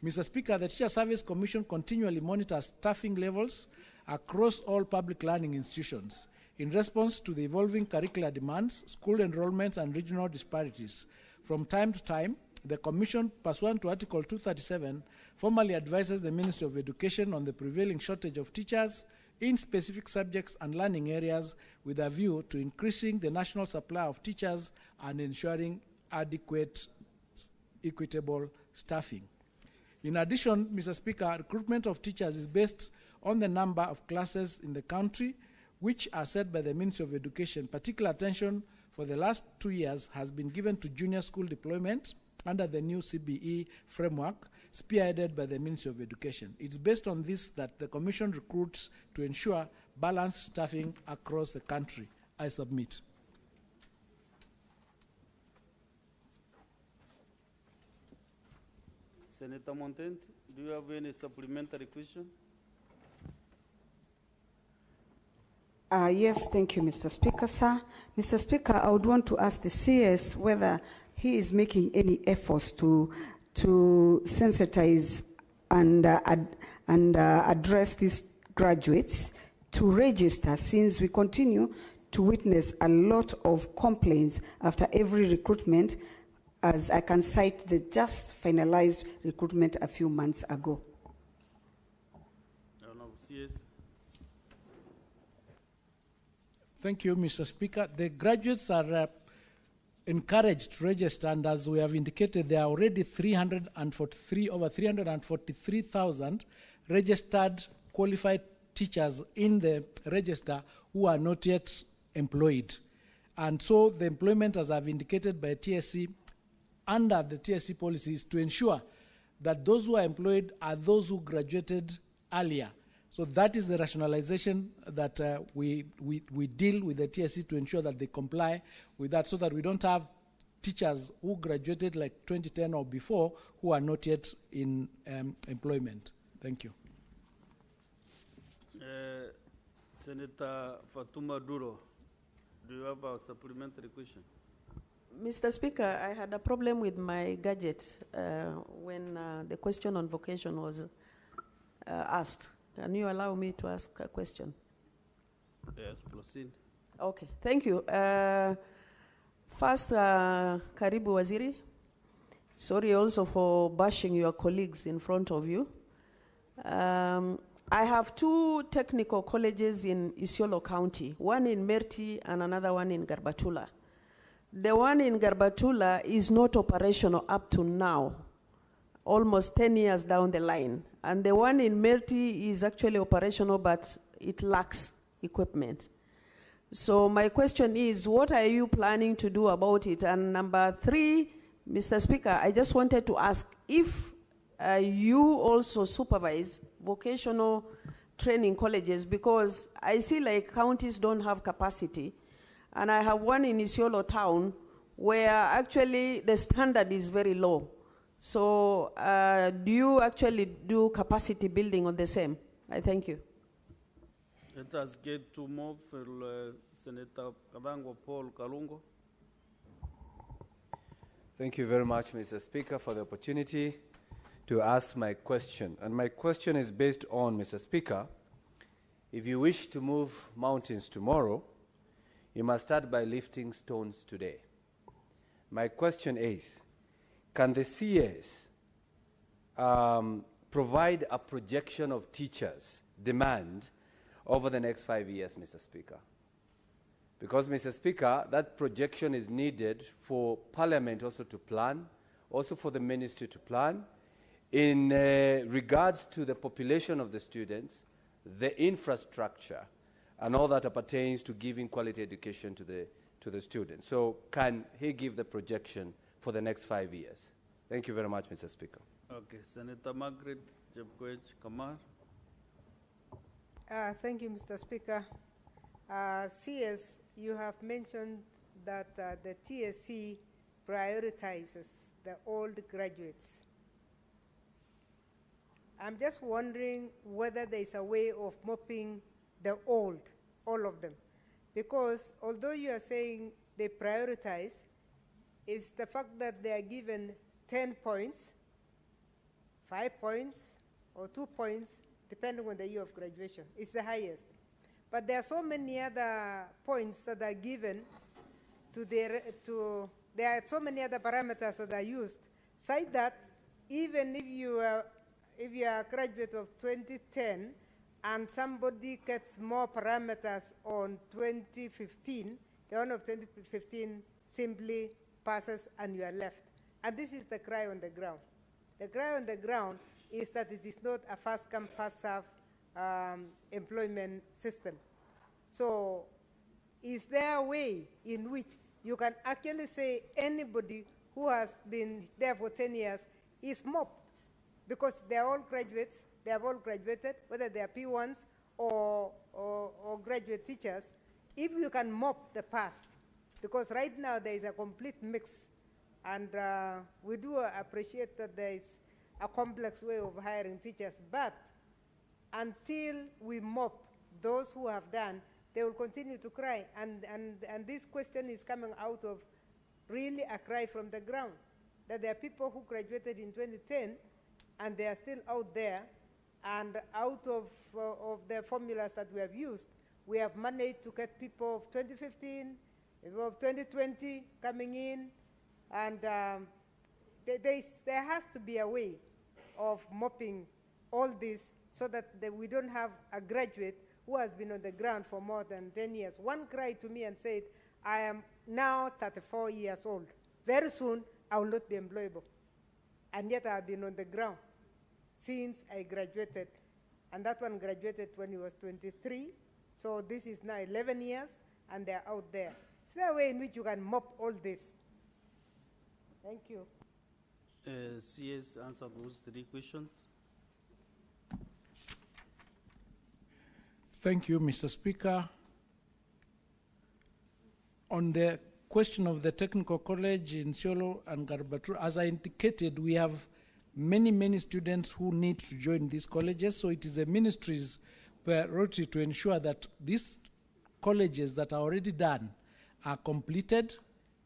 Mr. Speaker, the Teacher Service Commission continually monitors staffing levels across all public learning institutions in response to the evolving curricular demands, school enrollments, and regional disparities. From time to time, the Commission, pursuant to Article 237, formally advises the Ministry of Education on the prevailing shortage of teachers in specific subjects and learning areas with a view to increasing the national supply of teachers and ensuring adequate, equitable staffing. In addition, Mr. Speaker, recruitment of teachers is based on the number of classes in the country, which are set by the Ministry of Education. Particular attention for the last 2 years has been given to junior school deployment under the new CBE framework, spearheaded by the Ministry of Education. It's based on this that the Commission recruits to ensure balanced staffing across the country. I submit. Senator Montent, do you have any supplementary question? Yes, thank you, Mr. Speaker, sir. Mr. Speaker, I would want to ask the CS whether he is making any efforts to sensitize and address these graduates to register, since we continue to witness a lot of complaints after every recruitment, as I can cite the just finalized recruitment a few months ago. CS. Thank you, Mr. Speaker. The graduates are encouraged to register, and as we have indicated, there are already over 343,000 registered qualified teachers in the register who are not yet employed. And so the employment, as I've indicated by TSC, under the TSC policy is to ensure that those who are employed are those who graduated earlier. So that is the rationalization that we deal with the TSC to ensure that they comply with that, so that we don't have teachers who graduated like 2010 or before who are not yet in employment. Thank you. Senator Fatuma Duro, do you have a supplementary question? Mr. Speaker, I had a problem with my gadget when the question on vocation was asked. Can you allow me to ask a question? Yes, proceed. Okay, thank you. First, Karibu Waziri. Sorry also for bashing your colleagues in front of you. I have two technical colleges in Isiolo County, one in Merti and another one in Garbatula. The one in Garbatula is not operational up to now, almost 10 years down the line. And the one in Merti is actually operational, but it lacks equipment. So my question is, what are you planning to do about it? And number three, Mr. Speaker, I just wanted to ask if you also supervise vocational training colleges, because I see like counties don't have capacity. And I have one in Isiolo town where actually the standard is very low. So do you actually do capacity building on the same? I thank you. Let us get to move for Senator Kadango Paul Kalungo. Thank you very much, Mr. Speaker, for the opportunity to ask my question. And my question is based on, Mr. Speaker, if you wish to move mountains tomorrow, you must start by lifting stones today. My question is, can the CS provide a projection of teachers' demand over the next 5 years, Mr. Speaker? Because, Mr. Speaker, that projection is needed for Parliament also to plan, also for the Ministry to plan, in regards to the population of the students, the infrastructure, and all that pertains to giving quality education to the students. So can he give the projection for the next 5 years? Thank you very much, Mr. Speaker. Okay, Senator Margaret Jepkoech Kamar. Thank you, Mr. Speaker. CS, you have mentioned that the TSC prioritizes the old graduates. I'm just wondering whether there's a way of mopping the old, all of them. Because although you are saying they prioritize, it's the fact that they are given 10 points, 5 points, or 2 points, depending on the year of graduation. It's the highest. But there are so many other points that are given there are so many other parameters that are used, such that even if you are a graduate of 2010 and somebody gets more parameters on 2015, the one of 2015 simply passes and you are left. And this is the cry on the ground. The cry on the ground is that it is not a first-come, first-served employment system. So is there a way in which you can actually say anybody who has been there for 10 years is mobbed? Because they're all graduates, they have all graduated, whether they are P1s or graduate teachers. If you can mop the past, because right now there is a complete mix, and we do appreciate that there is a complex way of hiring teachers, but until we mop those who have done, they will continue to cry. And this question is coming out of really a cry from the ground, that there are people who graduated in 2010 and they are still out there, and out of the formulas that we have used, we have managed to get people of 2015, people of 2020 coming in, and there has to be a way of mopping all this so that we don't have a graduate who has been on the ground for more than 10 years. One cried to me and said, I am now 34 years old. Very soon, I will not be employable. And yet I have been on the ground since I graduated. And that one graduated when he was 23. So this is now 11 years, and they're out there. Is there a way in which you can mop all this? Thank you. CS, answer those 3 questions. Thank you, Mr. Speaker. On the question of the technical college in Isiolo and Garbatru, as I indicated, we have many students who need to join these colleges, so it is the ministry's priority to ensure that these colleges that are already done are completed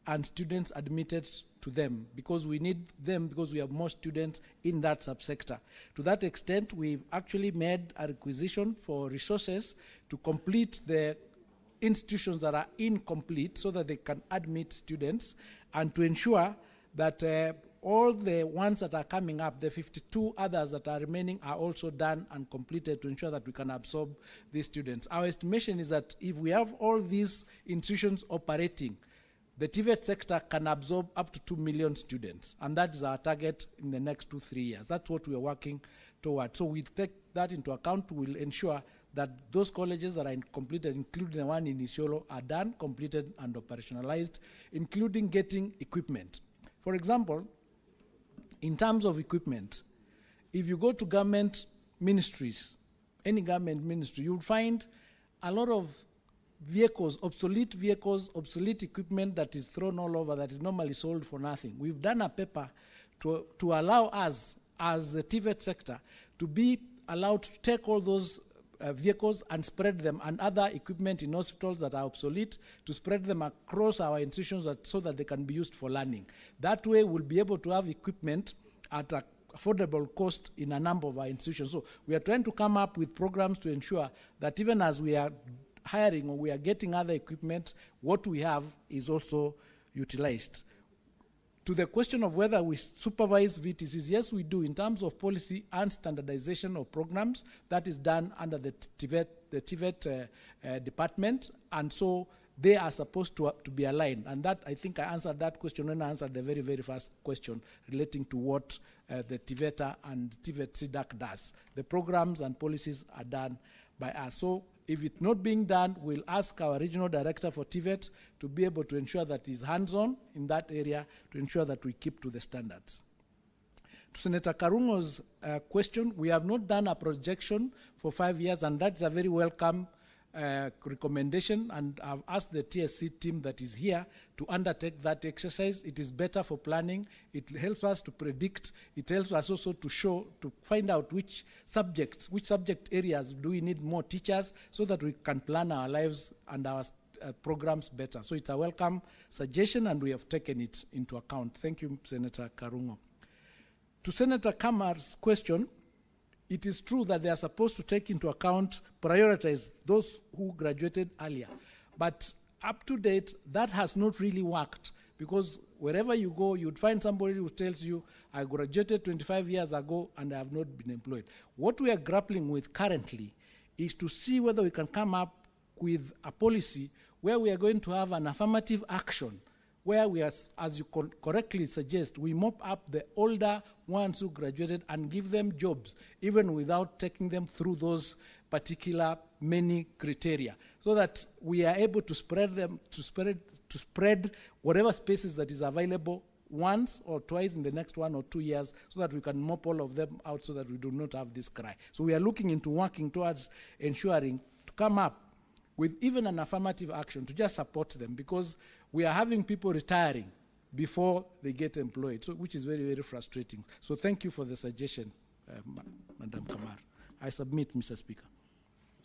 and students admitted to them, because we need them because we have more students in that subsector. To that extent, we've actually made a requisition for resources to complete the institutions that are incomplete so that they can admit students, and to ensure that all the ones that are coming up, the 52 others that are remaining, are also done and completed to ensure that we can absorb these students. Our estimation is that if we have all these institutions operating, the TVET sector can absorb up to 2 million students, and that is our target in the next 2-3 years. That's what we are working toward. So we take that into account. We'll ensure that those colleges that are completed, including the one in Isiolo, are done, completed, and operationalized, including getting equipment. For example, in terms of equipment, if you go to government ministries, any government ministry, you'll find a lot of vehicles, obsolete equipment that is thrown all over, that is normally sold for nothing. We've done a paper to allow us, as the TVET sector, to be allowed to take all those vehicles and spread them, and other equipment in hospitals that are obsolete, to spread them across our institutions so that they can be used for learning. That way we'll be able to have equipment at an affordable cost in a number of our institutions. So we are trying to come up with programs to ensure that even as we are hiring or we are getting other equipment, what we have is also utilized. To the question of whether we supervise VTCs, yes, we do. In terms of policy and standardization of programs, that is done under the TVET department, and so they are supposed to be aligned. And that, I think I answered that question when I answered the very first question relating to what the TVETA and TVET CDAC does. The programs and policies are done by us. So if it's not being done, we'll ask our regional director for TVET to be able to ensure that he's hands-on in that area to ensure that we keep to the standards. To Senator Karungo's question, we have not done a projection for 5 years, and that's a very welcome recommendation, and I've asked the TSC team that is here to undertake that exercise. It is better for planning. It helps us to predict. It helps us also to find out which subject areas do we need more teachers, so that we can plan our lives and our programs better. So it's a welcome suggestion, and we have taken it into account. Thank you, Senator Karungo. To Senator Kamar's question, it is true that they are supposed to take into account, prioritize those who graduated earlier. But up to date, that has not really worked, because wherever you go, you'd find somebody who tells you, I graduated 25 years ago and I have not been employed. What we are grappling with currently is to see whether we can come up with a policy where we are going to have an affirmative action, where we are, as you correctly suggest, we mop up the older ones who graduated and give them jobs, even without taking them through those particular many criteria, so that we are able to spread them, to spread whatever spaces that is available once or twice in the next 1 or 2 years, so that we can mop all of them out, so that we do not have this cry. So we are looking into working towards ensuring to come up with even an affirmative action to just support them, because we are having people retiring before they get employed, so, which is very frustrating. So thank you for the suggestion, Madam Kamar. I submit, Mr. Speaker.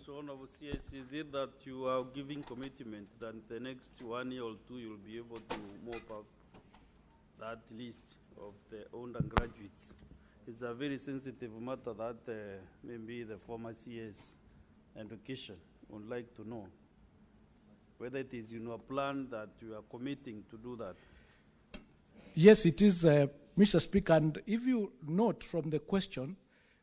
So So, Honorable CS, is it that you are giving commitment that the next 1 year or two you'll be able to mop up that list of the undergraduates? It's a very sensitive matter that maybe the former CS education would like to know whether it is in your plan that you are committing to do that. Yes, it is, Mr. Speaker. And if you note from the question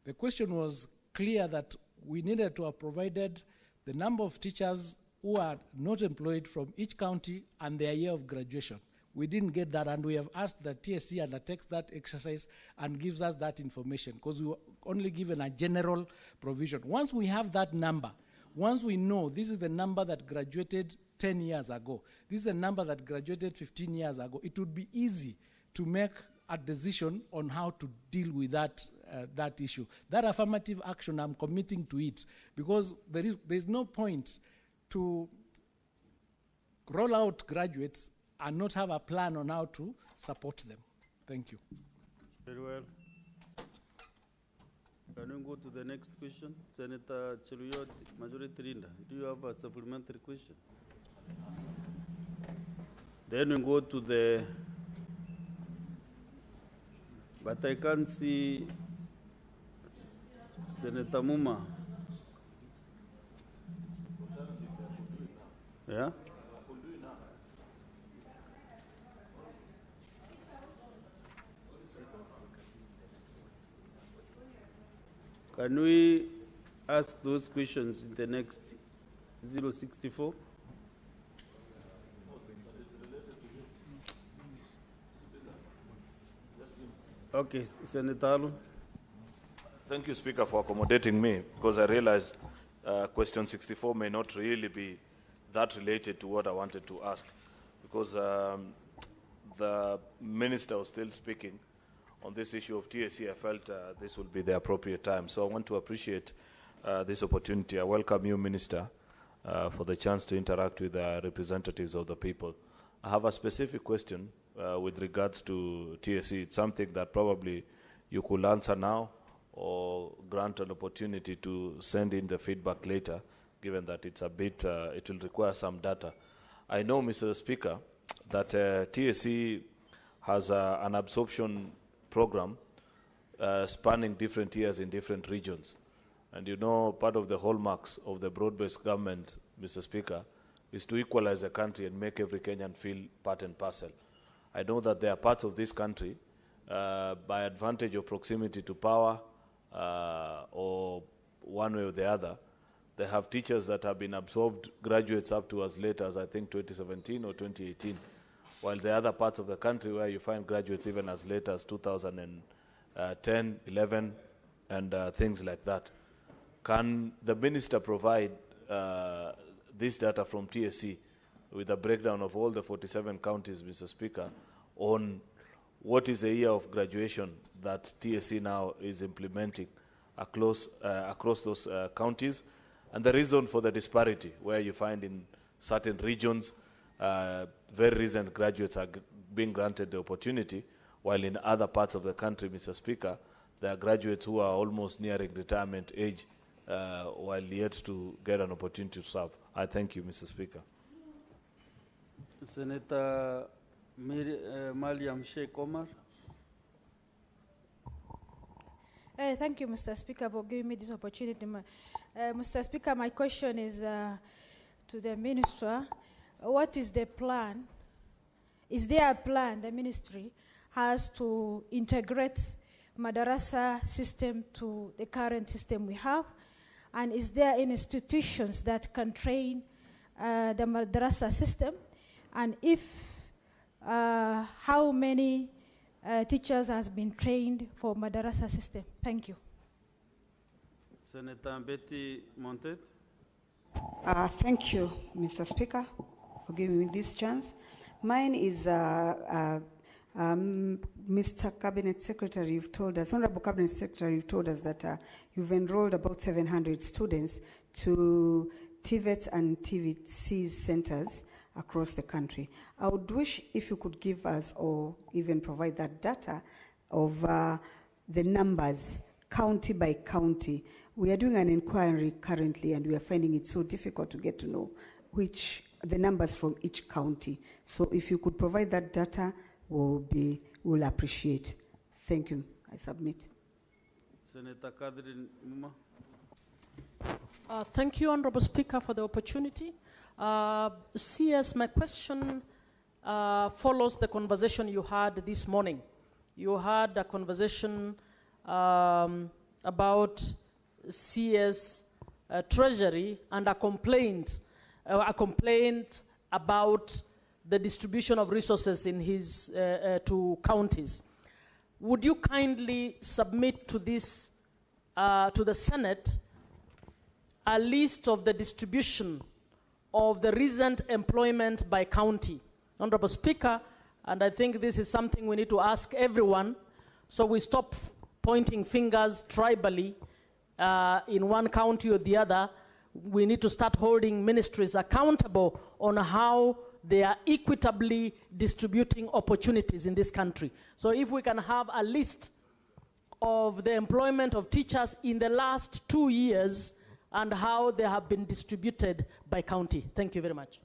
was clear that we needed to have provided the number of teachers who are not employed from each county and their year of graduation. We didn't get that, and we have asked that TSC undertakes that exercise and gives us that information, because we were only given a general provision. Once we have that number, once we know this is the number that graduated 10 years ago, this is the number that graduated 15 years ago, it would be easy to make a decision on how to deal with that issue. That affirmative action, I'm committing to it, because there's no point to roll out graduates and not have a plan on how to support them. Thank you. Very well. Can we go to the next question? Senator Cheluyot, Majority Leader, do you have a supplementary question? Then we go to the, but I can't see Senator Muma. Yeah? Can we ask those questions in the next 064? Okay, Senator Alu. Thank you, Speaker, for accommodating me, because I realized question 64 may not really be that related to what I wanted to ask, because the minister was still speaking on this issue of TSC. I felt this would be the appropriate time. So I want to appreciate this opportunity. I welcome you, Minister, for the chance to interact with the representatives of the people. I have a specific question with regards to TSC. It's something that probably you could answer now or grant an opportunity to send in the feedback later, given that it's a bit, it will require some data. I know, Mr. Speaker, that TSC has an absorption program spanning different years in different regions. And you know, part of the hallmarks of the broad-based government, Mr. Speaker, is to equalize the country and make every Kenyan feel part and parcel. I know that there are parts of this country, by advantage of proximity to power or one way or the other, they have teachers that have been absorbed, graduates up to as late as I think 2017 or 2018, while the other parts of the country where you find graduates even as late as 2010, 11, and things like that. Can the minister provide this data from TSC with a breakdown of all the 47 counties, Mr. Speaker, on what is the year of graduation that TSC now is implementing across those counties, and the reason for the disparity, where you find in certain regions very recent graduates are being granted the opportunity, while in other parts of the country, Mr. Speaker, there are graduates who are almost nearing retirement age while yet to get an opportunity to serve. I thank you, Mr. Speaker. Senator Mariam Sheikh Omar. Thank you, Mr. Speaker, for giving me this opportunity. Mr. Speaker, my question is to the Minister. What is the plan? Is there a plan the ministry has to integrate Madarasa system to the current system we have? And is there institutions that can train the Madarasa system? And if, how many teachers has been trained for Madarasa system? Thank you. Senator Betty Montet. Thank you, Mr. Speaker, for giving me this chance. Mine is, Mr. Cabinet Secretary, you've told us, Honorable Cabinet Secretary, you've told us that you've enrolled about 700 students to TVETs and TVC centers across the country. I would wish if you could give us or even provide that data of the numbers, county by county, We are doing an inquiry currently, and we are finding it so difficult to get to know the numbers from each county. So if you could provide that data, we'll appreciate. Thank you. I submit. Senator Catherine Muma. Thank you, Honorable Speaker, for the opportunity. CS, my question follows the conversation you had this morning. You had a conversation about CS Treasury and a complaint about the distribution of resources in his to counties. Would you kindly submit to this to the Senate a list of the distribution of the recent employment by county? Honorable Speaker, and I think this is something we need to ask everyone, so we stop pointing fingers tribally in one county or the other. We need to start holding ministries accountable on how they are equitably distributing opportunities in this country. So if we can have a list of the employment of teachers in the last 2 years and how they have been distributed by county. Thank you very much.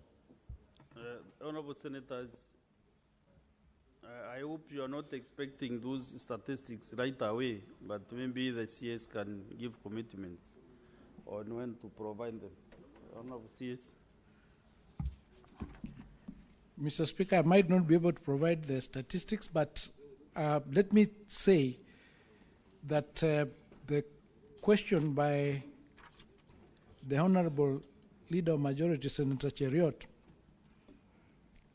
Honorable Senators, I hope you are not expecting those statistics right away, but maybe the CS can give commitments on when to provide them. Honorable CS. Mr. Speaker, I might not be able to provide the statistics, but let me say that the question by the Honorable Leader of Majority, Senator Cheriot,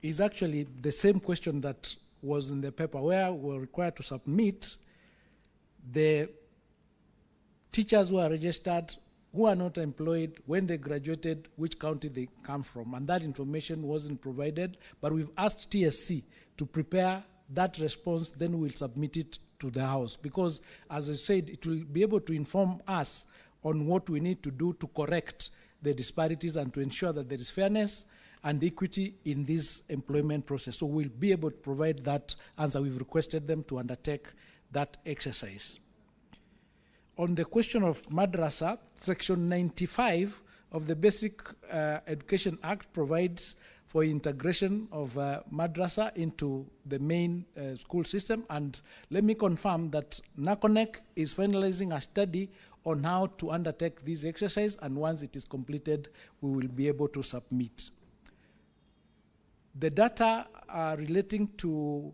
is actually the same question that was in the paper, where we were required to submit the teachers who are registered, who are not employed, when they graduated, which county they come from. And that information wasn't provided, but we've asked TSC to prepare that response, then we'll submit it to the House. Because, as I said, it will be able to inform us on what we need to do to correct the disparities and to ensure that there is fairness and equity in this employment process. So we'll be able to provide that answer. We've requested them to undertake that exercise. On the question of madrasa, Section 95 of the Basic Education Act provides for integration of madrasa into the main school system. And let me confirm that NACONEC is finalizing a study on how to undertake this exercise, and once it is completed, we will be able to submit. The data relating to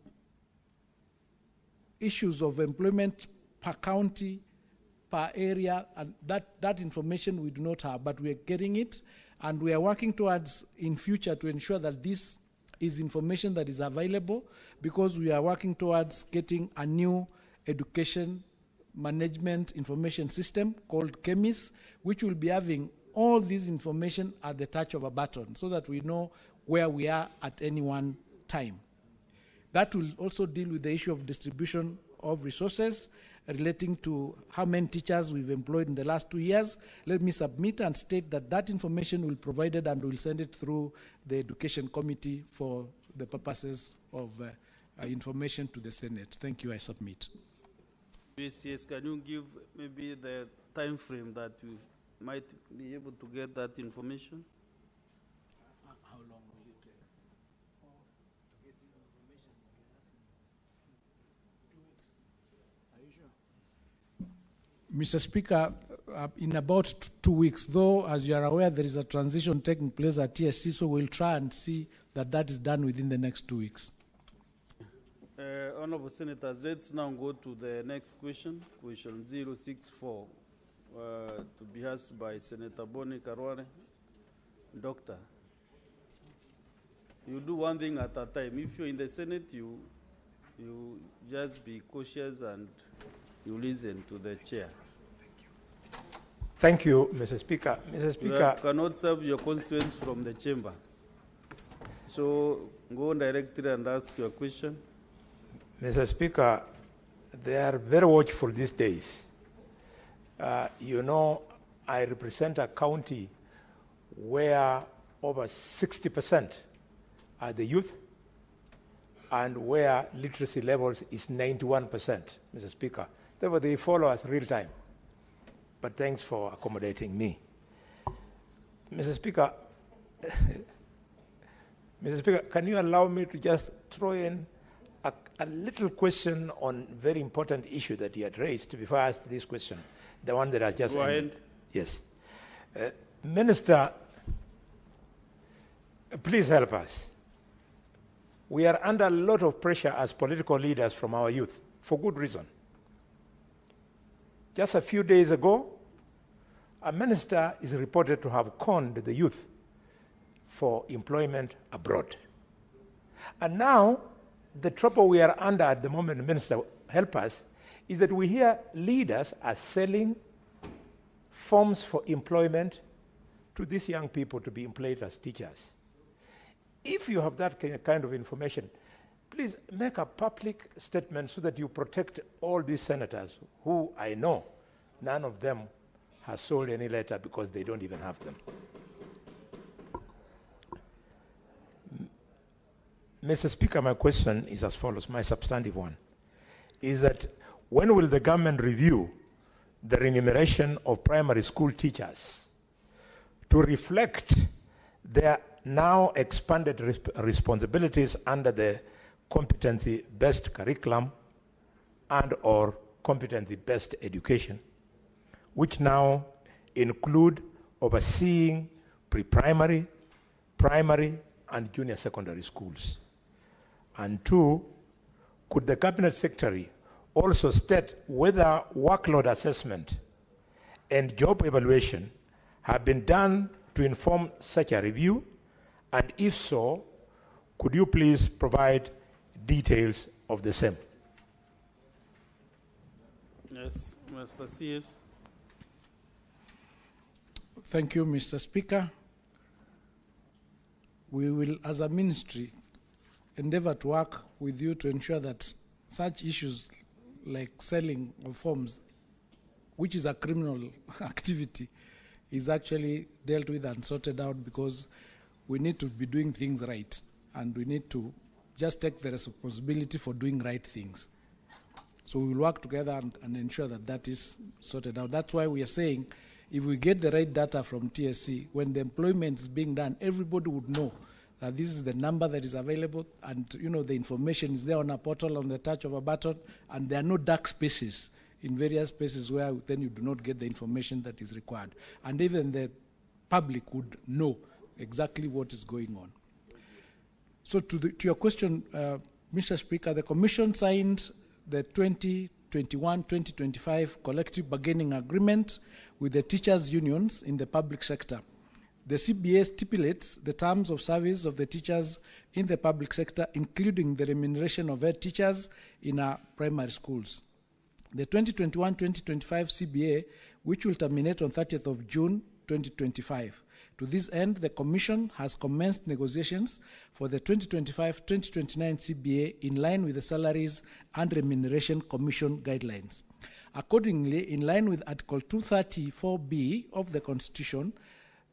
issues of employment per county, per area, and that information we do not have, but we are getting it, and we are working towards in future to ensure that this is information that is available, because we are working towards getting a new education management information system called CHEMIS, which will be having all this information at the touch of a button, so that we know where we are at any one time. That will also deal with the issue of distribution of resources relating to how many teachers we've employed in the last 2 years. Let me submit and state that that information will be provided, and we'll send it through the Education Committee for the purposes of information to the Senate. Thank you. I submit. Yes, can you give maybe the time frame that we might be able to get that information? How long will it take? To get this information, 2 weeks. Are you sure? Mr. Speaker, in about 2 weeks, though, as you are aware, there is a transition taking place at TSC, so we'll try and see that that is done within the next 2 weeks. Honorable Senators, let's now go to the next question, question 064, to be asked by Senator Boni Karware. Doctor, you do one thing at a time. If you're in the Senate, you just be cautious and you listen to the chair. Thank you, Mr. Speaker. Mr. Speaker, You cannot serve your constituents from the chamber. So go directly and ask your question. Mr. Speaker, they are very watchful these days. You know, I represent a county where over 60% are the youth, and where literacy levels is 91%, Mr. Speaker. Therefore, they follow us real time. but thanks for accommodating me. Mr. Speaker, Mr. Speaker, can you allow me to just throw in a little question on a very important issue that you had raised before I asked this question, the one that has just ended. ahead. Yes. Minister, please help us. We are under a lot of pressure as political leaders from our youth, for good reason. Just a few days ago, a minister is reported to have conned the youth for employment abroad. And now, the trouble we are under at the moment, Minister, help us, is that we hear leaders are selling forms for employment to these young people to be employed as teachers. If you have that kind of information, please make a public statement so that you protect all these senators who I know none of them has sold any letter because they don't even have them. Mr. Speaker, my question is as follows, my substantive one, is that when will the government review the remuneration of primary school teachers to reflect their now expanded responsibilities under the competency-based curriculum and or competency-based education, which now include overseeing pre-primary, primary, and junior secondary schools? And two, could the Cabinet Secretary also state whether workload assessment and job evaluation have been done to inform such a review? And if so, could you please provide details of the same? Yes, Mr. CS. Thank you, Mr. Speaker. We will, as a ministry, endeavor to work with you to ensure that such issues like selling of forms, which is a criminal activity, is actually dealt with and sorted out, because we need to be doing things right, and we need to just take the responsibility for doing right things. So we will work together and ensure that that is sorted out. That's why we are saying, if we get the right data from TSC, when the employment is being done, everybody would know that this is the number that is available, and the information is there on a portal on the touch of a button, and there are no dark spaces in various places where then you do not get the information that is required. And even the public would know exactly what is going on. So to your question, Mr. Speaker, the Commission signed the 2021-2025 collective bargaining agreement with the teachers' unions in the public sector. The CBA stipulates the terms of service of the teachers in the public sector, including the remuneration of head teachers in our primary schools. The 2021-2025 CBA, which will terminate on 30th of June 2025. To this end, the Commission has commenced negotiations for the 2025-2029 CBA in line with the Salaries and Remuneration Commission guidelines. Accordingly, in line with Article 234B of the Constitution,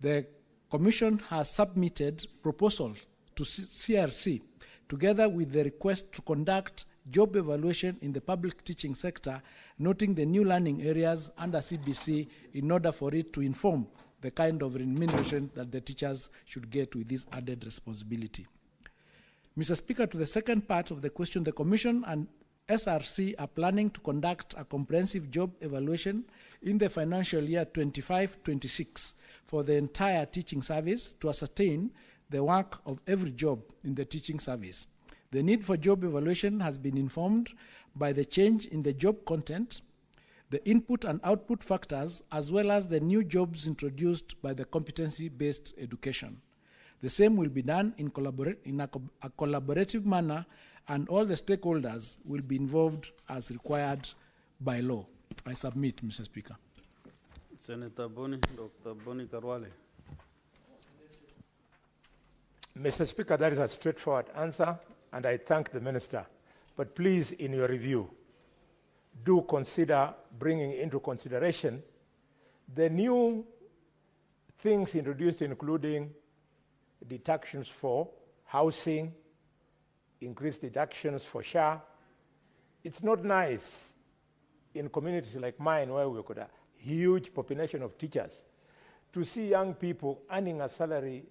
the Commission has submitted proposal to CRC, together with the request to conduct job evaluation in the public teaching sector, noting the new learning areas under CBC in order for it to inform the kind of remuneration that the teachers should get with this added responsibility. Mr. Speaker, to the second part of the question, the Commission and SRC are planning to conduct a comprehensive job evaluation in the financial year 25-26 for the entire teaching service to ascertain the work of every job in the teaching service. The need for job evaluation has been informed by the change in the job content, the input and output factors, as well as the new jobs introduced by the competency-based education. The same will be done in a collaborative manner, and all the stakeholders will be involved as required by law. I submit, Mr. Speaker. Senator Boni, Dr. Boni Karwale. Mr. Speaker, that is a straightforward answer, and I thank the Minister. But please, in your review, do consider bringing into consideration the new things introduced, including deductions for housing, increased deductions for SHA. It's not nice in communities like mine where we've got a huge population of teachers, to see young people earning a salary,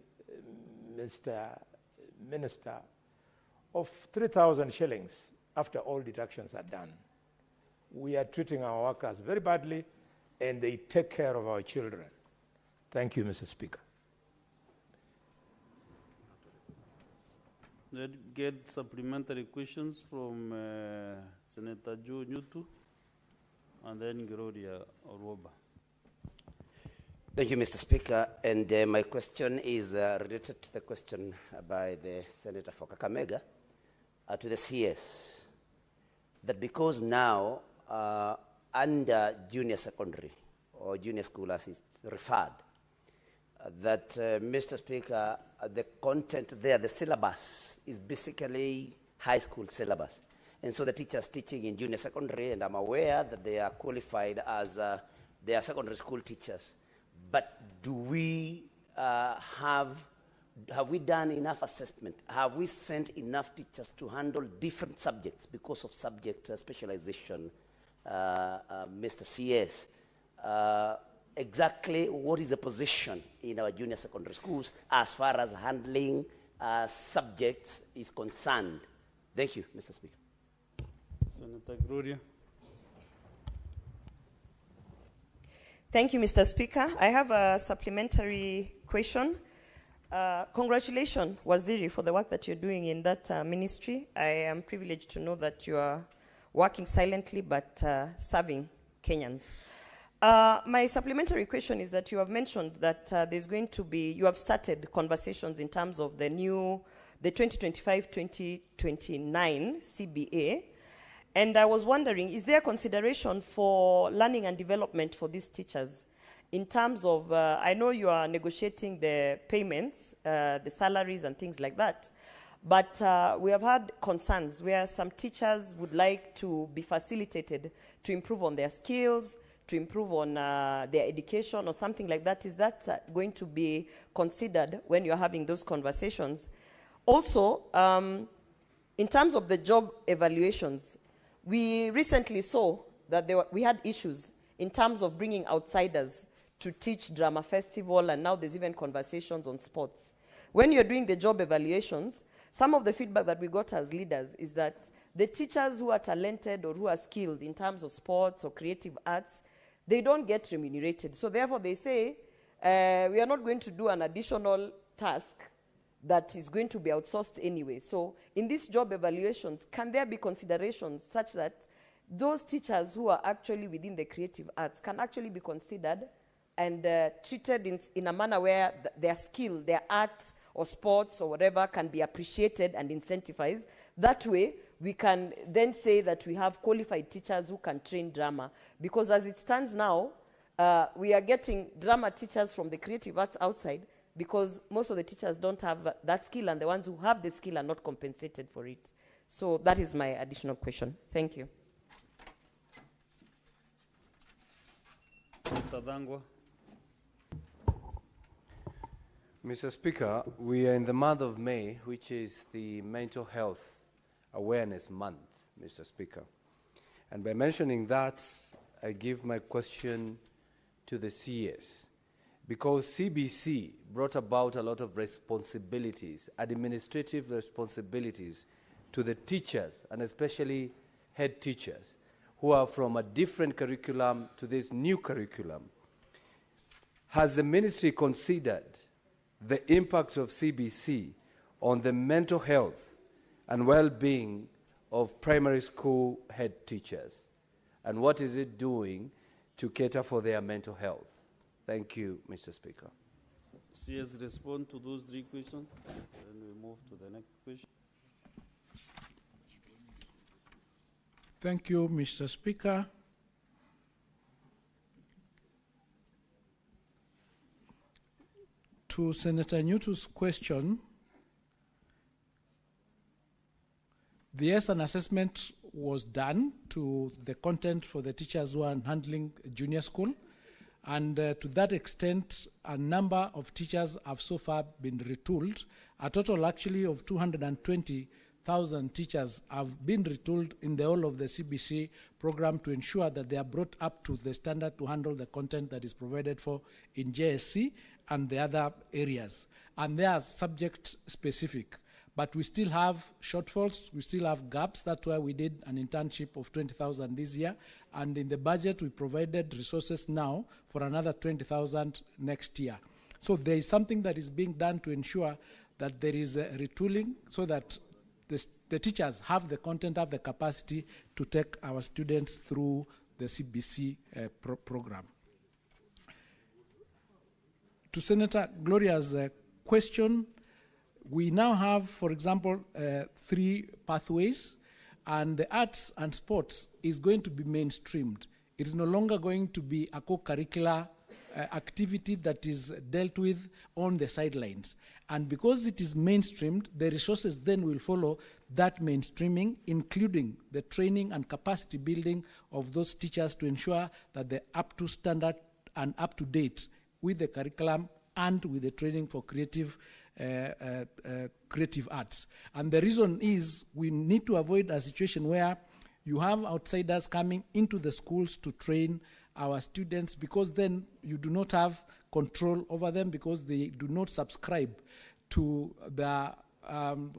Mr. Minister, of 3,000 shillings after all deductions are done. We are treating our workers very badly, and they take care of our children. Thank you, Mr. Speaker. Let's get supplementary questions from Senator Joe Nyutu and then Gloria Oroba. Thank you, Mr. Speaker. And my question is related to the question by the Senator for Kakamega to the CS. That because now under junior secondary or junior school as it's referred, that Mr. Speaker, the content there, the syllabus is basically high school syllabus. And so the teachers teaching in junior secondary, and I'm aware that they are qualified as they are secondary school teachers. But do we have we done enough assessment? Have we sent enough teachers to handle different subjects because of subject specialization, Mr. CS? Exactly what is the position in our junior secondary schools as far as handling subjects is concerned? Thank you, Mr. Speaker. Senator Gloria. Thank you, Mr. Speaker. I have a supplementary question. Congratulations, Waziri, for the work that you're doing in that ministry. I am privileged to know that you are working silently but serving Kenyans. My supplementary question is that you have mentioned that there's going to be, you have started conversations in terms of the 2025-2029 CBA. And I was wondering, is there consideration for learning and development for these teachers in terms of, I know you are negotiating the payments, the salaries and things like that, but we have had concerns where some teachers would like to be facilitated to improve on their skills, to improve on their education or something like that. Is that going to be considered when you're having those conversations? Also, in terms of the job evaluations, we recently saw that we had issues in terms of bringing outsiders to teach drama festival, and now there's even conversations on sports. When you're doing the job evaluations, some of the feedback that we got as leaders is that the teachers who are talented or who are skilled in terms of sports or creative arts, they don't get remunerated. So therefore they say, we are not going to do an additional task that is going to be outsourced anyway. So in these job evaluations, can there be considerations such that those teachers who are actually within the creative arts can actually be considered and treated in a manner where their skill, their art or sports or whatever can be appreciated and incentivized? That way, we can then say that we have qualified teachers who can train drama. Because as it stands now, we are getting drama teachers from the creative arts outside, because most of the teachers don't have that skill, and the ones who have the skill are not compensated for it. So that is my additional question. Thank you. Mr. Speaker, we are in the month of May, which is the Mental Health Awareness Month, Mr. Speaker. And by mentioning that, I give my question to the CS. Because CBC brought about a lot of responsibilities, administrative responsibilities, to the teachers, and especially head teachers, who are from a different curriculum to this new curriculum. Has the ministry considered the impact of CBC on the mental health and well-being of primary school head teachers? And what is it doing to cater for their mental health? Thank you, Mr. Speaker. CS, respond to those three questions, and we move to the next question. Thank you, Mr. Speaker. To Senator Nyutu's question, yes, an assessment was done to the content for the teachers who are handling junior school. And to that extent, a number of teachers have so far been retooled, a total actually of 220 3,000 teachers have been retooled in the whole of the CBC program to ensure that they are brought up to the standard to handle the content that is provided for in JSC and the other areas. And they are subject specific. But we still have shortfalls, we still have gaps. That's why we did an internship of 20,000 this year. And in the budget, we provided resources now for another 20,000 next year. So there is something that is being done to ensure that there is a retooling so that the teachers have the content, have the capacity to take our students through the CBC program. To Senator Gloria's question, we now have, for example, 3 pathways, and the arts and sports is going to be mainstreamed. It is no longer going to be a co-curricular activity that is dealt with on the sidelines. And because it is mainstreamed, the resources then will follow that mainstreaming, including the training and capacity building of those teachers to ensure that they're up to standard and up to date with the curriculum and with the training for creative arts. And the reason is we need to avoid a situation where you have outsiders coming into the schools to train our students, because then you do not have control over them, because they do not subscribe to the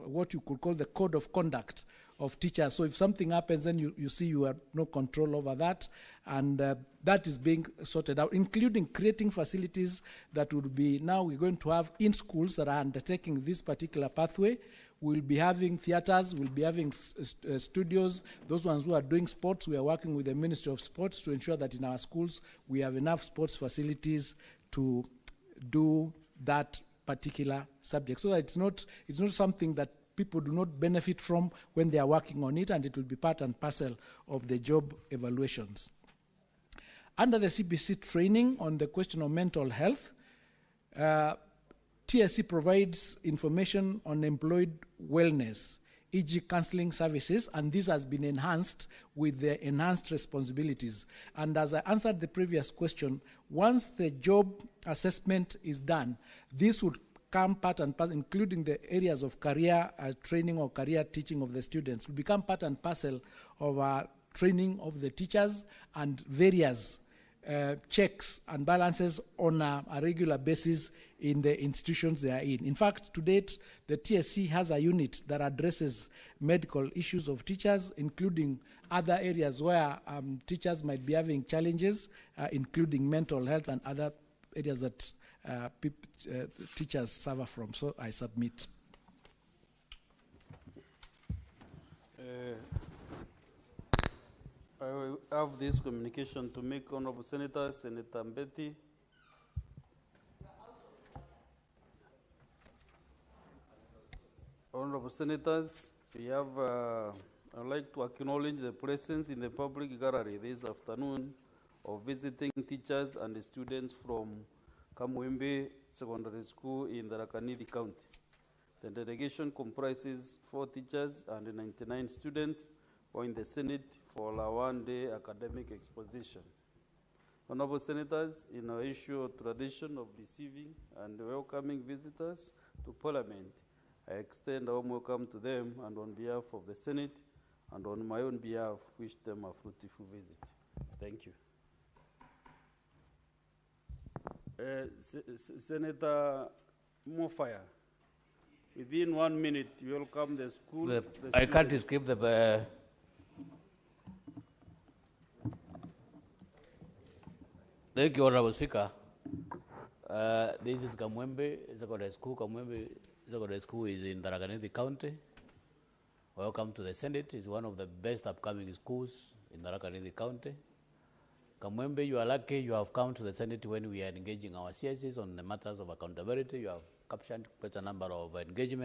what you could call the code of conduct of teachers. So if something happens, then you see you have no control over that, and that is being sorted out, including creating facilities that would be, now we're going to have in schools that are undertaking this particular pathway. We'll be having theaters, we'll be having studios. Those ones who are doing sports, we are working with the Ministry of Sports to ensure that in our schools we have enough sports facilities to do that particular subject, so that it's not something that people do not benefit from when they are working on it, and it will be part and parcel of the job evaluations. Under the CBC training on the question of mental health, TSC provides information on employed wellness, e.g. counseling services, and this has been enhanced with the enhanced responsibilities. And as I answered the previous question, once the job assessment is done, this would come part and parcel, including the areas of career training or career teaching of the students, will become part and parcel of our training of the teachers and various checks and balances on a regular basis in the institutions they are in. In fact, to date, the TSC has a unit that addresses medical issues of teachers, including other areas where teachers might be having challenges, including mental health and other areas that teachers suffer from. So I submit. I will have this communication to make Honorable Senator Mbeti. Honorable Senators, we have, I'd like to acknowledge the presence in the public gallery this afternoon of visiting teachers and students from Kamwembe Secondary School in the Tharaka-Nithi County. The delegation comprises 4 teachers and 99 students who are in the Senate for a one-day academic exposition. Honorable Senators, in our issue of tradition of receiving and welcoming visitors to Parliament, I extend a warm welcome to them, and on behalf of the Senate and on my own behalf, wish them a fruitful visit. Thank you. Senator Mofaya, within 1 minute, you welcome the school. I can't escape the. Thank you, Honorable Speaker. This is Kamwembe Secondary School. Kamwembe Secondary School is in Tharaka-Nithi County. Welcome to the Senate. It's one of the best upcoming schools in Tharaka-Nithi County. Kamwembe, you are lucky you have come to the Senate when we are engaging our CSCs on the matters of accountability. You have captured quite a number of engagements.